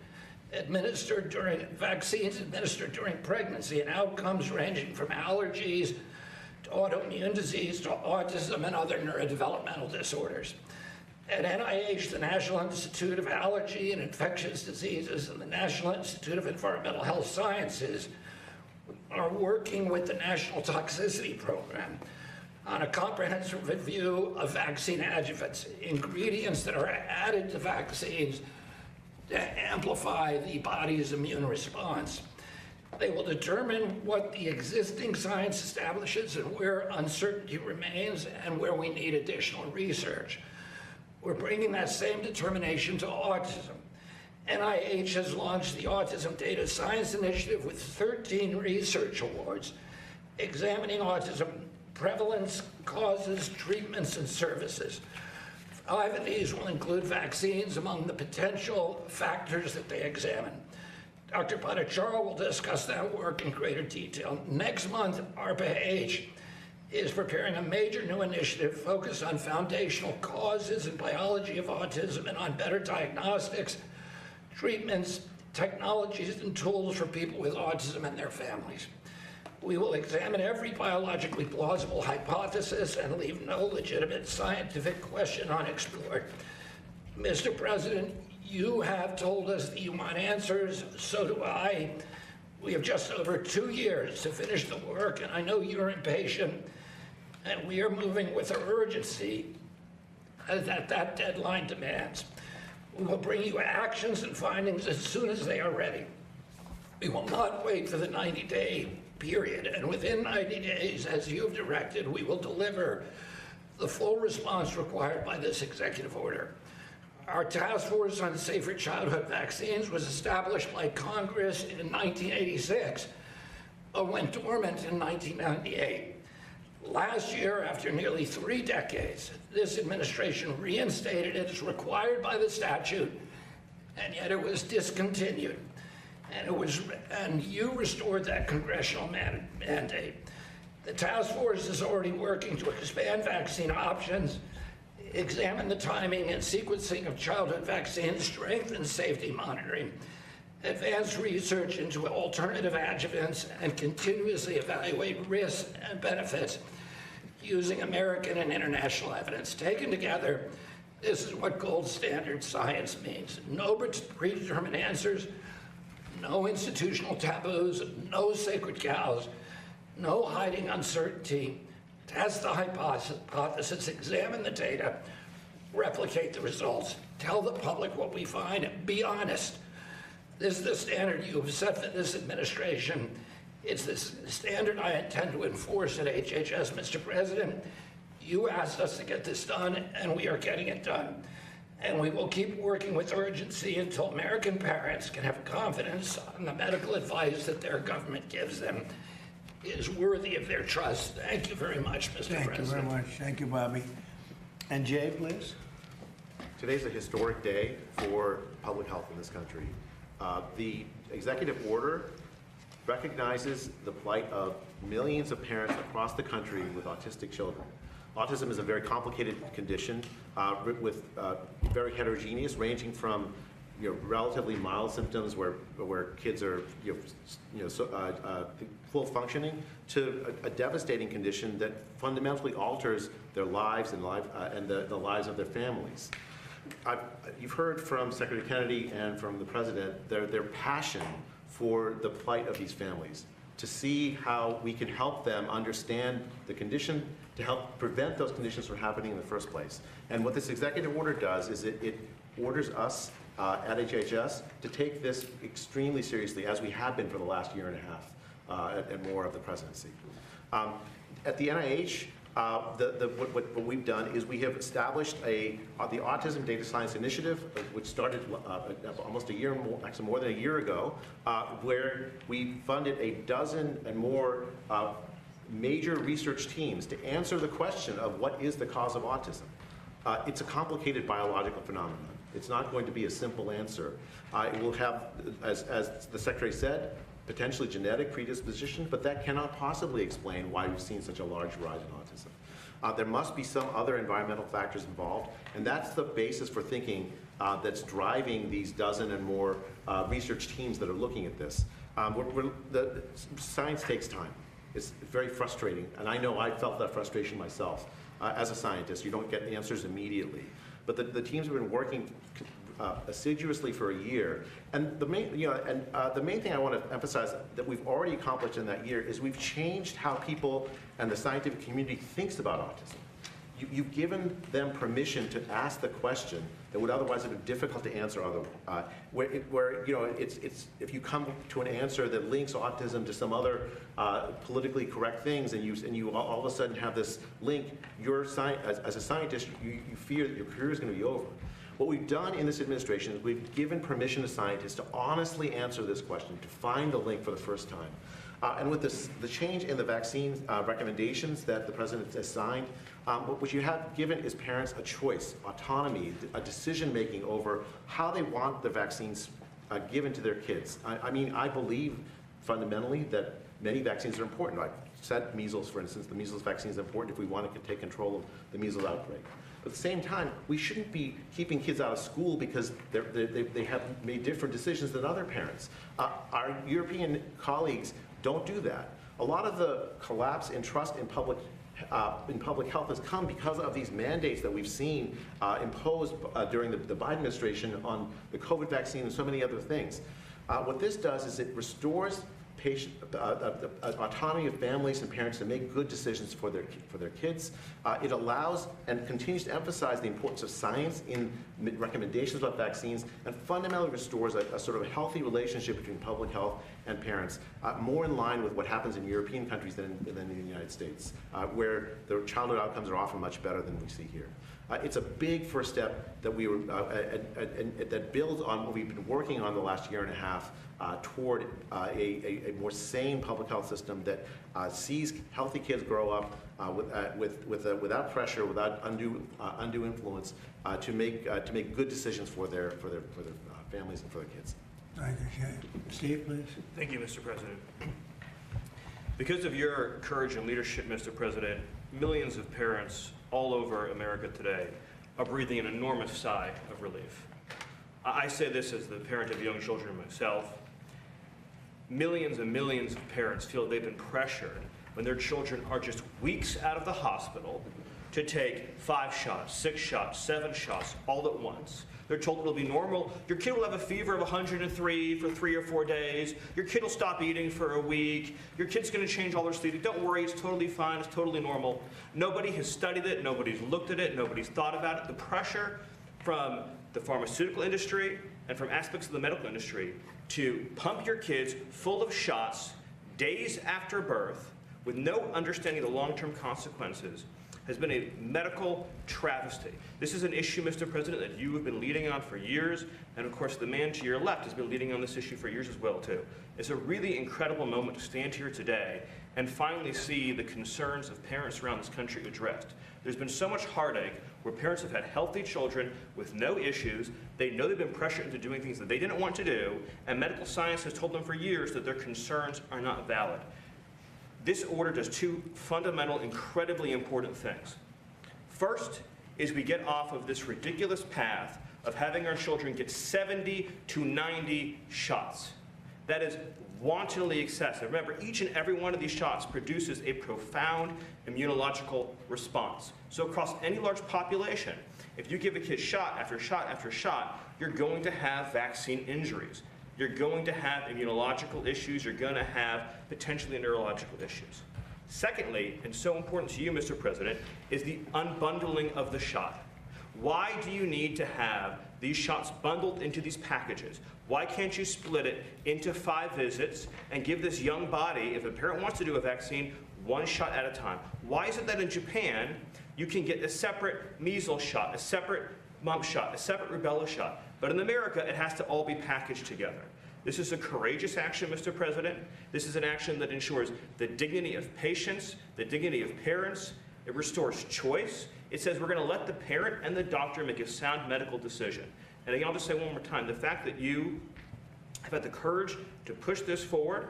vaccines administered during pregnancy, and outcomes ranging from allergies to autoimmune disease to autism and other neurodevelopmental disorders. At NIH, the National Institute of Allergy and Infectious Diseases and the National Institute of Environmental Health Sciences are working with the National Toxicity Program on a comprehensive review of vaccine adjuvants, ingredients that are added to vaccines to amplify the body's immune response. They will determine what the existing science establishes and where uncertainty remains and where we need additional research. We're bringing that same determination to autism. NIH has launched the Autism Data Science Initiative with 13 research awards examining autism prevalence, causes, treatments, and services. 5 of these will include vaccines among the potential factors that they examine. Dr. Bhattacharya will discuss that work in greater detail. Next month, ARPA-H is preparing a major new initiative focused on foundational causes and biology of autism and on better diagnostics, treatments, technologies, and tools for people with autism and their families. We will examine every biologically plausible hypothesis and leave no legitimate scientific question unexplored. Mr. President, you have told us that you want answers, so do I. We have just over 2 years to finish the work, and I know you're impatient, and we are moving with urgency that deadline demands. We will bring you actions and findings as soon as they are ready. We will not wait for the 90-day period, and within 90 days, as you have directed, we will deliver the full response required by this executive order. Our task force on safer childhood vaccines was established by Congress in 1986, but went dormant in 1998. Last year, after nearly 3 decades, this administration reinstated it as required by the statute, and yet it was discontinued. And you restored that congressional mandate. The task force is already working to expand vaccine options, examine the timing and sequencing of childhood vaccines, strengthen safety monitoring, advance research into alternative adjuvants, and continuously evaluate risks and benefits using American and international evidence. Taken together, this is what gold standard science means. No predetermined answers, no institutional taboos, no sacred cows, no hiding uncertainty. Test the hypothesis, examine the data, replicate the results, tell the public what we find, and be honest. This is the standard you have set for this administration. It's this standard I intend to enforce at HHS, Mr. President. You asked us to get this done, and we are getting it done. And we will keep working with urgency until American parents can have confidence in the medical advice that their government gives them is worthy of their trust. Thank you very much, Mr. President. Thank you very much. Thank you, Bobby. And Jay, please. Today's a historic day for public health in this country. The executive order recognizes the plight of millions of parents across the country with autistic children. Autism is a very complicated condition with very heterogeneous, ranging from relatively mild symptoms where kids are full functioning to a devastating condition that fundamentally alters their lives and the lives of their families. You've heard from Secretary Kennedy and from the President their passion for the plight of these families, to see how we can help them understand the condition, to help prevent those conditions from happening in the first place. And what this executive order does is it orders us at HHS to take this extremely seriously, as we have been for the last year and a half and more of the presidency. At the NIH, what we've done is we have established the Autism Data Science Initiative, which started almost a year, actually more than a year ago, where we funded a dozen and more major research teams to answer the question of what is the cause of autism. It's a complicated biological phenomenon. It's not going to be a simple answer. It will have, as the Secretary said, potentially genetic predisposition, but that cannot possibly explain why we've seen such a large rise in autism. There must be some other environmental factors involved, and that's the basis for thinking that's driving these dozen and more research teams that are looking at this. The science takes time. It's very frustrating, and I know I felt that frustration myself. As a scientist, you don't get answers immediately. But the teams have been working assiduously for a year, and the main thing I want to emphasize that we've already accomplished in that year is we've changed how people and the scientific community thinks about autism. You've given them permission to ask the question that would otherwise have been difficult to answer otherwise. If you come to an answer that links autism to some other politically correct things, and you all of a sudden have this link, as a scientist, you fear that your career is going to be over. What we've done in this administration is we've given permission to scientists to honestly answer this question, to find the link for the first time. And with the change in the vaccine recommendations that the President has signed, what you have given is parents a choice, autonomy, a decision-making over how they want the vaccines given to their kids. I mean, I believe fundamentally that many vaccines are important. I said measles, for instance, the measles vaccine is important if we want to take control of the measles outbreak. But at the same time, we shouldn't be keeping kids out of school because they have made different decisions than other parents. Our European colleagues don't do that. A lot of the collapse in trust in public health has come because of these mandates that we've seen imposed during the Biden administration on the COVID vaccine and so many other things. What this does is it restores autonomy of families and parents to make good decisions for their kids. It allows and continues to emphasize the importance of science in recommendations about vaccines, and fundamentally restores a sort of healthy relationship between public health and parents, more in line with what happens in European countries than in the United States, where the childhood outcomes are often much better than we see here. It's a big first step that that builds on what we've been working on the last year and a half toward a more sane public health system that sees healthy kids grow up without pressure, without undue influence, to make good decisions for their families and for their kids. Thank you, Steve, please. Thank you, Mr. President. Because of your courage and leadership, Mr. President, millions of parents all over America today are breathing an enormous sigh of relief. I say this as the parent of young children myself. Millions and millions of parents feel they've been pressured when their children are just weeks out of the hospital to take 5 shots, 6 shots, 7 shots all at once. They're told it'll be normal. Your kid will have a fever of 103 for 3 or 4 days. Your kid will stop eating for a week. Your kid's going to change all their sleep. Don't worry, it's totally fine. It's totally normal. Nobody has studied it. Nobody's looked at it. Nobody's thought about it. The pressure from the pharmaceutical industry and from aspects of the medical industry to pump your kids full of shots days after birth with no understanding of the long-term consequences has been a medical travesty. This is an issue, Mr. President, that you have been leading on for years, and of course the man to your left has been leading on this issue for years as well, too. It's a really incredible moment to stand here today and finally see the concerns of parents around this country addressed. There's been so much heartache where parents have had healthy children with no issues. They know they've been pressured into doing things that they didn't want to do, and medical science has told them for years that their concerns are not valid. This order does 2 fundamental, incredibly important things. First is we get off of this ridiculous path of having our children get 70 to 90 shots. That is wantonly excessive. Remember, each and every one of these shots produces a profound immunological response. So across any large population, if you give a kid shot after shot after shot, you're going to have vaccine injuries. You're going to have immunological issues. You're going to have potentially neurological issues. Secondly, and so important to you, Mr. President, is the unbundling of the shot. Why do you need to have these shots bundled into these packages? Why can't you split it into 5 visits and give this young body, if a parent wants to do a vaccine, 1 shot at a time? Why is it that in Japan, you can get a separate measles shot, a separate mumps shot, a separate rubella shot, but in America, it has to all be packaged together? This is a courageous action, Mr. President. This is an action that ensures the dignity of patients, the dignity of parents. It restores choice. It says we're going to let the parent and the doctor make a sound medical decision. And again, I'll just say one more time, the fact that you have had the courage to push this forward,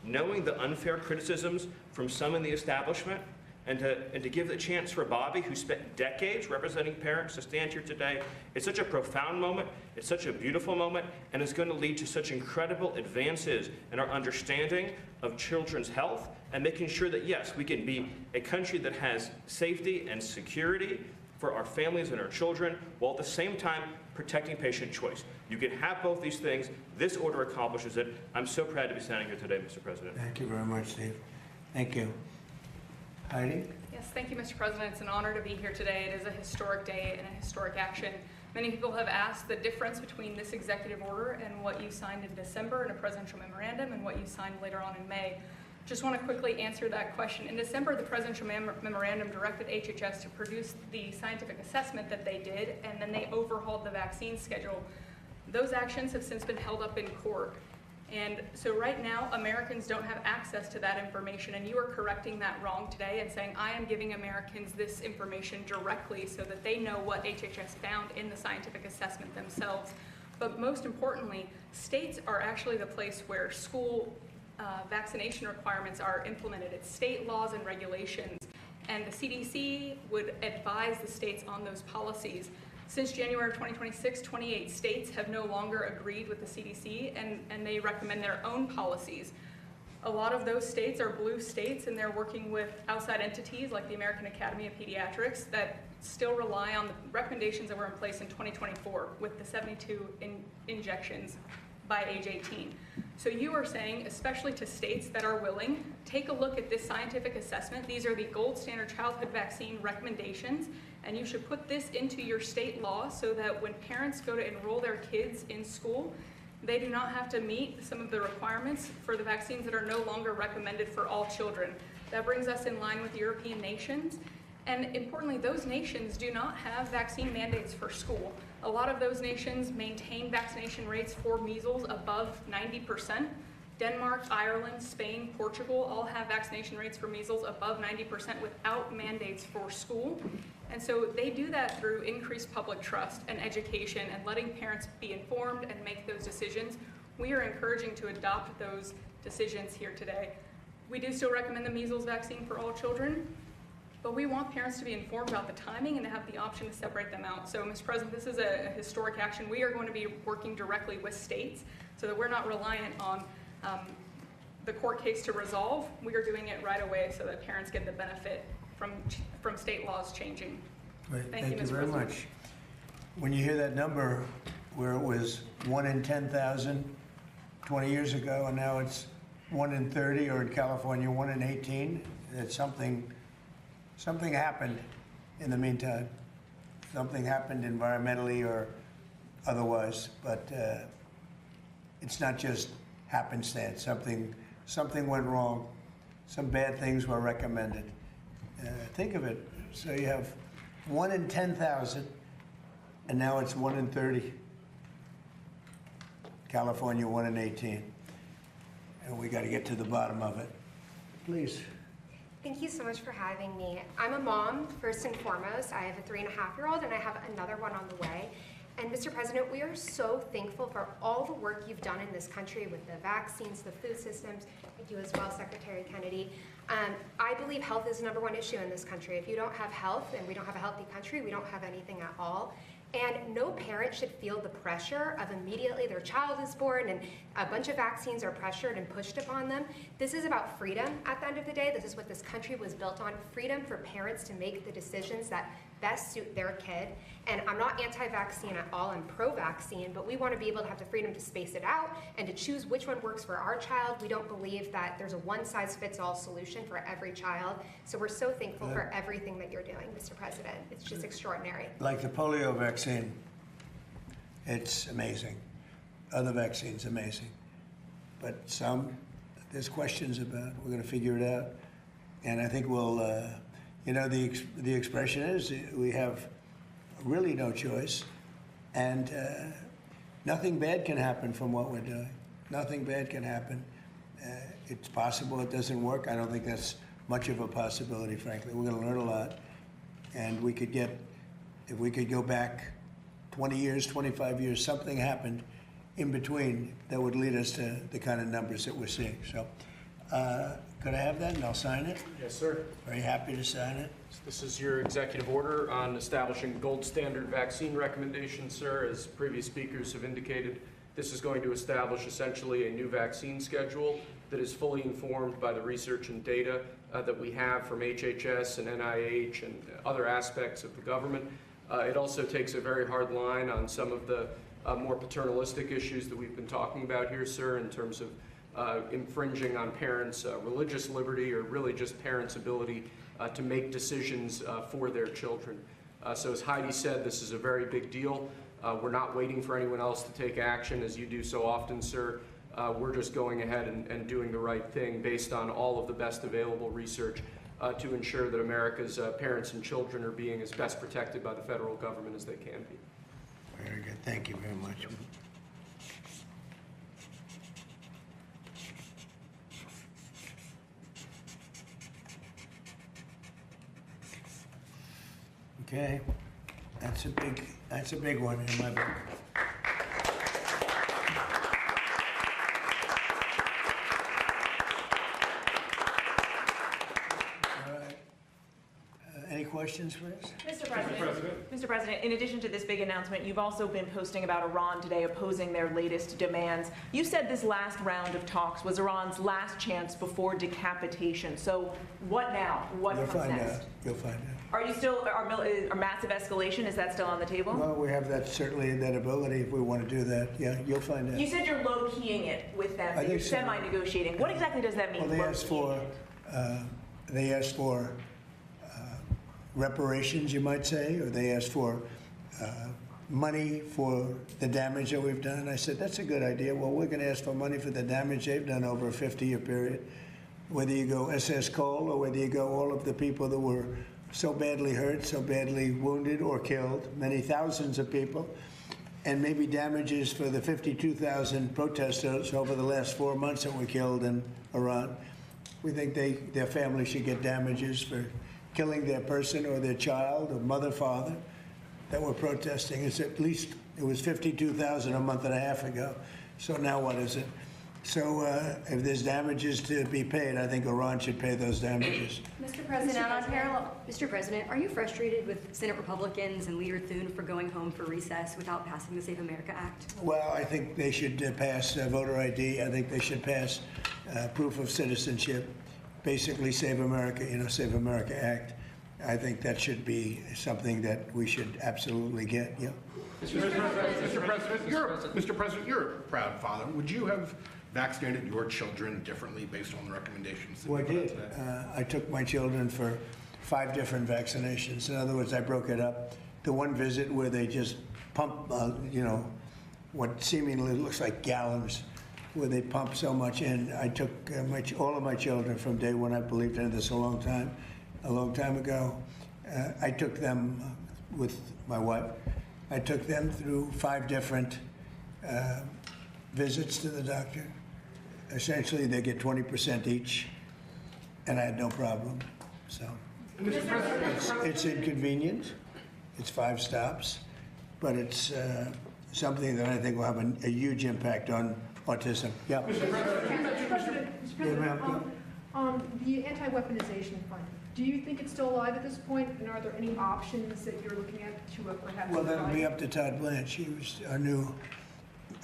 knowing the unfair criticisms from some in the establishment, and to give the chance for Bobby, who spent decades representing parents, to stand here today. It's such a profound moment, it's such a beautiful moment, and it's going to lead to such incredible advances in our understanding of children's health and making sure that, yes, we can be a country that has safety and security for our families and our children, while at the same time protecting patient choice. You can have both these things. This order accomplishes it. I'm so proud to be standing here today, Mr. President. Thank you very much, Steve. Thank you. Heidi? Yes, thank you, Mr. President. It's an honor to be here today. It is a historic day and a historic action. Many people have asked the difference between this executive order and what you signed in December in a presidential memorandum and what you signed later on in May. Just want to quickly answer that question. In December, the presidential memorandum directed HHS to produce the scientific assessment that they did, and then they overhauled the vaccine schedule. Those actions have since been held up in court. And so right now, Americans don't have access to that information, and you are correcting that wrong today and saying, I am giving Americans this information directly so that they know what HHS found in the scientific assessment themselves. But most importantly, states are actually the place where school vaccination requirements are implemented. It's state laws and regulations. And the CDC would advise the states on those policies. Since January of 2026, 28 states have no longer agreed with the CDC, and they recommend their own policies. A lot of those states are blue states, and they're working with outside entities like the American Academy of Pediatrics that still rely on the recommendations that were in place in 2024 with the 72 injections by age 18. So you are saying, especially to states that are willing, take a look at this scientific assessment. These are the gold standard childhood vaccine recommendations, and you should put this into your state law so that when parents go to enroll their kids in school, they do not have to meet some of the requirements for the vaccines that are no longer recommended for all children. That brings us in line with European nations. And importantly, those nations do not have vaccine mandates for school. A lot of those nations maintain vaccination rates for measles above 90%. Denmark, Ireland, Spain, Portugal all have vaccination rates for measles above 90% without mandates for school. And so they do that through increased public trust and education and letting parents be informed and make those decisions. We are encouraging to adopt those decisions here today. We do still recommend the measles vaccine for all children, but we want parents to be informed about the timing and to have the option to separate them out. So, Mr. President, this is a historic action. We are going to be working directly with states so that we're not reliant on the court case to resolve. We are doing it right away so that parents get the benefit from state laws changing. Great. Thank you, Mr. Mr. very President. much. When you hear that number where it was 1 in 10,000 20 years ago, and now it's 1 in 30, or in California, 1 in 18, that something happened in the meantime. Something happened environmentally or otherwise, but it's not just happenstance. Something went wrong. Some bad things were recommended. Think of it. So you have 1 in 10,000, and now it's 1 in 30. California, 1 in 18. And we got to get to the bottom of it. Please. Thank you so much for having me. I'm a mom, first and foremost. I have a 3.5-year-old, and I have another one on the way. And Mr. President, we are so thankful for all the work you've done in this country with the vaccines, the food systems, and you as well, Secretary Kennedy. I believe health is the #1 issue in this country. If you don't have health and we don't have a healthy country, we don't have anything at all. And no parent should feel the pressure of immediately their child is born and a bunch of vaccines are pressured and pushed upon them. This is about freedom at the end of the day. This is what this country was built on, freedom for parents to make the decisions that best suit their kid. And I'm not anti-vaccine at all, I'm pro-vaccine, but we want to be able to have the freedom to space it out and to choose which one works for our child. We don't believe that there's a one-size-fits-all solution for every child. So we're so thankful for everything that you're doing, Mr. President. It's just extraordinary. Like the polio vaccine, it's amazing. Other vaccines, amazing. But some, there's questions about. We're going to figure it out. And I think we'll, the expression is we have really no choice. And nothing bad can happen from what we're doing. Nothing bad can happen. It's possible it doesn't work. I don't think that's much of a possibility, frankly. We're going to learn a lot. And we could get, if we could go back 20 years, 25 years, something happened in between that would lead us to the kind of numbers that we're seeing. So could I have that and I'll sign it? Yes, sir. Very happy to sign it. This is your executive order on establishing gold standard vaccine recommendations, sir. As previous speakers have indicated, this is going to establish essentially a new vaccine schedule that is fully informed by the research and data that we have from HHS and NIH and other aspects of the government. It also takes a very hard line on some of the more paternalistic issues that we've been talking about here, sir, in terms of infringing on parents' religious liberty or really just parents' ability to make decisions for their children. So as Heidi said, this is a very big deal. We're not waiting for anyone else to take action, as you do so often, sir. We're just going ahead and doing the right thing based on all of the best available research to ensure that America's parents and children are being as best protected by the federal government as they can be. Very good. Thank you very much. Okay, that's a big one in my book. questions for us? Mr. President, in addition to this big announcement, you've also been posting about Iran today opposing their latest demands. You said this last round of talks was Iran's last chance before decapitation. So what now? What You'll comes find next? out. You'll find out. Are you still, are massive escalation, is that still on the table? Well, we have that, certainly that ability if we want to do that. Yeah, you'll find out. You said you're low-keying it with them, I that you're think so. semi-negotiating. What exactly does that mean? Well, they asked for reparations, you might say, or they asked for money for the damage that we've done. I said, that's a good idea. Well, we're going to ask for money for the damage they've done over a 50-year period. Whether you go SS Cole or whether you go all of the people that were so badly hurt, so badly wounded or killed, many thousands of people, and maybe damages for the 52,000 protesters over the last 4 months that were killed in Iran. We think their family should get damages for killing their person or their child or mother, father that were protesting. It's at least, it was 52,000 a month and a half ago. So now what is it? So if there's damages to be paid, I think Iran should pay those damages. Mr. President, are you frustrated with Senate Republicans and Leader Thune for going home for recess without passing the Save America Act? Well, I think they should pass voter ID. I think they should pass proof of citizenship, basically Save America, Save America Act. I think that should be something that we should absolutely get. Yeah. Mr. President, you're a proud father. Would you have vaccinated your children differently based on the recommendations that Well, I you put out did. today? I took my children for 5 different vaccinations. In other words, I broke it up. The one visit where they just pump, what seemingly looks like gallons, where they pump so much in. I took all of my children from day one. I believed in this a long time ago. I took them with my wife. I took them through 5 different visits to the doctor. Essentially, they get 20% each, and I had no problem. So it's inconvenient. It's 5 stops, but it's something that I think will have a huge impact on autism. Yeah. Mr. President, the anti-weaponization fund, do you think it's still alive at this point, and are there any options that you're looking at to perhaps? Well, that'll be up to Todd Blanche. He was our new,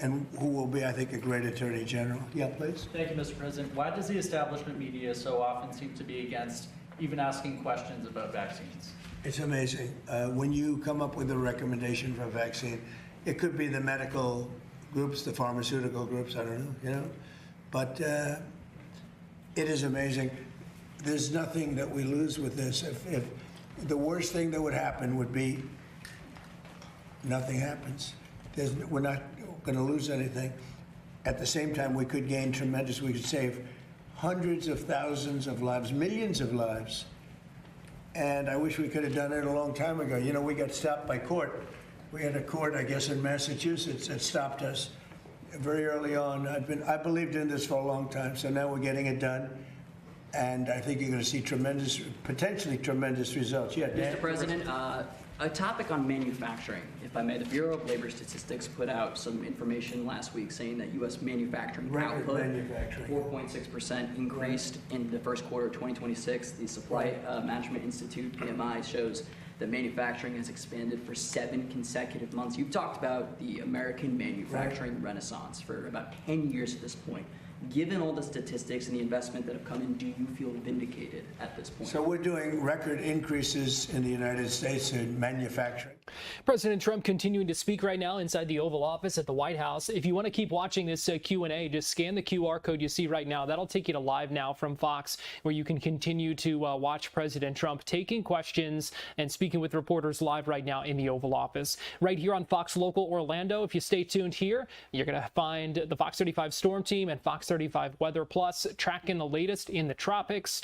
and who will be, I think, a great Attorney General. Yeah, please. Thank you, Mr. President. Why does the establishment media so often seem to be against even asking questions about vaccines? It's amazing. When you come up with a recommendation for a vaccine, it could be the medical groups, the pharmaceutical groups, I don't know, but it is amazing. There's nothing that we lose with this. If the worst thing that would happen would be nothing happens. We're not going to lose anything. At the same time, we could gain tremendous, we could save hundreds of thousands of lives, millions of lives. And I wish we could have done it a long time ago. We got stopped by court. We had a court, I guess, in Massachusetts that stopped us very early on. I believed in this for a long time, so now we're getting it done. And I think you're going to see potentially tremendous results. Yeah, Dan? Mr. President, a topic on manufacturing, if I may. The Bureau of Labor Statistics put out some information last week saying that U.S. manufacturing output 4.6% increased in the first quarter of 2026. The Supply Management Institute, PMI, shows that manufacturing has expanded for 7 consecutive months. You've talked about the American manufacturing renaissance for about 10 years at this point. Given all the statistics and the investment that have come in, do you feel vindicated at this point? So we're doing record increases in the United States in manufacturing. President Trump continuing to speak right now inside the Oval Office at the White House. If you want to keep watching this Q&A, just scan the QR code you see right now. That'll take you to Live Now from Fox, where you can continue to watch President Trump taking questions and speaking with reporters live right now in the Oval Office. Right here on Fox Local Orlando, if you stay tuned here, you're going to find the Fox 35 Storm Team and Fox 35 Weather Plus tracking the latest in the tropics.